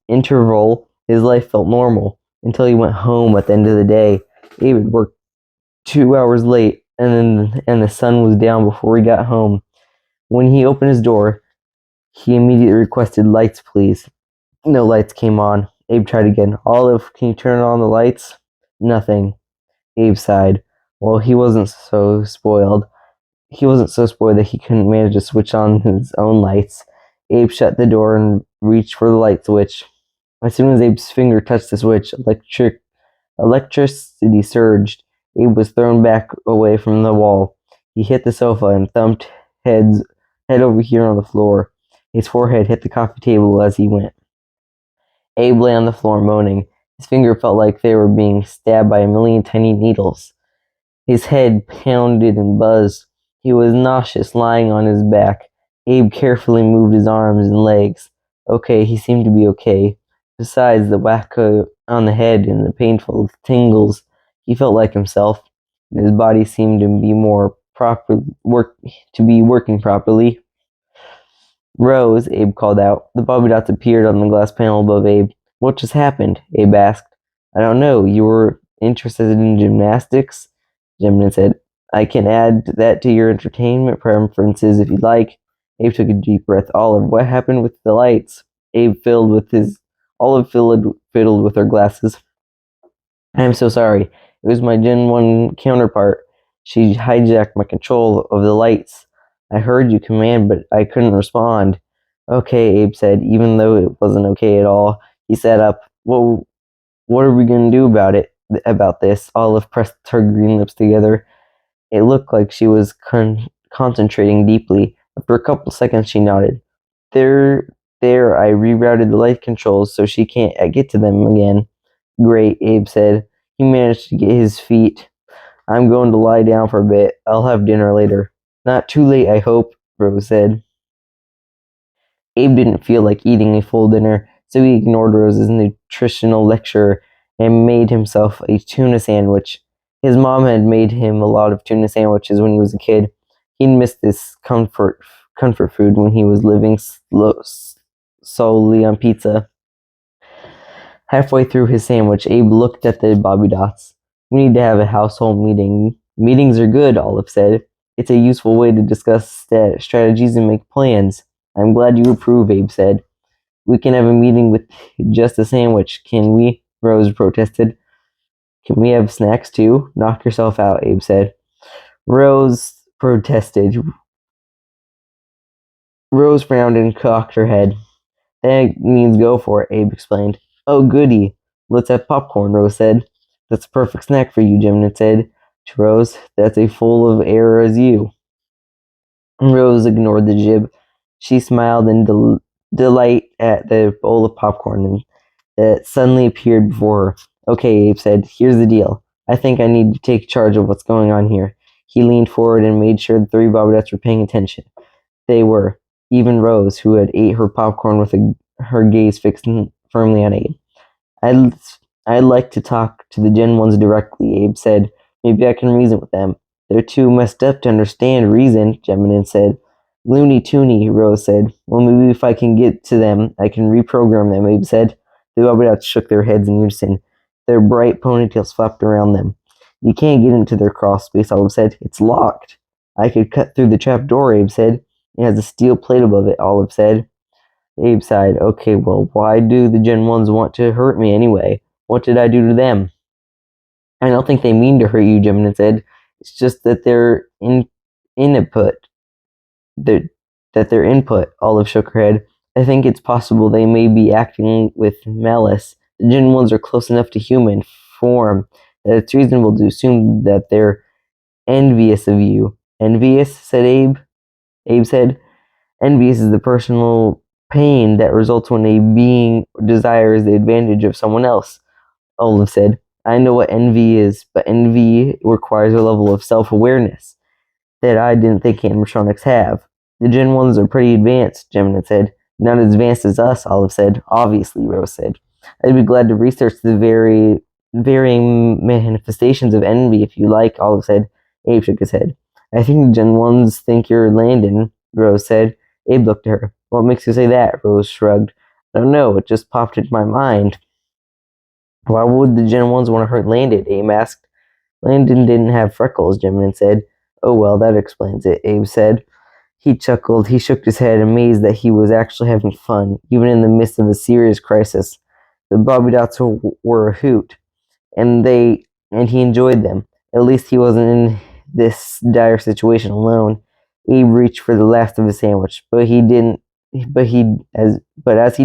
A: interval, his life felt normal, until he went home at the end of the day. Abe had worked 2 hours late, and the sun was down before he got home. When he opened his door, he immediately requested lights, please. No lights came on. Abe tried again. Olive, can you turn on the lights? Nothing. Abe sighed. Well, he wasn't so spoiled. He wasn't so spoiled that he couldn't manage to switch on his own lights. Abe shut the door and reached for the light switch. As soon as Abe's finger touched the switch, electricity surged. Abe was thrown back away from the wall. He hit the sofa and thumped head over here on the floor. His forehead hit the coffee table as he went. Abe lay on the floor moaning. His fingers felt like they were being stabbed by a million tiny needles. His head pounded and buzzed. He was nauseous, lying on his back. Abe carefully moved his arms and legs. Okay, he seemed to be okay. Besides the whack on the head and the painful tingles, he felt like himself, and his body seemed to be working properly. Rose, Abe called out. The bobby dots appeared on the glass panel above Abe. What just happened? Abe asked. I don't know. You were interested in gymnastics? Jim said. I can add that to your entertainment preferences if you'd like. Abe took a deep breath. Olive, what happened with the lights? Olive fiddled with her glasses. I'm so sorry. It was my Gen 1 counterpart. She hijacked my control of the lights. I heard you command, but I couldn't respond. Okay, Abe said, even though it wasn't okay at all. He sat up. What are we going to do about this? Olive pressed her green lips together. It looked like she was concentrating deeply. After a couple seconds, she nodded. There There, I rerouted the light controls so she can't get to them again. Great, Abe said. He managed to get his feet. I'm going to lie down for a bit. I'll have dinner later. Not too late, I hope, Rose said. Abe didn't feel like eating a full dinner, so he ignored Rose's nutritional lecture and made himself a tuna sandwich. His mom had made him a lot of tuna sandwiches when he was a kid. He'd missed this comfort food when he was living solely on pizza. Halfway through his sandwich, Abe looked at the Bobby Dots. We need to have a household meeting. Meetings are good, Olive said. It's a useful way to discuss strategies and make plans. I'm glad you approve, Abe said. We can have a meeting with just a sandwich, can we? Rose protested. Can we have snacks too? Knock yourself out, Abe said. Rose protested. Rose frowned and cocked her head. That means go for it, Abe explained. Oh, goody. Let's have popcorn, Rose said. That's a perfect snack for you, Jim said to Rose. That's as full of error as you. Rose ignored the jib. She smiled in delight at the bowl of popcorn that suddenly appeared before her. Okay, Abe said, here's the deal. I think I need to take charge of what's going on here. He leaned forward and made sure the three Bobbettes were paying attention. They were. Even Rose, who had ate her popcorn with her gaze fixed firmly on Abe. I'd like to talk to the Gen 1s directly, Abe said. Maybe I can reason with them. They're too messed up to understand reason, Gemini said. Looney Tooney, Rose said. Well, maybe if I can get to them, I can reprogram them, Abe said. The Bobbettes shook their heads in unison. Their bright ponytails flapped around them. You can't get into their crawl space, Olive said. It's locked. I could cut through the trap door, Abe said. It has a steel plate above it, Olive said. Abe sighed. Okay, well, why do the Gen 1s want to hurt me anyway? What did I do to them? I don't think they mean to hurt you, Gemini said. It's just that their input. Their input, Olive shook her head. I think it's possible they may be acting with malice. The Gen 1s are close enough to human form that it's reasonable to assume that they're envious of you. Envious? Said Abe. Abe said, envious is the personal pain that results when a being desires the advantage of someone else. Olive said, I know what envy is, but envy requires a level of self-awareness that I didn't think animatronics have. The Gen 1s are pretty advanced, Gemini said. Not as advanced as us, Olive said. Obviously, Rose said. I'd be glad to research the varying manifestations of envy if you like, Olive said. Abe shook his head. I think the Gen 1s think you're Landon, Rose said. Abe looked at her. What makes you say that? Rose shrugged. I don't know, it just popped into my mind. Why would the Gen 1s want to hurt Landon? Abe asked. Landon didn't have freckles, Gemini said. Oh well, that explains it, Abe said. He chuckled. He shook his head, amazed that he was actually having fun, even in the midst of a serious crisis. The Bobby Dots were a hoot, and he enjoyed them. At least he wasn't in this dire situation alone. Abe reached for the last of his sandwich, but as he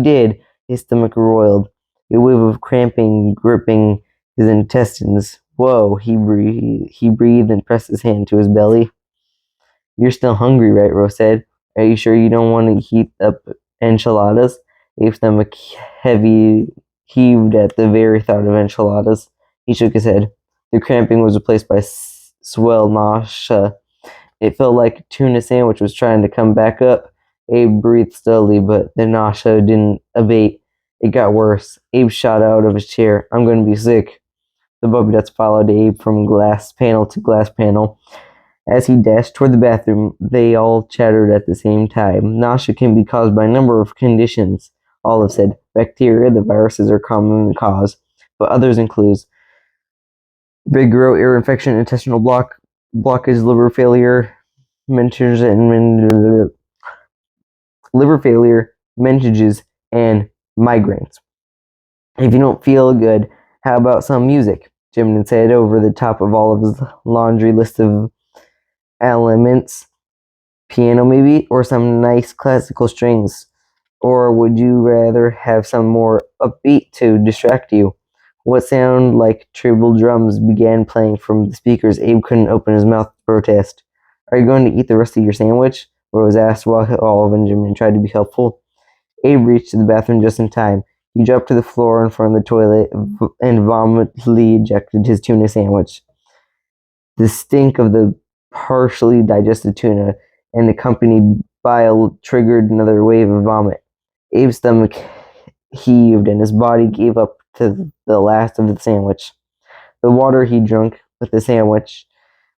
A: did, his stomach roiled. A wave of cramping gripping his intestines. Whoa, he breathed and pressed his hand to his belly. You're still hungry, right? Rose said. Are you sure you don't want to heat up enchiladas? Abe's stomach heaved at the very thought of enchiladas. He shook his head. The cramping was replaced by swell nausea. It felt like a tuna sandwich was trying to come back up. Abe breathed steadily, but the nausea didn't abate. It got worse. Abe shot out of his chair. I'm going to be sick. The Bobby Dots followed Abe from glass panel to glass panel. As he dashed toward the bathroom, they all chattered at the same time. Nausea can be caused by a number of conditions, Olive said. Bacteria, the viruses are common cause, but others include vigoro, ear infection, intestinal blockage, liver failure, mentions, and mensages, and migraines. If you don't feel good, how about some music? Jim said over the top of all of his laundry list of elements. Piano maybe, or some nice classical strings. Or would you rather have some more upbeat to distract you? What sounded like treble drums began playing from the speakers. Abe couldn't open his mouth to protest. Are you going to eat the rest of your sandwich? Rose asked while Olive and Jimmy tried to be helpful. Abe reached the bathroom just in time. He dropped to the floor in front of the toilet and vomitedly ejected his tuna sandwich. The stink of the partially digested tuna and accompanied bile triggered another wave of vomit. Abe's stomach heaved and his body gave up to the last of the sandwich. The water he drank with the sandwich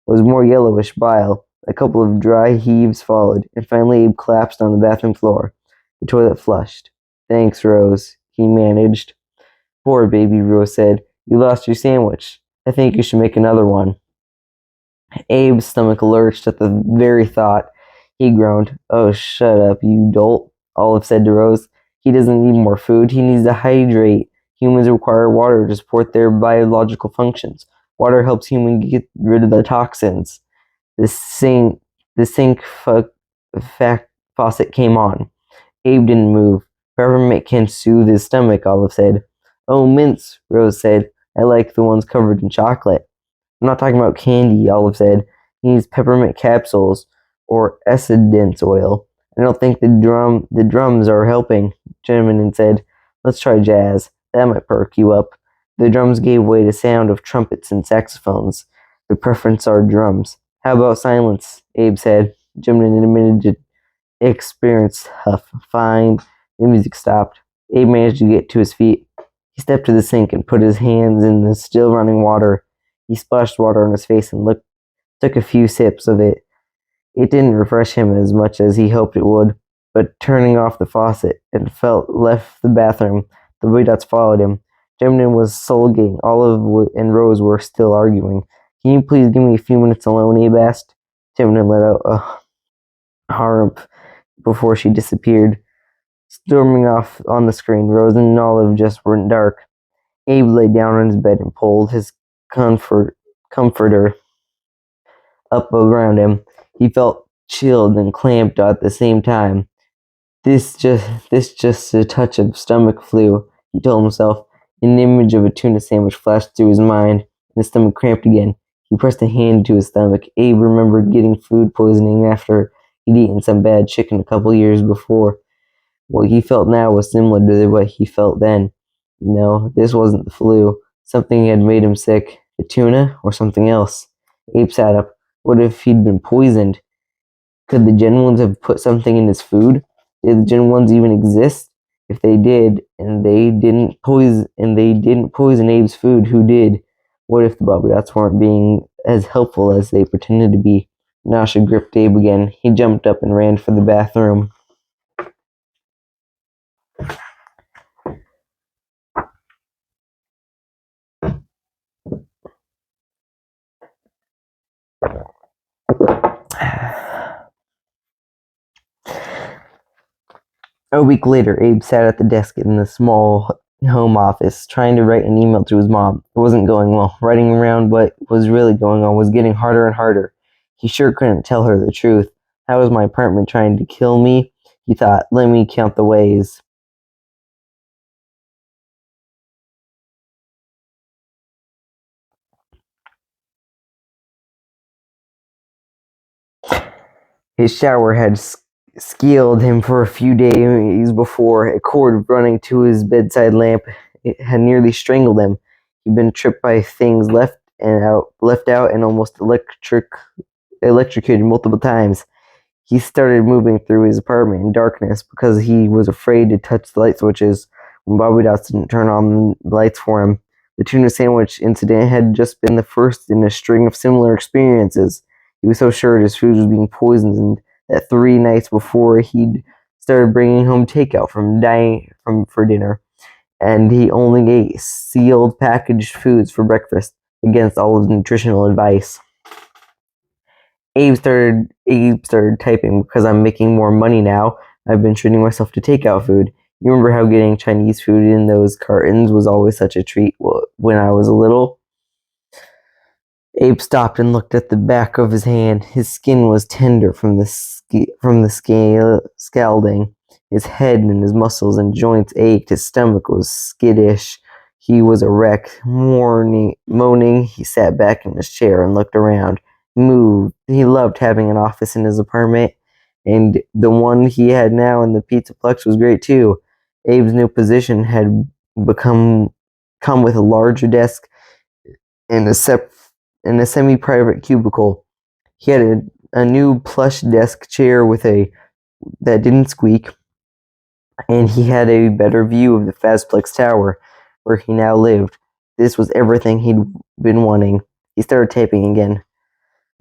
A: was more yellowish bile. A couple of dry heaves followed, and finally Abe collapsed on the bathroom floor. The toilet flushed. "Thanks, Rose," he managed. "Poor baby," Rose said. "You lost your sandwich. I think you should make another one." Abe's stomach lurched at the very thought. He groaned. "Oh, shut up, you dolt," Olive said to Rose. "He doesn't need more food. He needs to hydrate. Humans require water to support their biological functions. Water helps humans get rid of the toxins." The sink, the sink faucet came on. Abe didn't move. "Peppermint can soothe his stomach," Olive said. "Oh, mints," Rose said. "I like the ones covered in chocolate." "I'm not talking about candy," Olive said. "He needs peppermint capsules or essence oil." "I don't think the drums are helping," Gentleman said. "Let's try jazz. That might perk you up." The drums gave way to sound of trumpets and saxophones. The preference are drums. "How about silence?" Abe said. Gentleman admitted to experienced huff. "Fine." The music stopped. Abe managed to get to his feet. He stepped to the sink and put his hands in the still running water. He splashed water on his face and took a few sips of it. It didn't refresh him as much as he hoped it would, but turning off the faucet and left the bathroom. The bobbydots followed him. Gemini was sulking. Olive and Rose were still arguing. "Can you please give me a few minutes alone?" Abe asked. Gemini let out a harp before she disappeared, storming off on the screen. Rose and Olive just weren't dark. Abe lay down on his bed and pulled his comforter up around him. He felt chilled and clamped at the same time. This just a touch of stomach flu," he told himself. An image of a tuna sandwich flashed through his mind, and his stomach cramped again. He pressed a hand to his stomach. Abe remembered getting food poisoning after he'd eaten some bad chicken a couple years before. What he felt now was similar to what he felt then. No, this wasn't the flu. Something had made him sick. The tuna, or something else. Abe sat up. What if he'd been poisoned? Could the Gen-1s have put something in his food? Did the Gen-1s even exist? If they did, and they didn't poison Abe's food, who did? What if the bobbydots weren't being as helpful as they pretended to be? Nausea gripped Abe again. He jumped up and ran for the bathroom. A week later, Abe sat at the desk in the small home office, trying to write an email to his mom. It wasn't going well. Writing around what was really going on was getting harder and harder. He sure couldn't tell her the truth. How was my apartment trying to kill me? He thought. Let me count the ways. His shower had scalded him for a few days before. A cord running to his bedside lamp had nearly strangled him. He'd been tripped by things left out, and almost electrocuted multiple times. He started moving through his apartment in darkness because he was afraid to touch the light switches when Bobby Dots didn't turn on the lights for him. The tuna sandwich incident had just been the first in a string of similar experiences. He was so sure his food was being poisoned that 3 nights before he'd started bringing home takeout for dinner, and he only ate sealed packaged foods for breakfast, against all his nutritional advice. Abe started typing. "Because I'm making more money now, I've been treating myself to takeout food. You remember how getting Chinese food in those cartons was always such a treat when I was little?" Abe stopped and looked at the back of his hand. His skin was tender from the scalding. His head and his muscles and joints ached. His stomach was skittish. He was a wreck. Moaning, he sat back in his chair and looked around. He loved having an office in his apartment. and the one he had now in the pizzaplex was great too. Abe's new position had come with a larger desk and a semi-private cubicle. He had a new plush desk chair that didn't squeak, and he had a better view of the Fazplex Tower, where he now lived. This was everything he'd been wanting. He started typing again.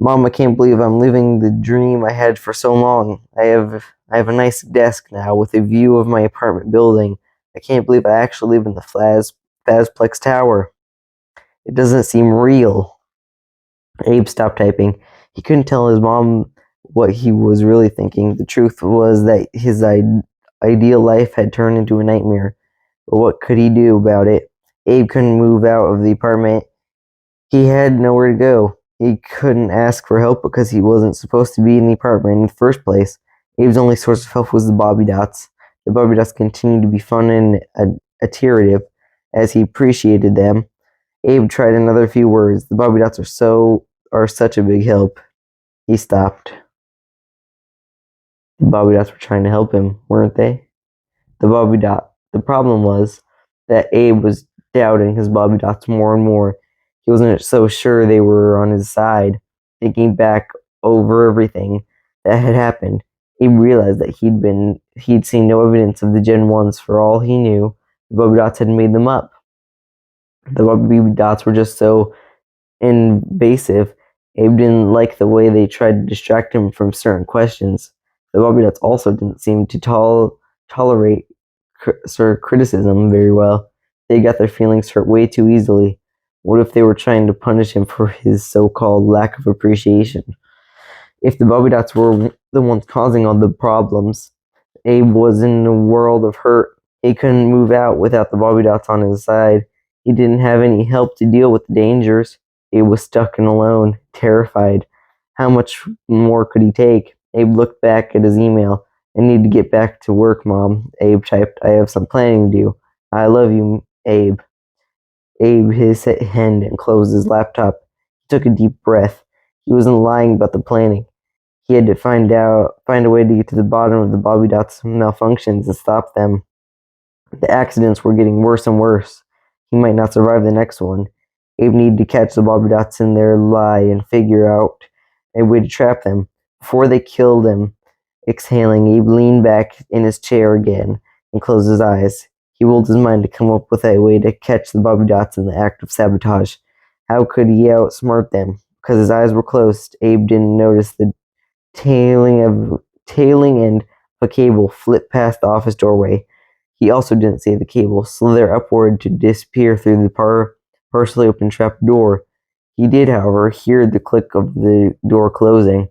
A: Mom, I can't believe I'm living the dream I had for so long. I have a nice desk now with a view of my apartment building. I can't believe I actually live in the Fazplex Tower. It doesn't seem real. Abe stopped typing. He couldn't tell his mom what he was really thinking. The truth was that his ideal life had turned into a nightmare. But what could he do about it? Abe couldn't move out of the apartment. He had nowhere to go. He couldn't ask for help because he wasn't supposed to be in the apartment in the first place. Abe's only source of help was the Bobby Dots. The Bobby Dots continued to be fun and iterative as he appreciated them. Abe tried another few words. The Bobby Dots are such a big help. He stopped. The Bobby Dots were trying to help him, weren't they? The problem was that Abe was doubting his Bobby Dots more and more. He wasn't so sure they were on his side. Thinking back over everything that had happened, Abe realized that he'd seen no evidence of the Gen 1s. For all he knew, the Bobby Dots had made them up. The Bobby Dots were just so invasive. Abe didn't like the way they tried to distract him from certain questions. The Bobby Dots also didn't seem to tolerate criticism very well. They got their feelings hurt way too easily. What if they were trying to punish him for his so-called lack of appreciation? If the Bobby Dots were the ones causing all the problems, Abe was in a world of hurt. He couldn't move out without the Bobby Dots on his side. He didn't have any help to deal with the dangers. Abe was stuck and alone, terrified. How much more could he take? Abe looked back at his email. I need to get back to work, Mom. Abe typed. I have some planning to do. I love you, Abe. Abe hit his hand and closed his laptop. He took a deep breath. He wasn't lying about the planning. He had to find a way to get to the bottom of the Bobby Dots malfunctions and stop them. The accidents were getting worse and worse. He might not survive the next one. Abe needed to catch the Bobby Dots in their lie and figure out a way to trap them. Before they killed him, exhaling, Abe leaned back in his chair again and closed his eyes. He rolled his mind to come up with a way to catch the Bobby Dots in the act of sabotage. How could he outsmart them? Because his eyes were closed, Abe didn't notice the tailing end of a cable flip past the office doorway. He also didn't see the cable slither upward to disappear through the partially open trap door. He did, however, hear the click of the door closing.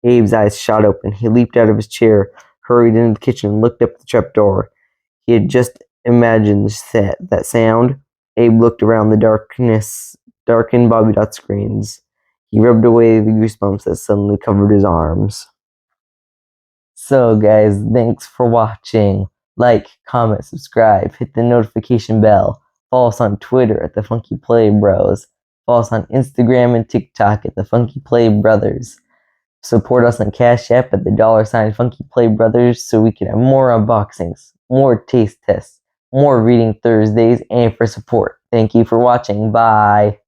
A: Abe's eyes shot open. He leaped out of his chair, hurried into the kitchen, and looked up the trap door. He had just imagined that sound. Abe looked around the darkened Bobby Dot screens. He rubbed away the goosebumps that suddenly covered his arms. So guys, thanks for watching. Like, comment, subscribe, hit the notification bell. Follow us on Twitter at the Funky Play Bros. Follow us on Instagram and TikTok at the Funky Play Brothers. Support us on Cash App at the $ Funky Play Brothers so we can have more unboxings, more taste tests, more reading Thursdays, and for support. Thank you for watching. Bye.